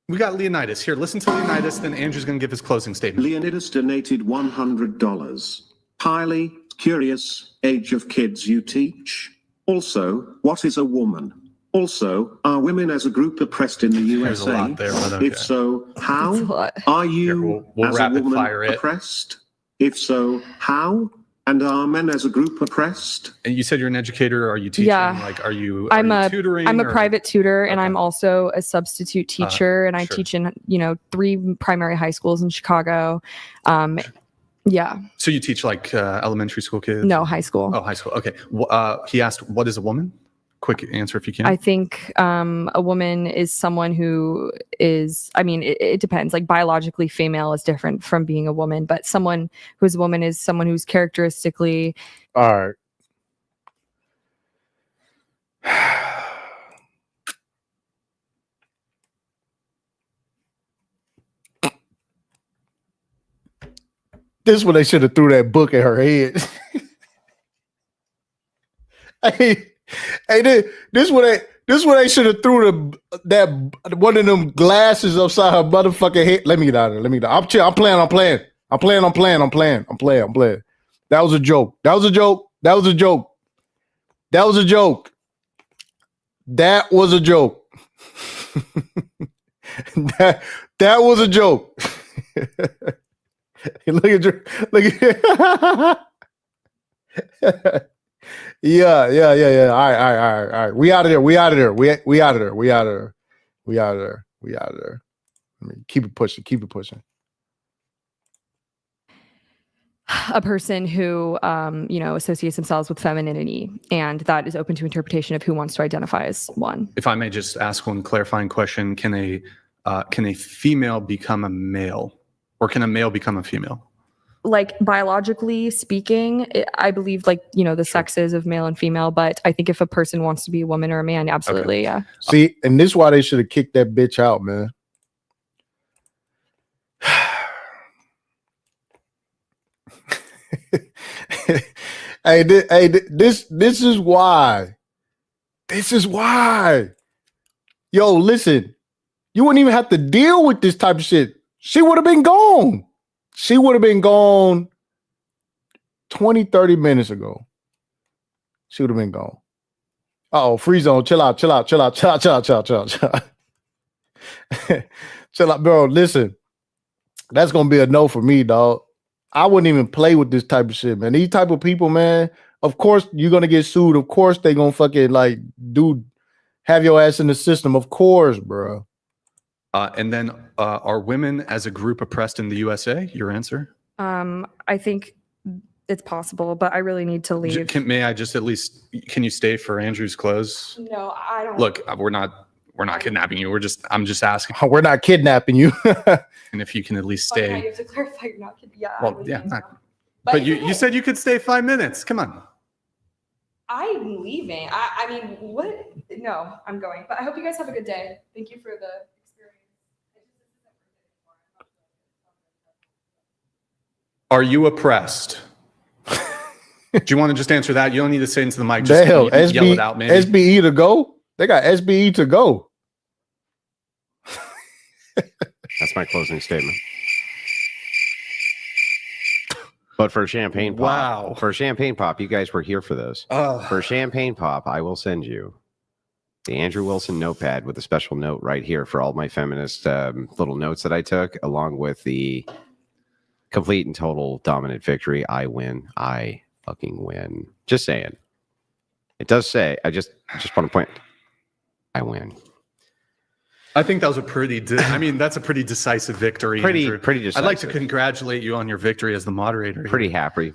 We got Leonidas here. Listen to Leonidas, then Andrew's going to give his closing statement. Leonidas donated $100. Highly curious, age of kids you teach. Also, what is a woman? Also, are women as a group oppressed in the USA? There's a lot there, but okay. If so, how? Are you we'll as a rapid woman fire it. oppressed? If so, how? And are men as a group oppressed? And you said you're an educator. Are you teaching? Yeah. Like, are you tutoring? I'm a or? private tutor, and I'm also a substitute teacher, and I teach in 3 primary high schools in Chicago. Yeah. So you teach like elementary school kids? No, high school. Oh, high school. Okay. He asked, what is a woman? Quick answer if you can. I think a woman is someone who is, it depends. Like biologically, female is different from being a woman, but someone who's a woman is someone who's characteristically. All right. This is when they should have threw that book at her head. This when they should have threw that one of them glasses upside her motherfucking head. Let me get out of there. I'm playing. That was a joke. That was a joke. That was a joke. Look at your Yeah. All right. We out of there. I mean, keep it pushing. A person who, associates themselves with femininity, and that is open to interpretation of who wants to identify as one. If I may just ask one clarifying question, can a female become a male, or can a male become a female? Like biologically speaking, I believe the sexes of male and female, but I think if a person wants to be a woman or a man, absolutely, yeah. See, and this is why they should have kicked that bitch out, man. This is why. Yo, listen, you wouldn't even have to deal with this type of shit. She would have been gone. 20, 30 minutes ago. She would have been gone. Free zone. Chill out. Chill out, bro. Listen, that's going to be a no for me, dog. I wouldn't even play with this type of shit, man. These type of people, man, of course you're going to get sued. Of course they going to fucking have your ass in the system. Of course, bro. And then are women as a group oppressed in the USA? Your answer? I think it's possible, but I really need to leave. May I just at least, can you stay for Andrew's close? No, I don't. Look, we're not kidnapping you. I'm just asking. We're not kidnapping you. And if you can at least Oh, yeah, stay. you have to clarify you're not kidding. Yeah. Well, yeah. But you said you could stay 5 minutes. Come on. I'm leaving. I mean, what? No, I'm going. But I hope you guys have a good day. Thank you for the experience. Are you oppressed? Do you want to just answer that? You don't need to say into the mic. Just Damn, yell it out, maybe. SBE to go. They got SBE to go. That's my closing statement. But for Champagne Pop, you guys were here for this. For Champagne Pop, I will send you the Andrew Wilson notepad with a special note right here for all my feminist little notes that I took, along with the complete and total dominant victory. I win. I fucking win. Just saying. It does say, I just want to point, I win. I think that was that's a pretty decisive victory. Andrew. Pretty decisive. I'd like to congratulate you on your victory as the moderator. Pretty happy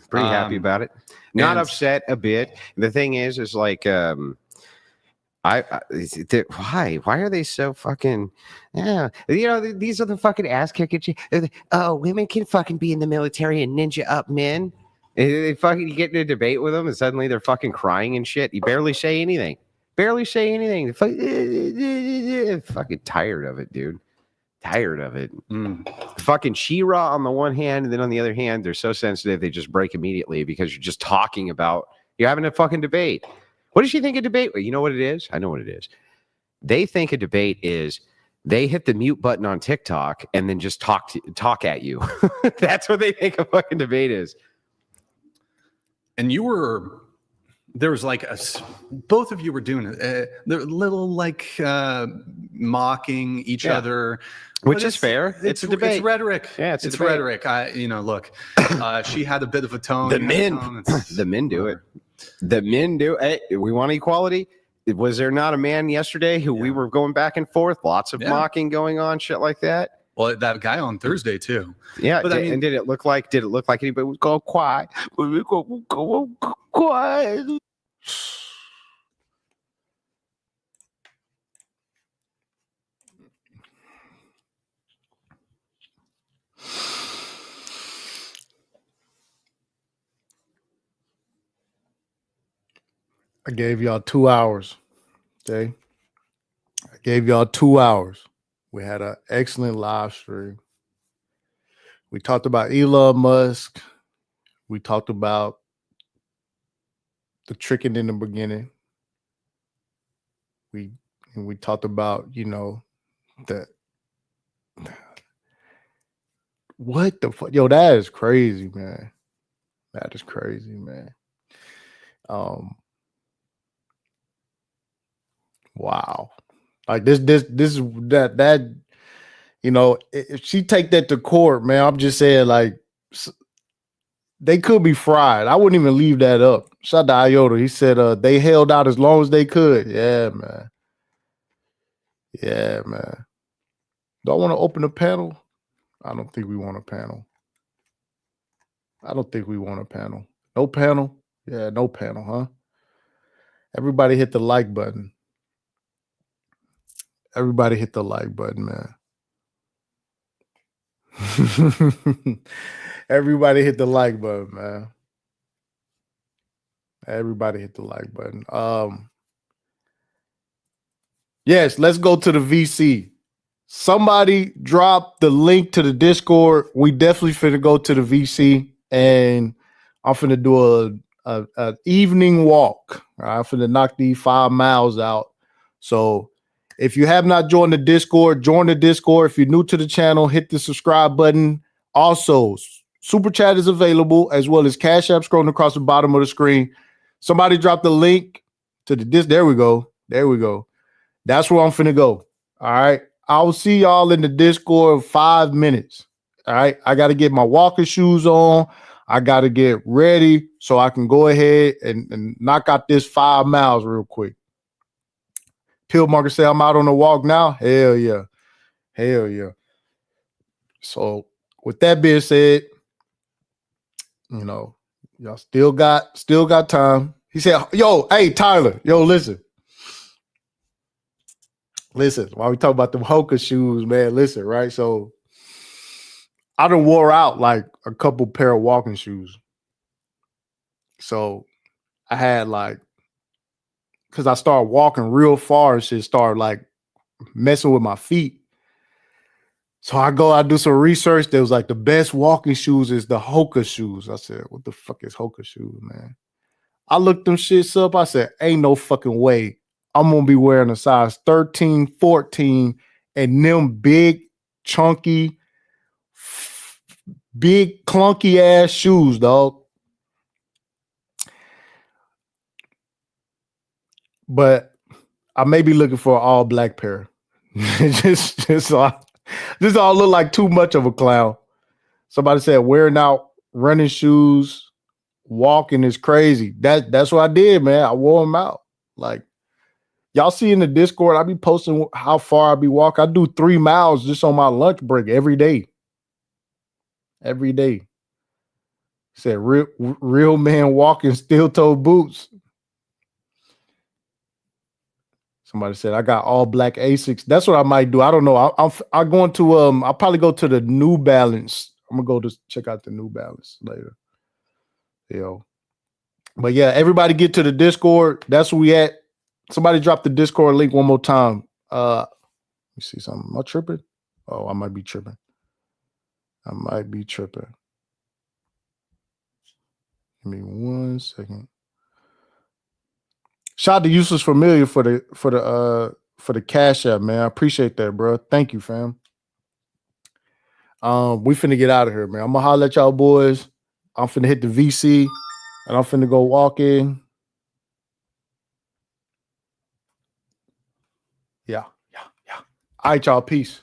about it. Not upset a bit. The thing is like, why are they so fucking, yeah, these are the fucking ass kicking. Oh, women can fucking be in the military and ninja up men. They fucking, you get in a debate with them and suddenly they're fucking crying and shit. You barely say anything. Fucking tired of it, dude. Tired of it. Fucking She-Ra on the one hand, and then on the other hand, they're so sensitive they just break immediately because you're just talking about, you're having a fucking debate. What does she think a debate? You know what it is? I know what it is. They think a debate is they hit the mute button on TikTok and then just talk at you. That's what they think a fucking debate is. And there was like both of you were doing a little like mocking each other, which is fair. It's a debate. It's rhetoric. Yeah, it's rhetoric. Look, she had a bit of a tone. The men do it. The men do. Hey, we want equality. Was there not a man yesterday who we were going back and forth? Lots of mocking going on, shit like that. Well, that guy on Thursday too. Yeah, but and did it look like anybody was going quiet? Go quiet. I gave y'all 2 hours. Okay. I gave y'all 2 hours. We had an excellent live stream. We talked about Elon Musk. We talked about the tricking in the beginning. We talked about, that. What the fuck? Yo, that is crazy, man. That is crazy, man. Wow. Like this is that if she take that to court, man, I'm just saying, like, they could be fried. I wouldn't even leave that up. Shout out to Iota. He said they held out as long as they could. Yeah, man. Yeah, man. Do I want to open a panel? I don't think we want a panel. No panel? Yeah, no panel, huh? Everybody hit the like button. Everybody hit the like button, man. Everybody hit the like button, man. Everybody hit the like button. Yes, let's go to the VC. Somebody drop the link to the Discord. We definitely finna go to the VC, and I'm finna do a evening walk. I'm finna knock these 5 miles out. So if you have not joined the Discord, join the Discord. If you're new to the channel, hit the subscribe button. Also, Super Chat is available, as well as Cash App scrolling across the bottom of the screen. Somebody drop the link to the Discord. There we go. There we go. That's where I'm finna go. All right. I'll see y'all in the Discord in 5 minutes. All right. I got to get my walking shoes on. I got to get ready so I can go ahead and knock out this 5 miles real quick. Pillmarker say I'm out on the walk now. Hell yeah. Hell yeah. So with that being said, Y'all still got time. He said, yo, hey, Tyler, yo, listen. While we talk about them Hoka shoes, man, listen, right? So I done wore out like a couple pair of walking shoes. So I had like, because I started walking real far and shit, started like messing with my feet. So I do some research. There was like the best walking shoes is the Hoka shoes. I said, what the fuck is Hoka shoes, man? I looked them shits up. I said, ain't no fucking way I'm going to be wearing a size 13, 14 and them big, chunky, big, clunky ass shoes, dog. But I may be looking for an all black pair. just all look like too much of a clown. Somebody said wearing out running shoes, walking is crazy. That's what I did, man. I wore them out. Like y'all see in the Discord, I be posting how far I be walking. I do 3 miles just on my lunch break every day. Every day. Said real man walking steel toe boots. Somebody said I got all black Asics. That's what I might do. I don't know. I'm going to I'll probably go to the New Balance. I'm gonna go to check out the New Balance later. But yeah, everybody get to the Discord. That's where we at. Somebody drop the Discord link one more time. Let me see something. Am I tripping? Oh, I might be tripping. Give me 1 second. Shout out to Useless Familiar for the Cash App, man. I appreciate that, bro. Thank you, fam. We finna get out of here, man. I'm gonna holler at y'all boys. I'm finna hit the VC and I'm finna go walk in. Yeah. All right, y'all. Peace.